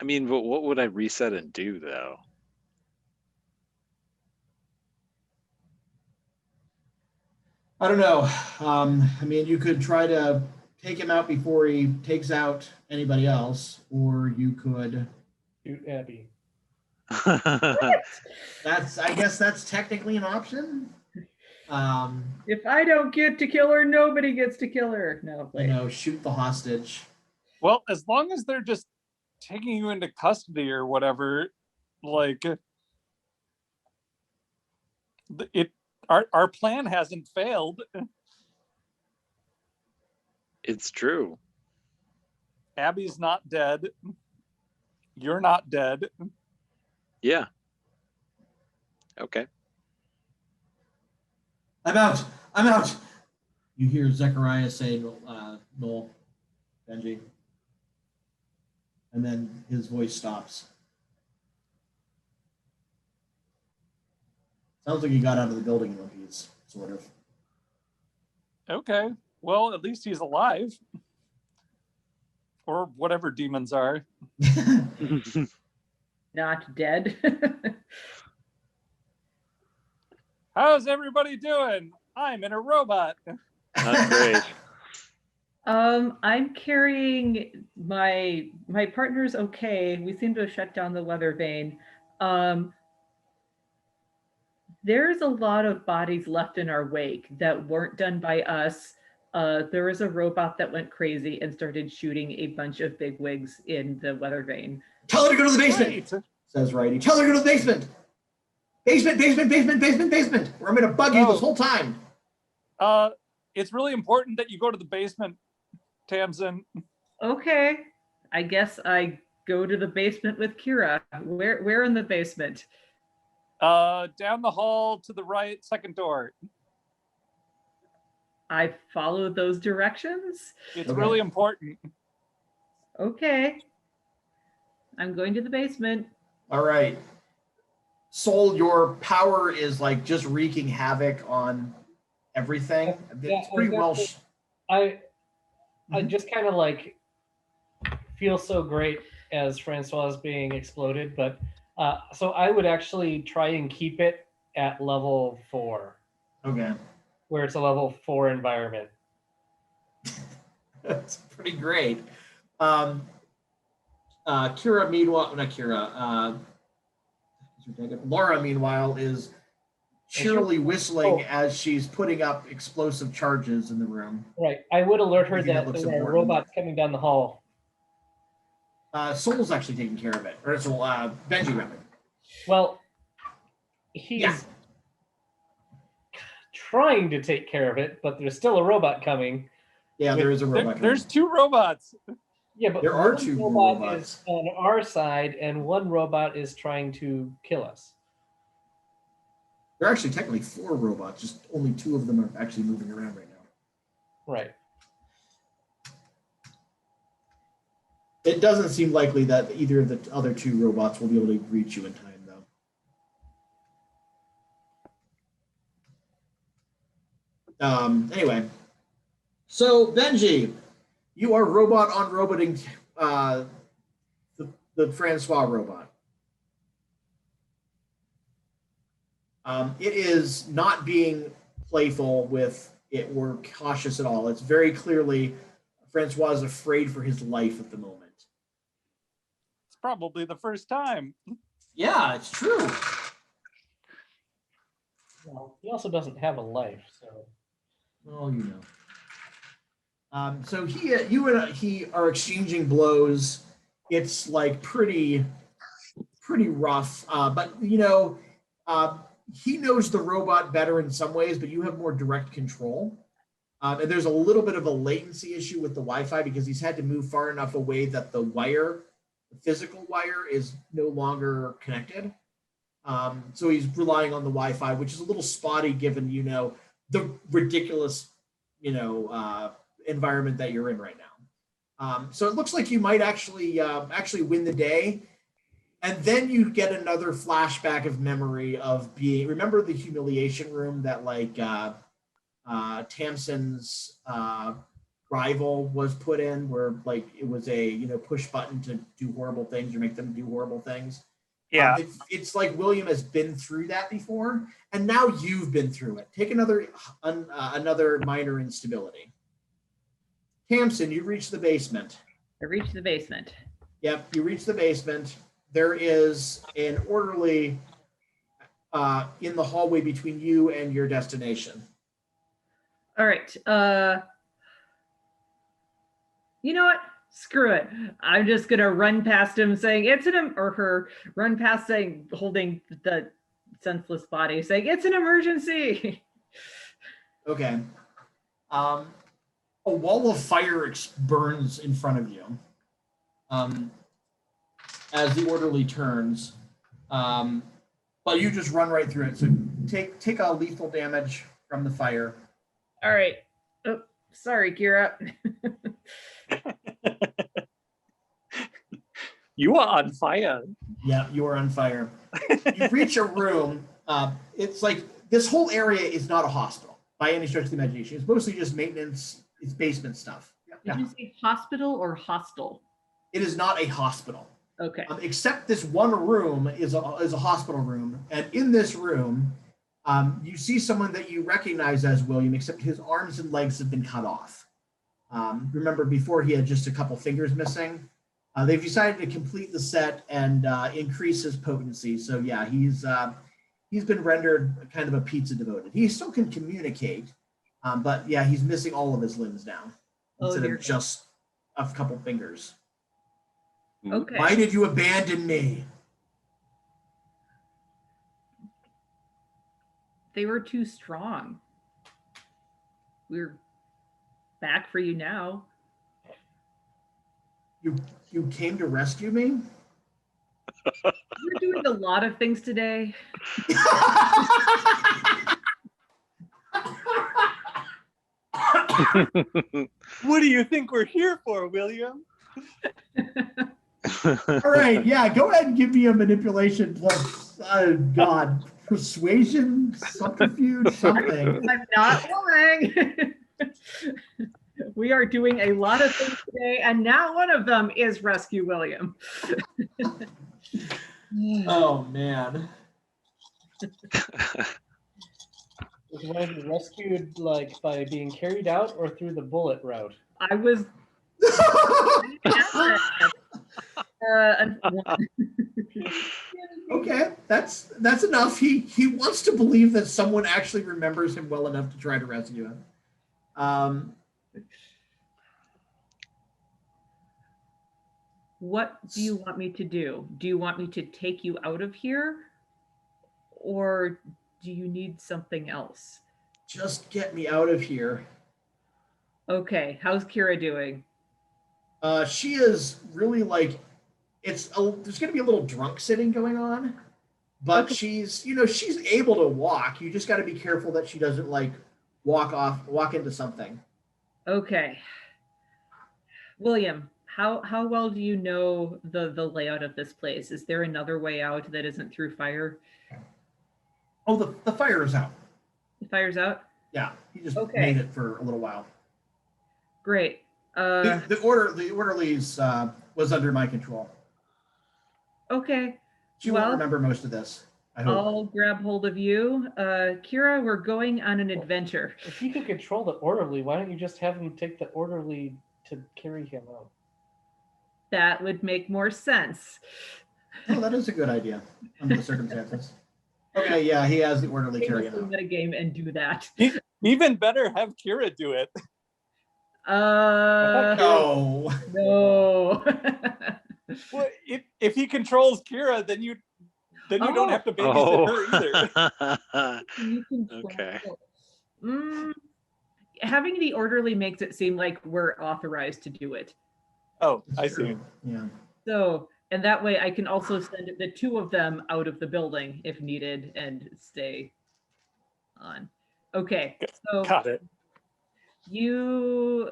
Speaker 2: I mean, but what would I reset and do though?
Speaker 1: I don't know. I mean, you could try to take him out before he takes out anybody else, or you could.
Speaker 5: Shoot Abby.
Speaker 1: I guess that's technically an option.
Speaker 4: If I don't get to kill her, nobody gets to kill her. No,
Speaker 1: you know, shoot the hostage.
Speaker 3: Well, as long as they're just taking you into custody or whatever, like our plan hasn't failed.
Speaker 2: It's true.
Speaker 3: Abby's not dead. You're not dead.
Speaker 2: Yeah. Okay.
Speaker 1: I'm out. I'm out. You hear Zechariah say, Noel, Benji. And then his voice stops. Sounds like he got out of the building in one piece, sort of.
Speaker 3: Okay. Well, at least he's alive. Or whatever demons are.
Speaker 4: Not dead.
Speaker 3: How's everybody doing? I'm in a robot.
Speaker 2: Not great.
Speaker 4: I'm carrying my partner's okay. We seem to have shut down the weather vane. There's a lot of bodies left in our wake that weren't done by us. There was a robot that went crazy and started shooting a bunch of bigwigs in the weather vane.
Speaker 1: Tell her to go to the basement, says Righty. Tell her to go to the basement. Basement. Or I'm going to bug you this whole time.
Speaker 3: It's really important that you go to the basement, Tamsin.
Speaker 4: Okay. I guess I go to the basement with Kira. Where in the basement?
Speaker 3: Down the hall to the right, second door.
Speaker 4: I follow those directions.
Speaker 3: It's really important.
Speaker 4: Okay. I'm going to the basement.
Speaker 1: All right. Soul, your power is like just wreaking havoc on everything. It's pretty well.
Speaker 5: I just kind of like feel so great as Francois is being exploded, but so I would actually try and keep it at level 4.
Speaker 1: Okay.
Speaker 5: Where it's a level 4 environment.
Speaker 1: That's pretty great. Kira, meanwhile, not Kira. Laura, meanwhile, is cheerily whistling as she's putting up explosive charges in the room.
Speaker 5: Right. I would alert her
Speaker 1: Maybe
Speaker 5: that
Speaker 1: looks
Speaker 5: there are
Speaker 1: important.
Speaker 5: robots coming down the hall.
Speaker 1: Soul's actually taking care of it. Or Soul, Benji rather.
Speaker 5: Well, he's trying to take care of it, but there's still a robot coming.
Speaker 1: Yeah, there is a robot.
Speaker 3: There's 2 robots.
Speaker 5: Yeah, but
Speaker 1: There are
Speaker 5: one
Speaker 1: 2
Speaker 5: robot
Speaker 1: robots.
Speaker 5: is on our side, and one robot is trying to kill us.
Speaker 1: There are actually technically 4 robots, just only 2 of them are actually moving around right now.
Speaker 5: Right.
Speaker 1: It doesn't seem likely that either of the other 2 robots will be able to reach you in time, though. Anyway, so Benji, you are robot on roboting the Francois robot. It is not being playful with it or cautious at all. It's very clearly Francois is afraid for his life at the moment.
Speaker 3: It's probably the first time.
Speaker 1: Yeah, it's true.
Speaker 5: Well, he also doesn't have a life, so.
Speaker 1: Well, you know. So you and he are exchanging blows. It's like pretty rough. But you know, he knows the robot better in some ways, but you have more direct control. And there's a little bit of a latency issue with the Wi-Fi because he's had to move far enough away that the physical wire, is no longer connected. So he's relying on the Wi-Fi, which is a little spotty given, you know, the ridiculous, you know, environment that you're in right now. So it looks like you might actually win the day. And then you get another flashback of memory of remember the humiliation room that like Tamsin's rival was put in, where like it was a, you know, push button to do horrible things or make them do horrible things.
Speaker 3: Yeah.
Speaker 1: It's like William has been through that before, and now you've been through it. Take another minor instability. Tamsin, you reach the basement.
Speaker 4: I reached the basement.
Speaker 1: Yep, you reach the basement. There is an orderly in the hallway between you and your destination.
Speaker 4: All right. You know what? Screw it. I'm just gonna run past him saying it's or her, run past saying, holding the senseless body, saying it's an emergency.
Speaker 1: Okay. A wall of fire burns in front of you. As the orderly turns, but you just run right through it. So take a lethal damage from the fire.
Speaker 4: All right. Oh, sorry, Kira.
Speaker 3: You are on fire.
Speaker 1: Yeah, you are on fire. You reach a room. It's like this whole area is not a hospital by any stretch of the imagination. It's mostly just maintenance. It's basement stuff.
Speaker 4: Did you say hospital or hostel?
Speaker 1: It is not a hospital.
Speaker 4: Okay.
Speaker 1: Except this one room is a hospital room, and in this room, you see someone that you recognize as William, except his arms and legs have been cut off. Remember, before he had just a couple fingers missing. They've decided to complete the set and increase his potency. So yeah, he's been rendered kind of a pizza devoted. He still can communicate, but yeah, he's missing all of his limbs now instead of just a couple fingers.
Speaker 4: Okay.
Speaker 1: Why did you abandon me?
Speaker 4: They were too strong. We're back for you now.
Speaker 1: You came to rescue me?
Speaker 4: We're doing a lot of things today.
Speaker 3: What do you think we're here for, William?
Speaker 1: All right, yeah, go ahead and give me a manipulation plus, God, persuasion, subterfuge, something.
Speaker 4: I'm not lying. We are doing a lot of things today, and now one of them is rescue William.
Speaker 1: Oh, man.
Speaker 5: Was Wendy rescued like by being carried out or through the bullet route?
Speaker 4: I was.
Speaker 1: Okay, that's enough. He wants to believe that someone actually remembers him well enough to try to rescue him.
Speaker 4: What do you want me to do? Do you want me to take you out of here? Or do you need something else?
Speaker 1: Just get me out of here.
Speaker 4: Okay, how's Kira doing?
Speaker 1: She is really like there's gonna be a little drunk sitting going on, but
Speaker 4: Okay.
Speaker 1: she's able to walk. You just got to be careful that she doesn't like walk into something.
Speaker 4: Okay. William, how well do you know the layout of this place? Is there another way out that isn't through fire?
Speaker 1: Oh, the fire is out.
Speaker 4: The fire's out?
Speaker 1: Yeah, he just
Speaker 4: Okay.
Speaker 1: made it for a little while.
Speaker 4: Great.
Speaker 1: The orderlies was under my control.
Speaker 4: Okay.
Speaker 1: She
Speaker 4: Well,
Speaker 1: won't remember most of this. I hope.
Speaker 4: I'll grab hold of you. Kira, we're going on an adventure.
Speaker 5: If you could control the orderly, why don't you just have him take the orderly to carry him out?
Speaker 4: That would make more sense.
Speaker 1: Oh, that is a good idea under the circumstances. Okay, yeah, he has the orderly carry him out.
Speaker 4: Metagame and do that.
Speaker 3: Even better, have Kira do it.
Speaker 1: No.
Speaker 4: No.
Speaker 3: Well, if he controls Kira, then you don't have to babysit her either.
Speaker 4: You control.
Speaker 2: Okay.
Speaker 4: Having the orderly makes it seem like we're authorized to do it.
Speaker 3: Oh, I
Speaker 1: It's
Speaker 3: see.
Speaker 1: true. Yeah.
Speaker 4: So, and that way I can also send the two of them out of the building if needed and stay on. Okay, so
Speaker 3: Got it.
Speaker 4: you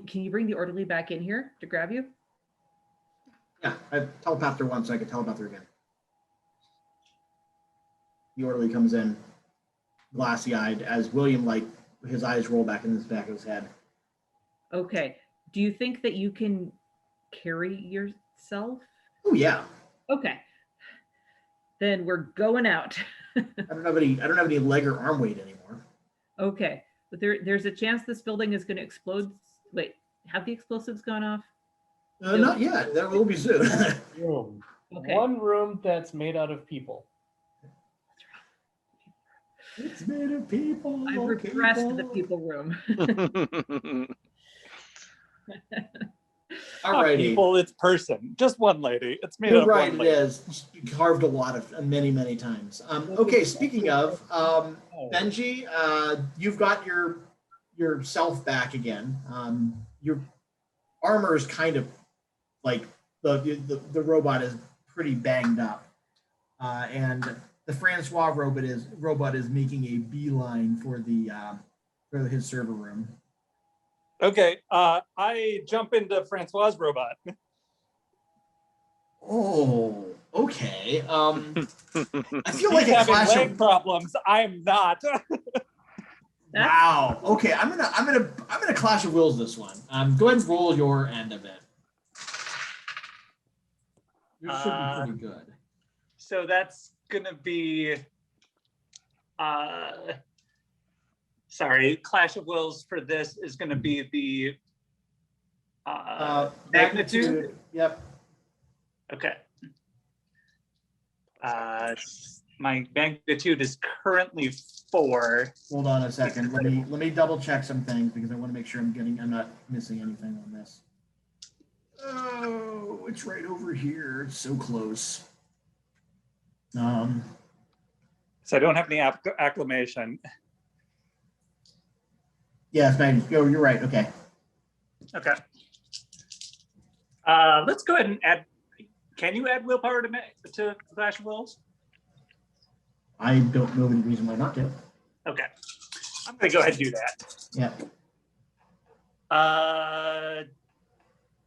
Speaker 4: can you bring the orderly back in here to grab you?
Speaker 1: Yeah, I telepathed her once, so I could telepath her again. The orderly comes in, glassy-eyed, as William, like, his eyes roll back in the back of his head.
Speaker 4: Okay. Do you think that you can carry yourself?
Speaker 1: Oh yeah.
Speaker 4: Okay. Then we're going out.
Speaker 1: I don't have any leg or arm weight anymore.
Speaker 4: Okay. But there's a chance this building is going to explode. Wait, have the explosives gone off?
Speaker 1: Not yet. That will be soon.
Speaker 5: Room.
Speaker 4: Okay.
Speaker 5: One room that's made out of people.
Speaker 1: It's made of people.
Speaker 4: I've repressed the people room.
Speaker 3: Not
Speaker 1: Alrighty.
Speaker 3: people, it's person. Just one lady. It's made
Speaker 1: You're
Speaker 3: up
Speaker 1: right,
Speaker 3: one
Speaker 1: it
Speaker 3: lady.
Speaker 1: is. Carved a lot of many times. Okay, speaking of, Benji, you've got your self back again. Your armor is kind of like the robot is pretty banged up, and the Francois robot is making a beeline for his server room.
Speaker 3: Okay, I jump into Francois' robot.
Speaker 1: Oh, okay. I feel like
Speaker 3: He's
Speaker 1: a
Speaker 3: having
Speaker 1: clash
Speaker 3: leg
Speaker 1: of
Speaker 3: problems. I'm not.
Speaker 1: wow. Okay, I'm gonna clash of wills this one. Go ahead and roll your end of it. Yours should be pretty good.
Speaker 3: So that's gonna be sorry, Clash of Wills for this is gonna be the magnitude.
Speaker 1: Yep.
Speaker 3: Okay. My magnitude is currently 4.
Speaker 1: Hold on a second. Let me double check some things because I want to make sure I'm not missing anything on this. Oh, it's right over here. It's so close.
Speaker 3: So I don't have any acclamation.
Speaker 1: Yes, man. You're right. Okay.
Speaker 3: Okay. Let's go ahead and add. Can you add willpower to Clash of Wills?
Speaker 1: I don't know any reason why not to.
Speaker 3: Okay. I'm gonna go ahead and do that.
Speaker 1: Yeah.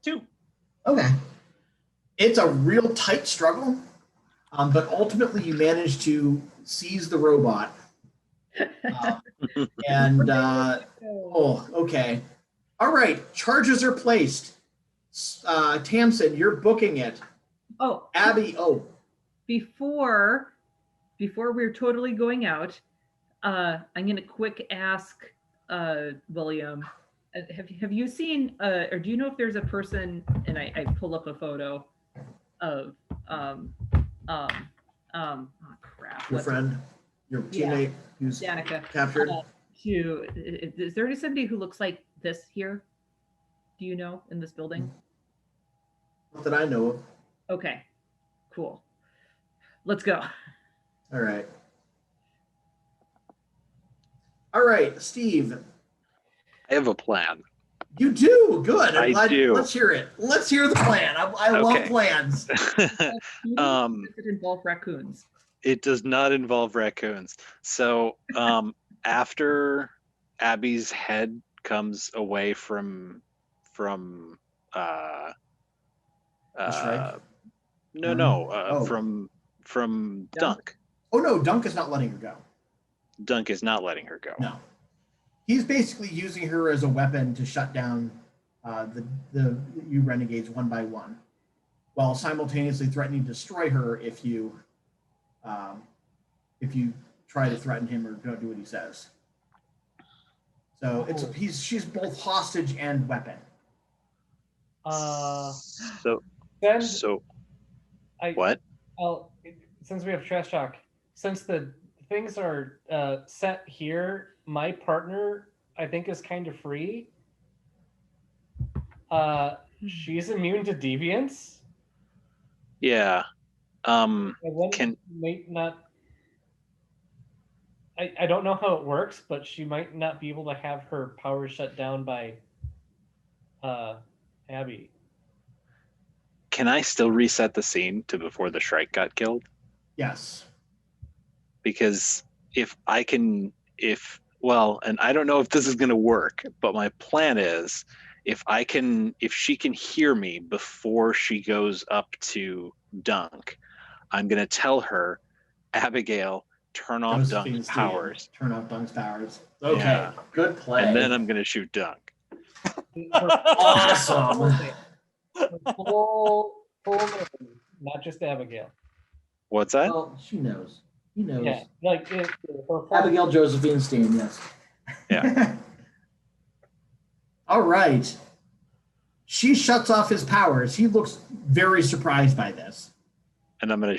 Speaker 3: 2.
Speaker 1: Okay. It's a real tight struggle, but ultimately you manage to seize the robot. Oh, okay. All right. Charges are placed. Tamsin, you're booking it.
Speaker 4: Oh,
Speaker 1: Abby,
Speaker 4: before we're totally going out, I'm gonna quick ask William. Have you seen or do you know if there's a person? And I pull up a photo of oh crap.
Speaker 1: your friend, your teammate who's
Speaker 4: Danica
Speaker 1: captured.
Speaker 4: Is there somebody who looks like this here? Do you know in this building?
Speaker 1: Not that I know of.
Speaker 4: Okay, cool. Let's go.
Speaker 1: All right. All right, Steve.
Speaker 2: I have a plan.
Speaker 1: You do good. I'm
Speaker 2: I
Speaker 1: glad-
Speaker 2: do.
Speaker 1: Let's hear it. Let's hear the plan. I love
Speaker 2: Okay.
Speaker 1: plans.
Speaker 4: Does it involve raccoons?
Speaker 2: It does not involve raccoons. So after Abby's head comes away from
Speaker 1: The Shrike?
Speaker 2: no,
Speaker 1: Oh.
Speaker 2: from
Speaker 4: Dunk?
Speaker 2: Dunk.
Speaker 1: Oh no, Dunk is not letting her go.
Speaker 2: Dunk is not letting her go.
Speaker 1: No. He's basically using her as a weapon to shut down the you renegades one by one, while simultaneously threatening to destroy her if you try to threaten him or don't do what he says. So she's both hostage and weapon.
Speaker 2: So
Speaker 5: Send,
Speaker 2: what?
Speaker 5: Since we have trash talk, since the things are set here, my partner I think is kind of free. She's immune to deviants.
Speaker 2: Yeah.
Speaker 5: Might not. I don't know how it works, but she might not be able to have her power shut down by Abby.
Speaker 2: Can I still reset the scene to before the Shrike got killed?
Speaker 1: Yes.
Speaker 2: Because and I don't know if this is going to work, but my plan is if she can hear me before she goes up to Dunk, I'm going to tell her, Abigail, turn off Dunk's powers.
Speaker 1: Turn off Dunk's powers. Okay,
Speaker 2: Yeah.
Speaker 1: Good play.
Speaker 2: And then I'm going to shoot Dunk.
Speaker 1: Awesome.
Speaker 5: Full name, not just Abigail.
Speaker 2: What's that?
Speaker 1: Well, she knows. He knows.
Speaker 5: Yeah, like
Speaker 1: Abigail Josephine Steen, yes.
Speaker 2: Yeah.
Speaker 1: All right. She shuts off his powers. He looks very surprised by this.
Speaker 2: And I'm gonna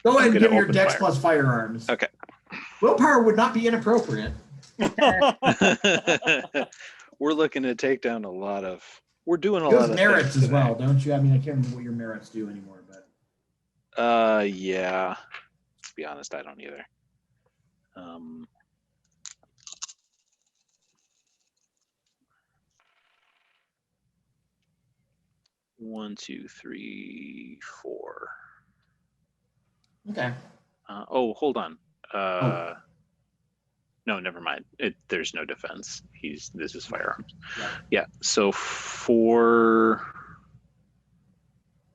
Speaker 1: Go ahead and give your
Speaker 2: open
Speaker 1: Dex
Speaker 2: fire.
Speaker 1: plus firearms.
Speaker 2: Okay.
Speaker 1: Willpower would not be inappropriate.
Speaker 2: We're looking to take down a lot of. We're doing a
Speaker 1: You
Speaker 2: lot
Speaker 1: have
Speaker 2: of
Speaker 1: merits
Speaker 2: things
Speaker 1: as
Speaker 2: today.
Speaker 1: well, don't you? I mean, I can't remember what your merits do anymore, but
Speaker 2: Yeah. To be honest, I don't either. 1, 2, 3, 4.
Speaker 1: okay.
Speaker 2: Hold on. No, never mind. There's no defense. This is firearms. Yeah. So 4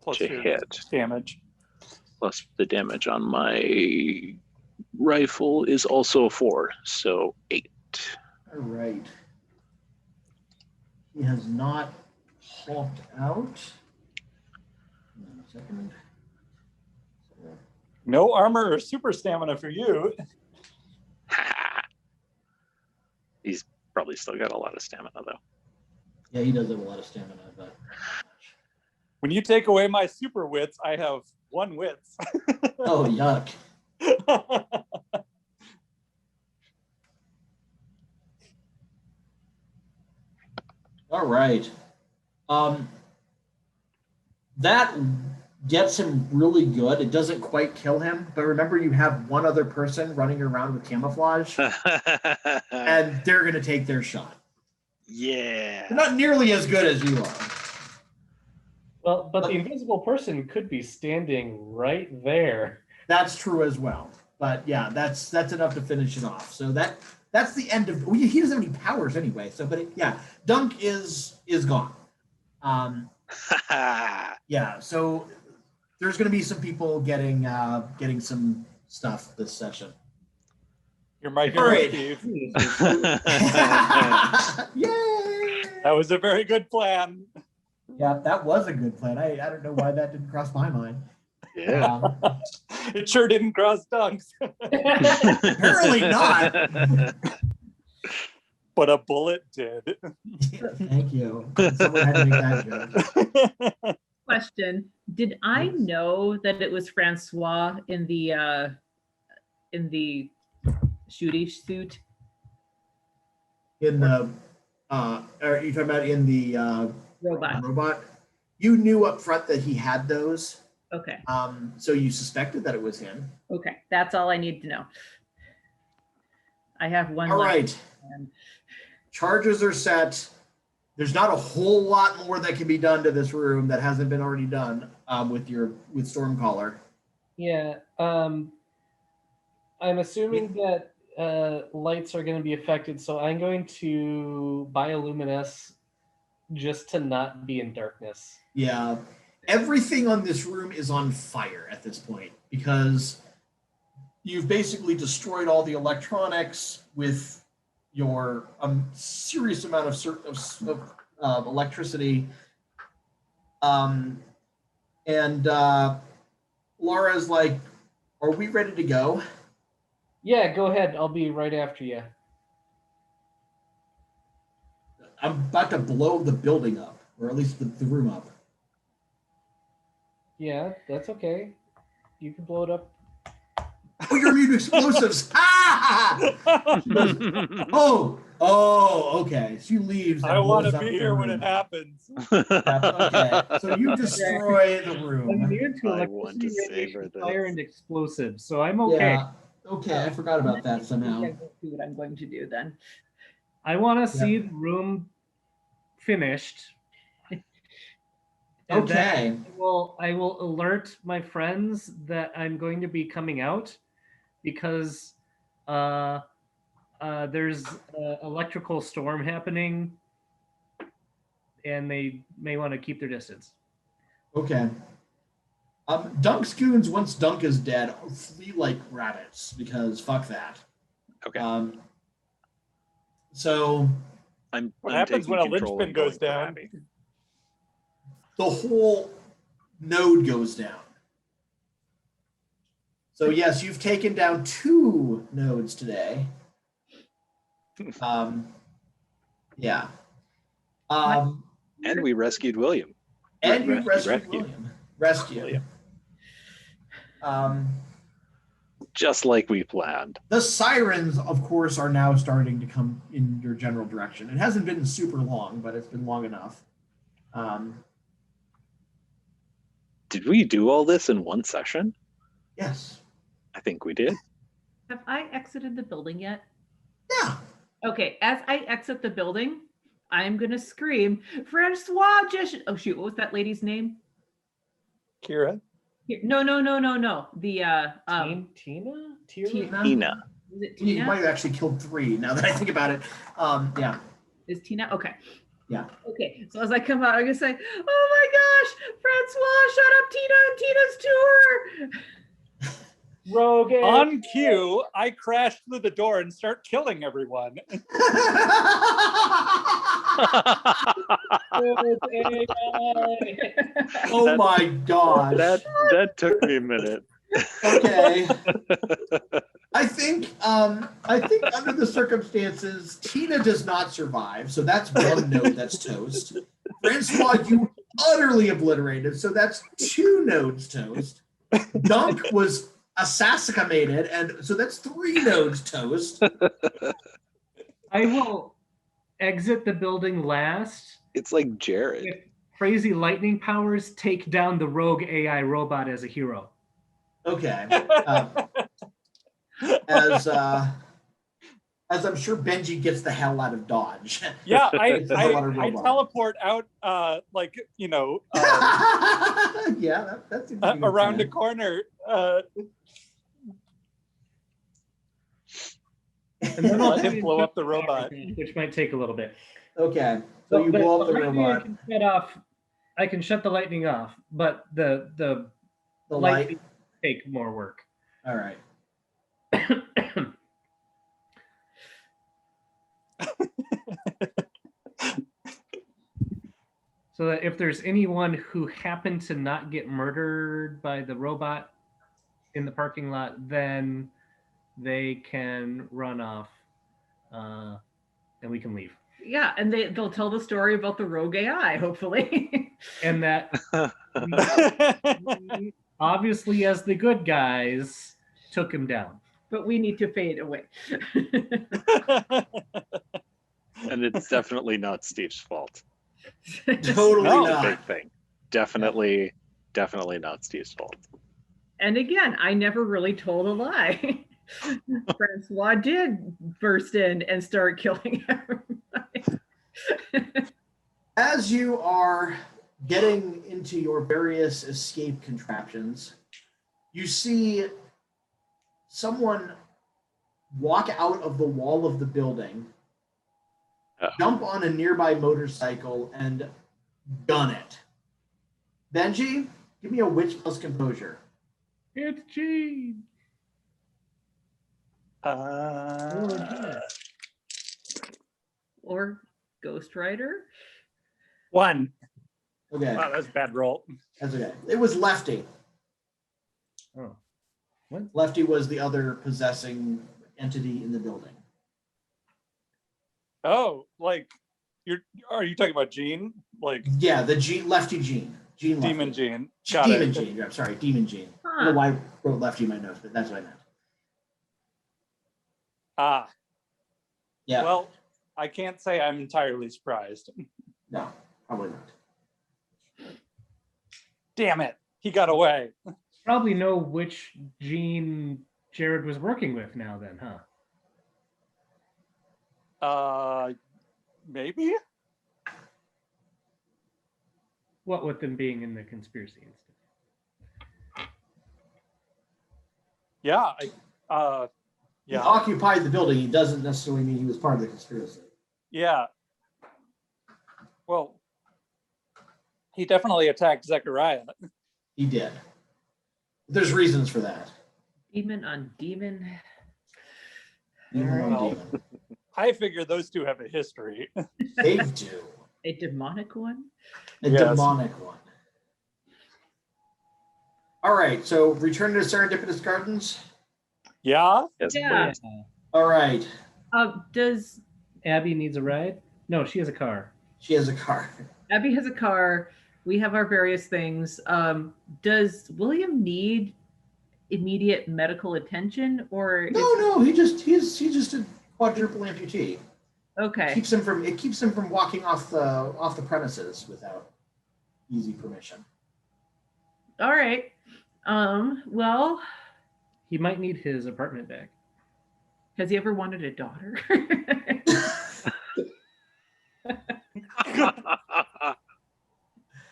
Speaker 3: Plus
Speaker 2: to
Speaker 3: your
Speaker 2: hit.
Speaker 3: damage.
Speaker 2: Plus the damage on my rifle is also a 4, so 8.
Speaker 1: All right. He has not hulked out. Hang on a second.
Speaker 3: No armor or super stamina for you.
Speaker 2: He's probably still got a lot of stamina though.
Speaker 1: Yeah, he does have a lot of stamina, but
Speaker 3: When you take away my super wits, I have 1 wits.
Speaker 1: oh, yuck. All right. That gets him really good. It doesn't quite kill him, but remember you have one other person running around with camouflage, and they're going to take their shot.
Speaker 2: Yeah.
Speaker 1: They're not nearly as good as you are.
Speaker 5: Well, but the invisible person could be standing right there.
Speaker 1: That's true as well. But yeah, that's enough to finish it off. So that's the end of. He doesn't have any powers anyway. So, but Dunk is gone. Yeah. So there's going to be some people getting some stuff this session.
Speaker 3: You're my hero,
Speaker 1: Great.
Speaker 3: Steve.
Speaker 1: Yay!
Speaker 3: That was a very good plan.
Speaker 1: Yeah, that was a good plan. I don't know why that didn't cross my mind.
Speaker 2: Yeah.
Speaker 3: It sure didn't cross Dunk's.
Speaker 1: Apparently not.
Speaker 3: But a bullet did.
Speaker 1: Thank you. Someone had to make that joke.
Speaker 4: Question: did I know that it was Francois in the shooty suit?
Speaker 1: In the are you talking about in the
Speaker 4: Robot.
Speaker 1: You knew up front that he had those.
Speaker 4: Okay.
Speaker 1: So you suspected that it was him.
Speaker 4: Okay. That's all I need to know. I have one.
Speaker 1: All
Speaker 4: left.
Speaker 1: right. Charges are set. there's not a whole lot more that can be done to this room that hasn't been already done with Stormcaller.
Speaker 5: Yeah. I'm assuming that lights are going to be affected, so I'm going to bioluminesce just to not be in darkness.
Speaker 1: Yeah. Everything on this room is on fire at this point because you've basically destroyed all the electronics with your serious amount of electricity. And Laura's like, are we ready to go?
Speaker 5: Yeah, go ahead. I'll be right after you.
Speaker 1: I'm about to blow the building up, or at least the room up.
Speaker 5: Yeah, that's okay. You can blow it up.
Speaker 1: Oh, you're immune to explosives. She goes, okay. She leaves.
Speaker 3: I want to be here when it happens.
Speaker 1: Okay, so you destroy the
Speaker 8: I'm
Speaker 1: room.
Speaker 8: immune to
Speaker 2: I want to
Speaker 8: electricity,
Speaker 2: savor
Speaker 8: radiation,
Speaker 2: this.
Speaker 8: fire, and explosives, so I'm okay.
Speaker 1: Yeah. Okay, I forgot about that somehow.
Speaker 4: Yeah, let's see what I'm going to do then.
Speaker 8: I want to see the room finished. And then
Speaker 1: Okay.
Speaker 8: I will alert my friends that I'm going to be coming out because there's an electrical storm happening and they may want to keep their distance.
Speaker 1: Okay. Dunk's goons, once Dunk is dead, flee like rabbits because fuck that.
Speaker 2: Okay.
Speaker 1: So
Speaker 3: What
Speaker 2: I'm
Speaker 3: happens
Speaker 2: taking
Speaker 3: when a
Speaker 2: control
Speaker 3: linchpin
Speaker 2: and
Speaker 3: goes
Speaker 2: going for
Speaker 3: down?
Speaker 2: Abby.
Speaker 1: the whole node goes down. So yes, you've taken down 2 nodes today. Yeah.
Speaker 2: And we rescued William.
Speaker 1: And you
Speaker 2: Rescued.
Speaker 1: rescued William. Rescue.
Speaker 2: William.
Speaker 1: Um,
Speaker 2: Just like we planned.
Speaker 1: the sirens, of course, are now starting to come in your general direction. It hasn't been super long, but it's been long enough.
Speaker 2: Did we do all this in one session?
Speaker 1: Yes.
Speaker 2: I think we did.
Speaker 4: Have I exited the building yet?
Speaker 1: Yeah.
Speaker 4: Okay, as I exit the building, I'm gonna scream, Francois just oh shoot, what was that lady's name?
Speaker 3: Kira?
Speaker 4: No. The
Speaker 5: Tina?
Speaker 2: Tina.
Speaker 4: Is it
Speaker 1: You
Speaker 4: Tina?
Speaker 1: might have actually killed 3 now that I think about it. Yeah.
Speaker 4: Is Tina? Okay.
Speaker 1: Yeah.
Speaker 4: Okay. So as I come out, I'm gonna say, "Oh my gosh, Francois, shut up, Tina and Tina's tour."
Speaker 5: Rogue.
Speaker 3: On cue, I crash through the door and start killing everyone.
Speaker 1: Oh my gosh.
Speaker 2: That took me a minute.
Speaker 1: Okay. I think under the circumstances, Tina does not survive, so that's 1 node that's toast. Francois, you utterly obliterated, so that's 2 nodes toast. Dunk was assassinated, and so that's 3 nodes toast.
Speaker 8: I will exit the building last.
Speaker 2: It's like Jared.
Speaker 8: With crazy lightning powers, take down the rogue AI robot as a hero.
Speaker 1: Okay. As I'm sure Benji gets the hell out of Dodge.
Speaker 3: Yeah,
Speaker 1: It's a lot of
Speaker 3: I
Speaker 1: robot.
Speaker 3: teleport out,
Speaker 1: Yeah, that's
Speaker 3: around a corner.
Speaker 8: And then
Speaker 3: Let him blow up the robot.
Speaker 8: which might take a little bit.
Speaker 1: Okay, so you
Speaker 8: But
Speaker 1: blow up the
Speaker 8: lightning
Speaker 1: robot.
Speaker 8: I can shut the lightning off, but the
Speaker 1: The
Speaker 8: light
Speaker 1: light.
Speaker 8: take more work.
Speaker 1: All right.
Speaker 8: So that if there's anyone who happened to not get murdered by the robot in the parking lot, then they can run off and we can leave.
Speaker 4: Yeah, and they'll tell the story about the rogue AI, hopefully.
Speaker 8: And that we, obviously, as the good guys, took him down.
Speaker 4: But we need to fade away.
Speaker 2: And it's definitely not Steve's fault.
Speaker 1: Totally
Speaker 3: No.
Speaker 2: Big
Speaker 1: not.
Speaker 2: thing. Definitely not Steve's fault.
Speaker 4: And again, I never really told a lie. Francois did burst in and start killing everybody.
Speaker 1: As you are getting into your various escape contraptions, you see someone walk out of the wall of the building, jump on a nearby motorcycle, and gun it. Benji, give me a witch plus composure.
Speaker 8: It's Gene.
Speaker 4: Or Ghost Rider.
Speaker 3: 1.
Speaker 1: Okay,
Speaker 3: Wow, that's a bad roll.
Speaker 1: that's okay. It was Lefty.
Speaker 8: Oh. What?
Speaker 1: Lefty was the other possessing entity in the building.
Speaker 3: Oh, like are you talking about Gene? Like
Speaker 1: Yeah, the Lefty Gene. Gene Lefty.
Speaker 3: Demon Gene. Got
Speaker 1: Demon
Speaker 3: it.
Speaker 1: Gene. I'm sorry, Demon Gene. I
Speaker 4: Huh.
Speaker 1: don't know why I wrote Lefty in my notes, but that's what I meant.
Speaker 3: Ah,
Speaker 1: Yeah.
Speaker 3: well, I can't say I'm entirely surprised.
Speaker 1: No, probably not.
Speaker 3: Damn it, he got away.
Speaker 8: Probably know which Gene Jared was working with now then, huh?
Speaker 3: Maybe?
Speaker 8: What with them being in the conspiracy and stuff.
Speaker 3: Yeah,
Speaker 1: He
Speaker 3: yeah,
Speaker 1: occupied the building. He doesn't necessarily mean he was part of the conspiracy.
Speaker 3: yeah. Well, he definitely attacked Zechariah.
Speaker 1: He did. There's reasons for that.
Speaker 4: Demon on demon.
Speaker 1: Demon on
Speaker 3: Well.
Speaker 1: demon.
Speaker 3: I figure those two have a history.
Speaker 1: They do.
Speaker 4: A demonic one.
Speaker 1: A
Speaker 3: Yes.
Speaker 1: demonic one. All right, so return to Serendipitous Gardens.
Speaker 3: Yeah?
Speaker 2: Yes.
Speaker 4: Yeah.
Speaker 1: All right,
Speaker 4: Does
Speaker 8: Abby needs a ride? No, she has a car.
Speaker 1: she has a car.
Speaker 4: Abby has a car? We have our various things. Does William need immediate medical attention, or
Speaker 1: No, he's just a quadruple amputee.
Speaker 4: okay?
Speaker 1: It keeps him from walking off the premises without easy permission.
Speaker 4: All right. Well,
Speaker 8: He might need his apartment back.
Speaker 4: has he ever wanted a daughter?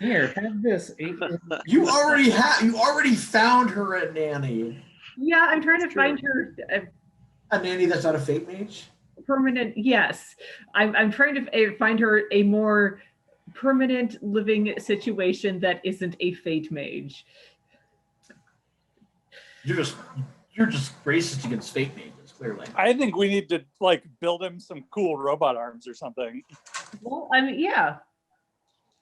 Speaker 8: Here, have this.
Speaker 1: You already found her a nanny.
Speaker 4: Yeah, I'm trying to
Speaker 8: That's true.
Speaker 4: find her
Speaker 1: A nanny that's not a fate mage.
Speaker 4: permanent. Yes, I'm trying to find her a more permanent living situation that isn't a fate mage.
Speaker 1: You're just racist against fate mages, clearly.
Speaker 3: I think we need to like build him some cool robot arms or something.
Speaker 4: Well, I mean, yeah.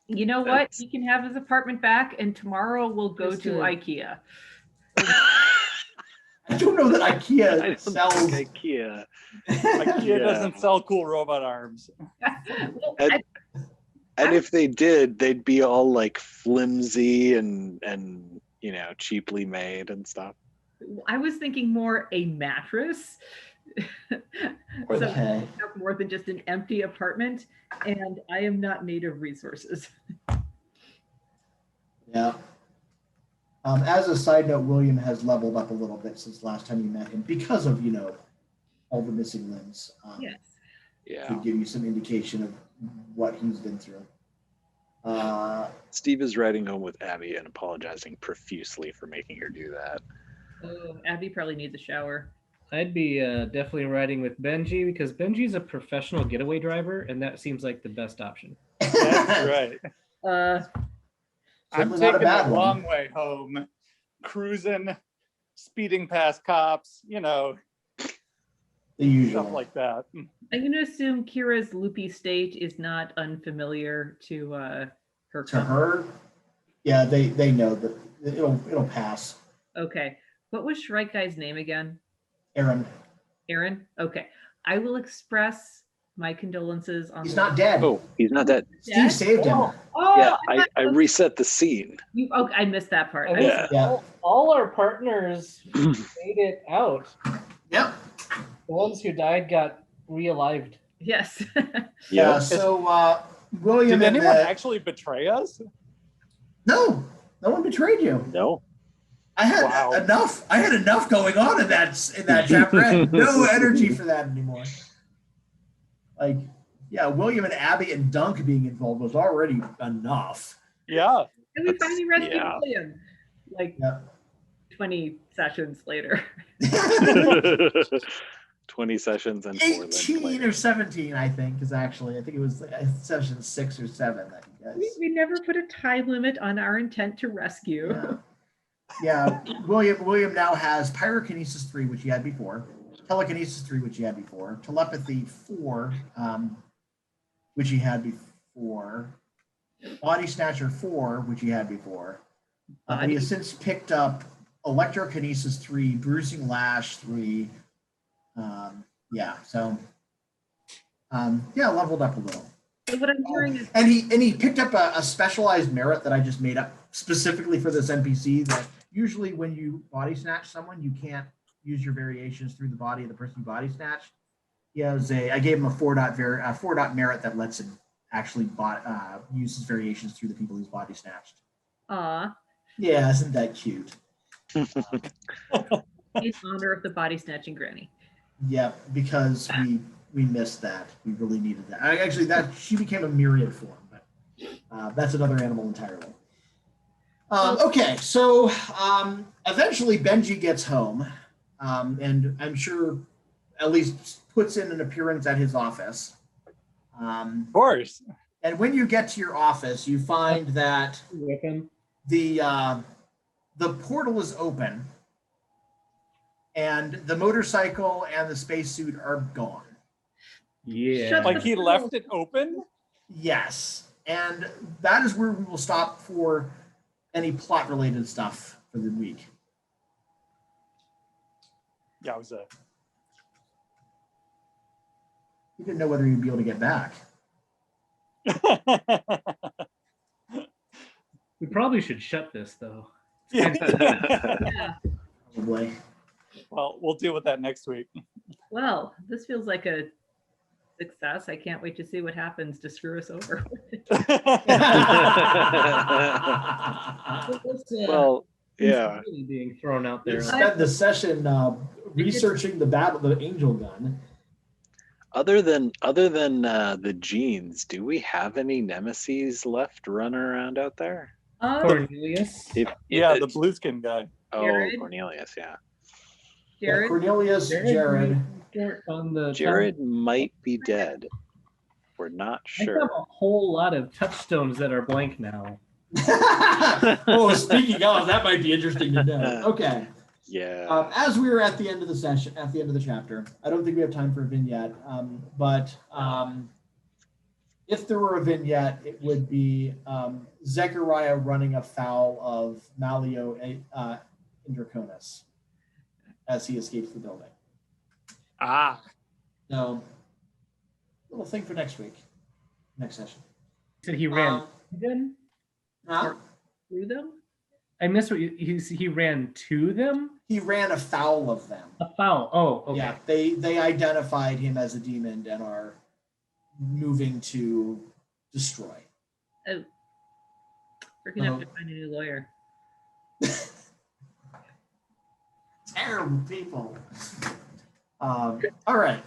Speaker 4: You know what? He can have his apartment back, and tomorrow we'll go
Speaker 8: Just
Speaker 4: to
Speaker 8: a-
Speaker 4: IKEA.
Speaker 1: I don't know that
Speaker 2: I
Speaker 1: IKEA
Speaker 2: don't
Speaker 1: sells.
Speaker 2: think IKEA.
Speaker 3: IKEA
Speaker 2: Yeah.
Speaker 3: doesn't sell cool robot arms.
Speaker 4: Well,
Speaker 2: And, and if they did, they'd be all like flimsy and cheaply made and stuff.
Speaker 4: I was thinking more a mattress. So
Speaker 1: Okay.
Speaker 4: have more than just an empty apartment, and I am not native resources.
Speaker 1: Yeah. As a side note, William has leveled up a little bit since last time you met him because of all the missing limbs.
Speaker 4: Yes.
Speaker 2: Yeah.
Speaker 1: To give you some indication of what he's been through.
Speaker 2: Steve is riding home with Abby and apologizing profusely for making her do that.
Speaker 4: Oh, Abby probably needs a shower.
Speaker 8: I'd be definitely riding with Benji because Benji's a professional getaway driver, and that seems like the best option.
Speaker 3: That's right. I'm
Speaker 1: Certainly not a
Speaker 3: taking
Speaker 1: bad
Speaker 3: a
Speaker 1: one.
Speaker 3: long way home, cruising, speeding past cops,
Speaker 1: The usual.
Speaker 3: stuff like that.
Speaker 4: I'm going to assume Kira's loopy state is not unfamiliar to her.
Speaker 1: To her, yeah, they know that it'll pass.
Speaker 4: Okay. What was Shrike Guy's name again?
Speaker 1: Aaron,
Speaker 4: Aaron? Okay. I will express my condolences on
Speaker 1: he's
Speaker 4: the-
Speaker 1: not dead.
Speaker 2: Oh, he's not dead.
Speaker 1: Steve saved him.
Speaker 4: Oh,
Speaker 2: Yeah,
Speaker 4: I thought
Speaker 2: I reset the scene.
Speaker 4: I missed that part.
Speaker 5: I
Speaker 4: I
Speaker 5: think
Speaker 2: Yeah.
Speaker 1: Yeah.
Speaker 5: all our partners made it out.
Speaker 1: Yep.
Speaker 5: The ones who died got realived.
Speaker 4: Yes.
Speaker 1: Yeah. So William
Speaker 3: Did
Speaker 1: and
Speaker 3: anyone actually betray us?
Speaker 1: no one betrayed you.
Speaker 2: No.
Speaker 1: I had
Speaker 3: Wow.
Speaker 1: enough. I had enough going on in that chapter. I had no energy for that anymore. Like Yeah, William and Abby and Dunk being involved was already enough.
Speaker 3: Yeah.
Speaker 4: And we finally rescued
Speaker 2: yeah.
Speaker 4: William, like
Speaker 1: Yeah.
Speaker 4: 20 sessions later.
Speaker 2: 20 sessions and 4 links
Speaker 1: 18
Speaker 2: later.
Speaker 1: or 17, I think, is actually. I think it was session 6 or 7 that you guys.
Speaker 4: We never put a time limit on our intent to rescue.
Speaker 1: Yeah. William now has pyrokinesis 3, which he had before, telekinesis 3, which he had before, telepathy 4, which he had before, body snatcher 4, which he had before. But he has since picked up electrokinesis 3, bruising lash 3. Leveled up a little.
Speaker 4: So what I'm hearing is
Speaker 1: And he picked up a specialized merit that I just made up specifically for this NPC, that usually when you body snatch someone, you can't use your variations through the body of the person you body snatched. I gave him a 4 dot merit that lets him actually use his variations through the people he's body snatched.
Speaker 4: aw,
Speaker 1: Yeah, isn't that cute?
Speaker 4: in honor of the body snatching granny.
Speaker 1: Yeah, because we missed that. We really needed that. Actually, she became a myriad form, but that's another animal entirely. Okay, so eventually Benji gets home, and I'm sure at least puts in an appearance at his office.
Speaker 3: Of course.
Speaker 1: And when you get to your office, you find that
Speaker 5: With him.
Speaker 1: the portal is open, and the motorcycle and the spacesuit are gone.
Speaker 5: Yeah.
Speaker 4: Shut
Speaker 3: Like he left it open?
Speaker 1: Yes, and that is where we will stop for any plot-related stuff for the week.
Speaker 3: Yeah, it was
Speaker 1: We didn't know whether you'd be able to get back.
Speaker 8: We probably should shut this though.
Speaker 4: Yeah.
Speaker 1: Probably.
Speaker 3: Well, we'll deal with that next week.
Speaker 4: Well, this feels like a success. I can't wait to see what happens to screw us over.
Speaker 2: Well, yeah.
Speaker 8: Really being thrown out there.
Speaker 1: We spent the session researching the angel gun.
Speaker 2: Other than the genes, do we have any nemesis left running around out there?
Speaker 5: Cornelius.
Speaker 3: Yeah, the blue skin guy.
Speaker 2: Oh,
Speaker 4: Jared?
Speaker 2: Cornelius, yeah.
Speaker 4: Jared,
Speaker 1: Cornelius, Jared.
Speaker 5: On the
Speaker 2: Jared might be dead. We're not
Speaker 8: I have
Speaker 2: sure.
Speaker 8: a whole lot of touchstones that are blank now.
Speaker 1: Oh, speaking of, that might be interesting to know. Okay.
Speaker 2: Yeah.
Speaker 1: As we were at the end of the session, at the end of the chapter, I don't think we have time for a vignette, but if there were a vignette, it would be Zechariah running afoul of Malio Indraconis as he escapes the building.
Speaker 3: Ah.
Speaker 1: So, little thing for next week, next session.
Speaker 8: So he ran them?
Speaker 1: Huh?
Speaker 4: through them?
Speaker 8: I missed what he ran to them?
Speaker 1: He ran afoul of them.
Speaker 8: A foul. Oh, okay.
Speaker 1: Yeah, they identified him as a demon and are moving to destroy.
Speaker 4: Oh, we're gonna have to find a new lawyer.
Speaker 1: Terrible people. All right.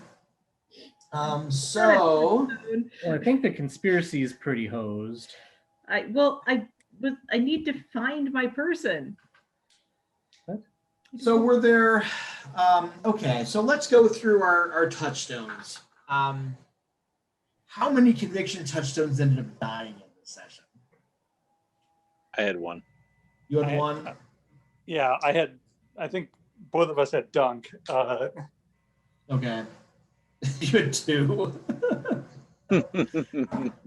Speaker 1: So
Speaker 8: Well, I think the conspiracy is pretty hosed.
Speaker 4: I need to find my person.
Speaker 1: so were there okay, so let's go through our touchstones. How many conviction touchstones ended up dying in this session?
Speaker 2: I had one.
Speaker 1: You had one?
Speaker 3: Yeah, I think both of us had Dunk.
Speaker 1: Okay. You had two.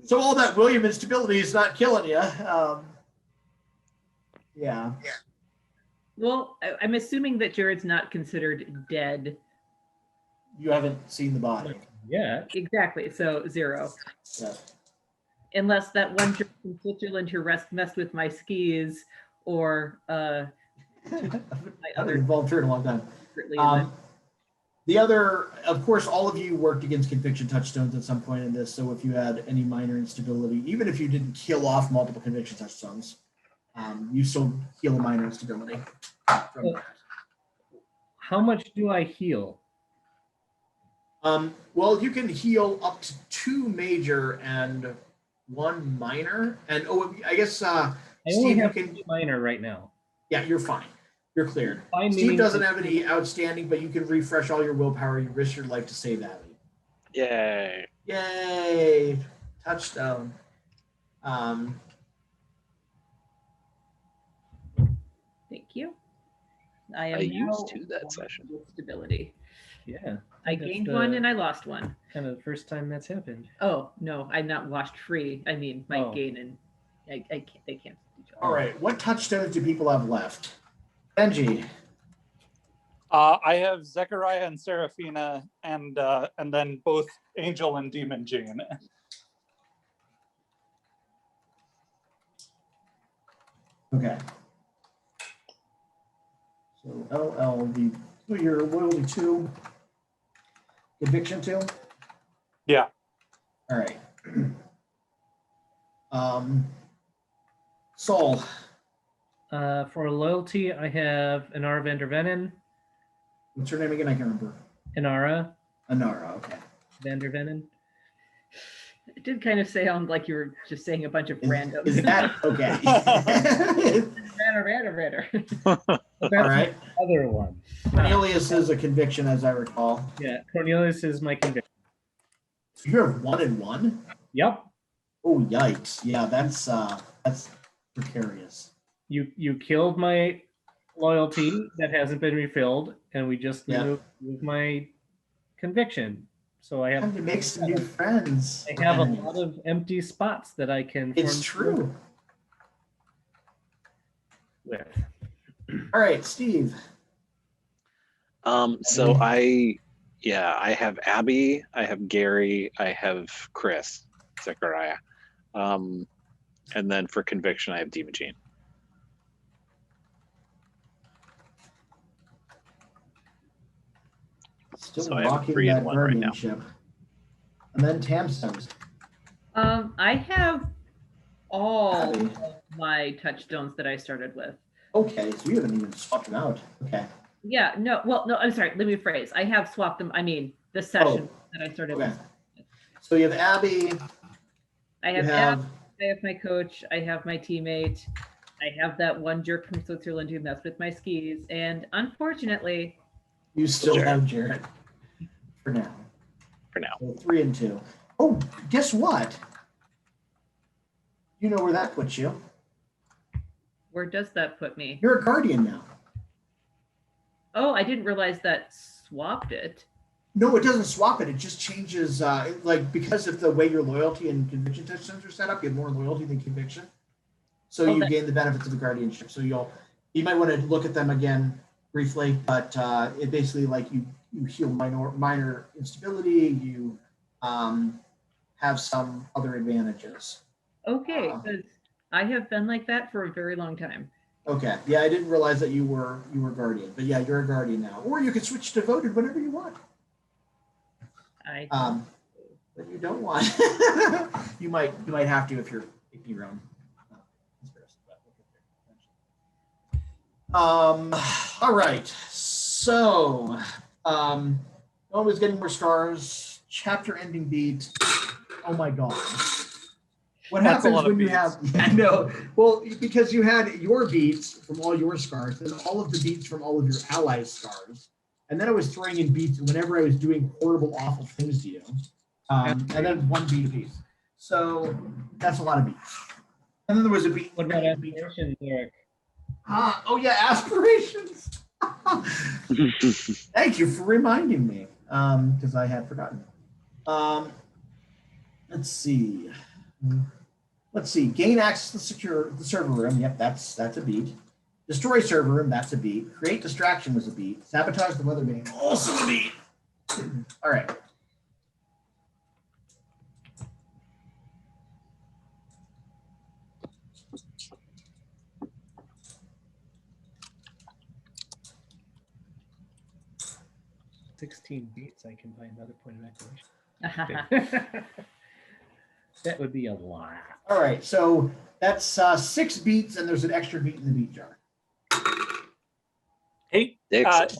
Speaker 1: So all that William instability is not killing you. Yeah.
Speaker 4: Well, I'm assuming that Jared's not considered dead.
Speaker 1: You haven't seen the body.
Speaker 5: Yeah.
Speaker 4: Exactly. So 0.
Speaker 1: Yeah.
Speaker 4: Unless that one trip from Switzerland who messed with my skis or my other
Speaker 1: Involved her in a long time.
Speaker 4: secretly in the-
Speaker 1: The other, of course, all of you worked against conviction touchstones at some point in this. So if you had any minor instability, even if you didn't kill off multiple conviction touchstones, you still heal a minor instability from that.
Speaker 8: How much do I heal?
Speaker 1: Well, you can heal up to 2 major and 1 minor. And I guess
Speaker 8: I only
Speaker 1: Steve, you
Speaker 8: have
Speaker 1: can.
Speaker 8: 2 minor right now.
Speaker 1: Yeah, you're fine. You're cleared.
Speaker 8: Fine
Speaker 1: Steve
Speaker 8: meaning
Speaker 1: doesn't
Speaker 8: that-
Speaker 1: have any outstanding, but you can refresh all your willpower. You risk your life to save Abby.
Speaker 2: Yay.
Speaker 1: Yay! Touchstone.
Speaker 4: Thank you. I am
Speaker 2: I
Speaker 4: now
Speaker 2: used 2 that
Speaker 4: 1
Speaker 2: session.
Speaker 4: with stability.
Speaker 8: Yeah.
Speaker 4: I
Speaker 8: think that's
Speaker 4: gained
Speaker 8: the
Speaker 4: 1 and I lost 1.
Speaker 8: kind of the first time that's happened.
Speaker 4: Oh no, I'm not washed free. I mean, my
Speaker 8: Oh.
Speaker 4: gain and I can't. They can't.
Speaker 1: All right. What touchstones do people have left? Benji.
Speaker 3: I have Zechariah and Seraphina, and then both Angel and Demon Jane.
Speaker 1: Okay. So LLV. So you're loyalty 2. Conviction 2.
Speaker 3: Yeah.
Speaker 1: All right. Saul.
Speaker 8: For loyalty, I have Inara Vandervenen,
Speaker 1: What's her name again? I can't remember.
Speaker 8: Inara
Speaker 1: Anara. Okay.
Speaker 8: Vandervenen.
Speaker 4: It did kind of sound like you were just saying a bunch of randoms.
Speaker 1: Is that okay?
Speaker 4: Ratter.
Speaker 8: That's
Speaker 1: All right.
Speaker 8: the other one.
Speaker 1: Cornelius is a conviction, as I recall.
Speaker 8: Yeah, Cornelius is my conviction.
Speaker 1: You have 1 and 1.
Speaker 8: Yep.
Speaker 1: Oh yikes! Yeah, that's precarious.
Speaker 8: You killed my loyalty that hasn't been refilled, and we just
Speaker 1: Yeah.
Speaker 8: moved my conviction. So I
Speaker 1: Time
Speaker 8: have
Speaker 1: to make some new friends.
Speaker 8: I have a lot of empty spots that I can
Speaker 1: It's
Speaker 8: form
Speaker 1: true.
Speaker 8: with.
Speaker 1: All right, Steve.
Speaker 2: So I have Abby, I have Gary, I have Chris, Zechariah. And then for conviction, I have Demon Jane.
Speaker 1: Still
Speaker 2: So I have
Speaker 1: rocking
Speaker 2: 3 and
Speaker 1: that
Speaker 2: 1 right now.
Speaker 1: guardianship. And then Tamstones.
Speaker 4: I have all
Speaker 1: Abby.
Speaker 4: of my touchstones that I started with.
Speaker 1: Okay, so you haven't even swapped them out. Okay.
Speaker 4: Yeah, no, well, no, I'm sorry. Let me rephrase. I have swapped them. I mean, the session that I started
Speaker 1: Okay.
Speaker 4: with.
Speaker 1: So you have Abby.
Speaker 4: I
Speaker 1: You
Speaker 4: have
Speaker 1: have
Speaker 4: I have my coach. I have my teammate. I have that one jerk from Switzerland who messed with my skis. And unfortunately,
Speaker 1: you still
Speaker 2: Jared.
Speaker 1: have Jared for now.
Speaker 2: For now.
Speaker 1: So 3 and 2. Oh, guess what? You know where that puts you.
Speaker 4: where does that put me?
Speaker 1: You're a guardian now.
Speaker 4: Oh, I didn't realize that swapped it.
Speaker 1: No, it doesn't swap it. It just changes, like because of the way your loyalty and conviction touchstones are set up, you have more loyalty than conviction. So
Speaker 4: Oh,
Speaker 1: you
Speaker 4: that-
Speaker 1: gain the benefits of the guardianship. So you might want to look at them again briefly, but it basically like you heal minor instability. You have some other advantages.
Speaker 4: Okay, because I have been like that for a very long time.
Speaker 1: Okay, yeah, I didn't realize that you were guardian, but yeah, you're a guardian now, or you can switch to devoted whenever you want. But you don't want. you might have to if you're picking your own. All right. So, no one was getting more stars. Chapter ending beat. Oh my god. What
Speaker 3: That's a
Speaker 1: happens
Speaker 3: lot of
Speaker 1: when you
Speaker 3: beats.
Speaker 1: have? Yeah, I know. Well, because you had your beats from all your scars, and all of the beats from all of your allies' scars, and then I was throwing in beats whenever I was doing horrible, awful things to you, and then 1 beat apiece. So that's a lot of beats. And then there was a beat.
Speaker 8: What about aspirations, Eric?
Speaker 1: Oh yeah, aspirations. Thank you for reminding me, because I had forgotten. Let's see. Gain access to the server room. Yep, that's a beat. Destroy server room. That's a beat. Create distraction was a beat. Sabotage the weather vane. Also a beat. All right.
Speaker 8: $16 beats, I can find another point of activation. That would be a lot.
Speaker 1: All right. So that's 6 beats, and there's an extra beat in the beat jar.
Speaker 3: Hey,
Speaker 2: Excellent.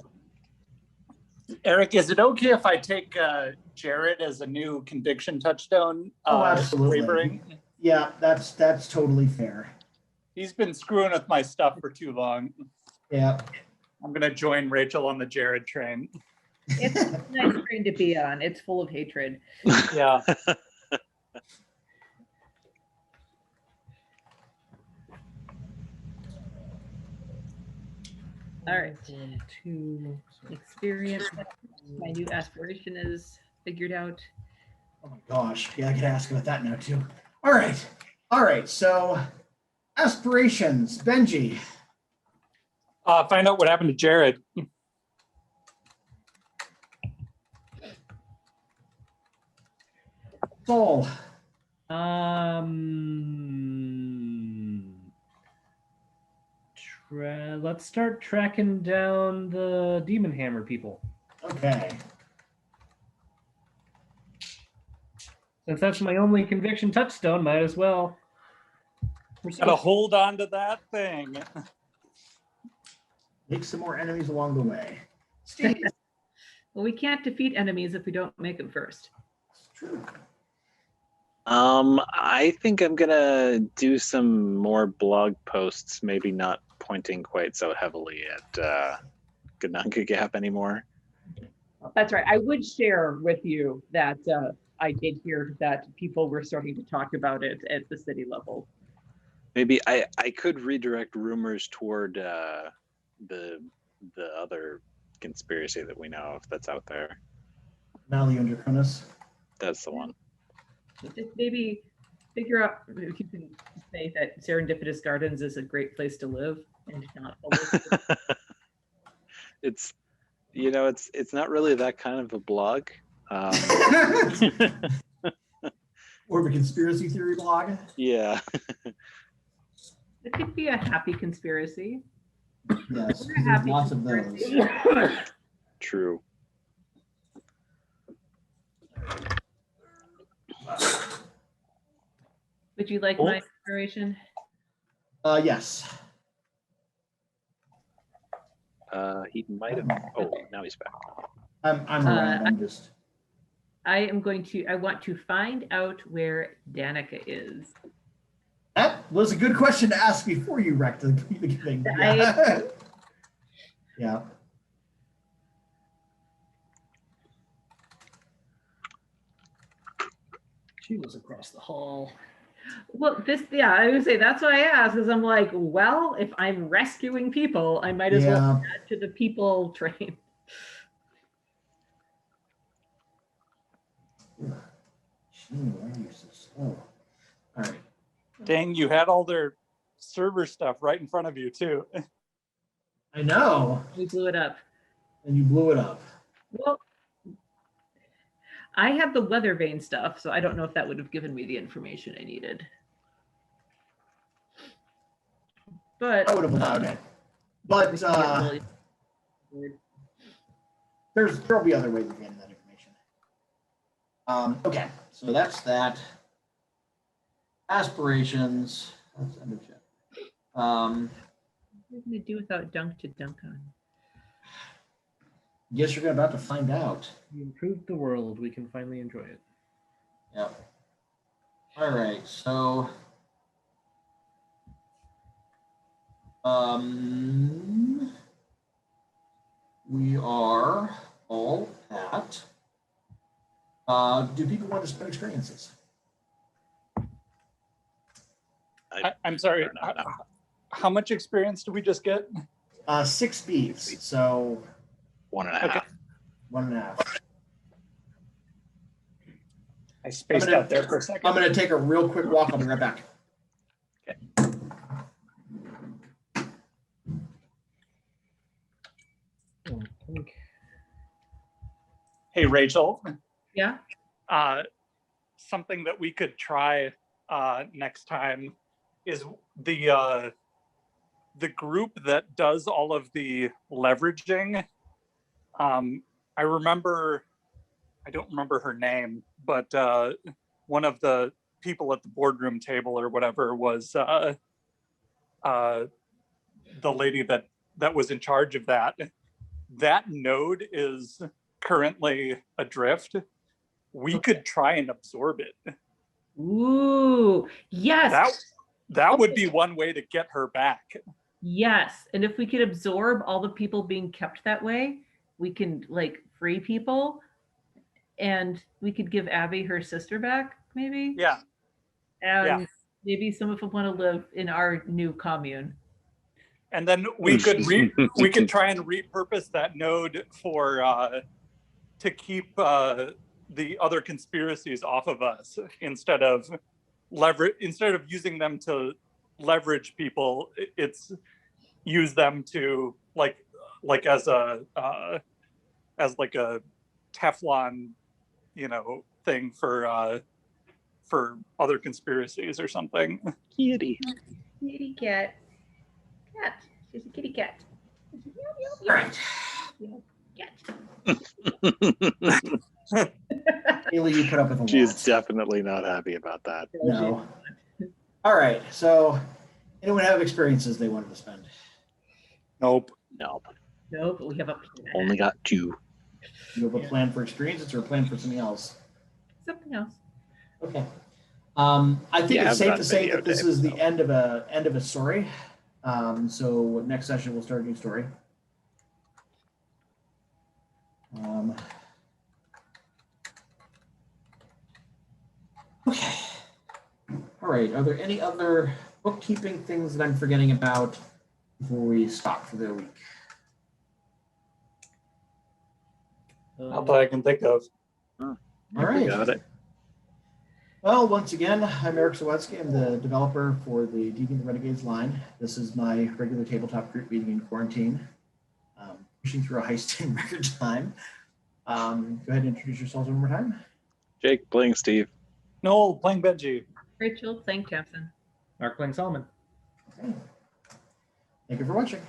Speaker 7: Eric, is it okay if I take Jared as a new conviction touchstone?
Speaker 1: Oh, absolutely.
Speaker 7: Wavering?
Speaker 1: Yeah, that's totally fair.
Speaker 7: He's been screwing with my stuff for too long.
Speaker 1: Yeah.
Speaker 7: I'm gonna join Rachel on the Jared train.
Speaker 4: It's a nice train to be on. It's full of hatred.
Speaker 7: Yeah.
Speaker 4: All right.
Speaker 8: 1, 2.
Speaker 4: Experience. My new aspiration is figured out.
Speaker 1: Oh my gosh. Yeah, I could ask about that now too. All right. All right. So aspirations, Benji.
Speaker 7: Find out what happened to Jared.
Speaker 1: Soul.
Speaker 8: Let's start tracking down the Demon Hammer people.
Speaker 1: Okay.
Speaker 8: Since that's my only conviction touchstone, might as well.
Speaker 3: Gotta hold on to that thing.
Speaker 1: Make some more enemies along the way. Steve.
Speaker 4: Well, we can't defeat enemies if we don't make them first.
Speaker 1: It's true.
Speaker 2: I think I'm gonna do some more blog posts, maybe not pointing quite so heavily at Gananga Gap anymore.
Speaker 9: That's right. I would share with you that I did hear that people were starting to talk about it at the city level.
Speaker 2: Maybe I could redirect rumors toward the other conspiracy that we know of that's out there.
Speaker 1: Mali and Draconis.
Speaker 2: That's the one.
Speaker 4: Just maybe figure out if you can say that Serendipitous Gardens is a great place to live and not
Speaker 2: It's it's not really that kind of a blog.
Speaker 1: Or the conspiracy theory blog.
Speaker 2: Yeah.
Speaker 4: It could be a happy conspiracy.
Speaker 1: Yes,
Speaker 4: We're
Speaker 1: there's
Speaker 4: happy
Speaker 1: lots of those.
Speaker 4: conspiracy.
Speaker 2: True.
Speaker 4: Would you like my inspiration?
Speaker 1: Yes.
Speaker 2: He might have. Oh, now he's back.
Speaker 1: I'm around. I'm just.
Speaker 4: I want to find out where Danica is.
Speaker 1: That was a good question to ask before you wrecked the thing. Yeah. Yeah.
Speaker 8: She was across the hall.
Speaker 4: Well, I would say that's why I asked, because I'm like, well, if I'm rescuing people, I might as well add to the people train.
Speaker 1: All right.
Speaker 3: Dang, you had all their server stuff right in front of you too.
Speaker 1: I know.
Speaker 4: We blew it up.
Speaker 1: And you blew it up.
Speaker 4: Well, I had the weather vane stuff, so I don't know if that would have given me the information I needed. But
Speaker 1: I would have allowed it. But there'll be other ways of getting that information. Okay, so that's that. Aspirations. That's under check.
Speaker 4: What are we going to do without Dunk to dunk on?
Speaker 1: Guess you're about to find out.
Speaker 8: We improved the world. We can finally enjoy it.
Speaker 1: Yep. All right, so we are all at. Do people want to spend experiences?
Speaker 3: I'm sorry. How much experience do we just get?
Speaker 1: 6 speeds. So
Speaker 2: 1.5.
Speaker 3: Okay.
Speaker 1: 1.5.
Speaker 7: I spaced out there for a second.
Speaker 1: I'm going to take a real quick walk. I'll be right back.
Speaker 8: Okay.
Speaker 3: Hey, Rachel.
Speaker 4: Yeah.
Speaker 3: Something that we could try next time is the group that does all of the leveraging. I don't remember her name, but one of the people at the boardroom table or whatever was the lady that was in charge of that. That node is currently adrift, we could try and absorb it.
Speaker 4: Ooh, yes.
Speaker 3: That would be one way to get her back.
Speaker 4: Yes. And if we could absorb all the people being kept that way, we can like free people and we could give Abby her sister back, maybe.
Speaker 3: Yeah.
Speaker 4: And
Speaker 3: Yeah.
Speaker 4: maybe some of them want to live in our new commune.
Speaker 3: And then we could try and repurpose that node for to keep the other conspiracies off of us instead of using them to leverage people. It's use them to like as a Teflon, thing for other conspiracies or something.
Speaker 2: Kitty.
Speaker 4: Kitty cat. Cat. She's a kitty cat.
Speaker 1: All right.
Speaker 4: Cat.
Speaker 1: Haley, you put up with a lot.
Speaker 2: She's definitely not happy about that.
Speaker 1: No. All right. So, anyone have experiences they wanted to spend?
Speaker 3: Nope.
Speaker 2: Nope.
Speaker 4: No, but we have a plan.
Speaker 2: Only got 2.
Speaker 1: You have a plan for experiences or a plan for something else?
Speaker 4: Something else.
Speaker 1: Okay. I think
Speaker 2: Yeah,
Speaker 1: it's safe
Speaker 2: I've
Speaker 1: to
Speaker 2: got
Speaker 1: say that this
Speaker 2: videotape,
Speaker 1: is the
Speaker 2: so.
Speaker 1: end of a story. So next session we'll start a new story. Okay. All right. Are there any other bookkeeping things that I'm forgetting about before we stop for the week?
Speaker 3: Not that I can think of.
Speaker 1: All right.
Speaker 2: Got it.
Speaker 1: Well, once again, I'm Eric Zawadzki. I'm the developer for the Deviant and Renegades line. This is my regular tabletop group meeting in quarantine. Pushing through a heist in record time. Go ahead and introduce yourselves one more time.
Speaker 2: Jake playing Steve.
Speaker 3: Noel playing Benji.
Speaker 4: Rachel playing Tamsin.
Speaker 8: Mark playing Solomon.
Speaker 1: Okay. Thank you for watching.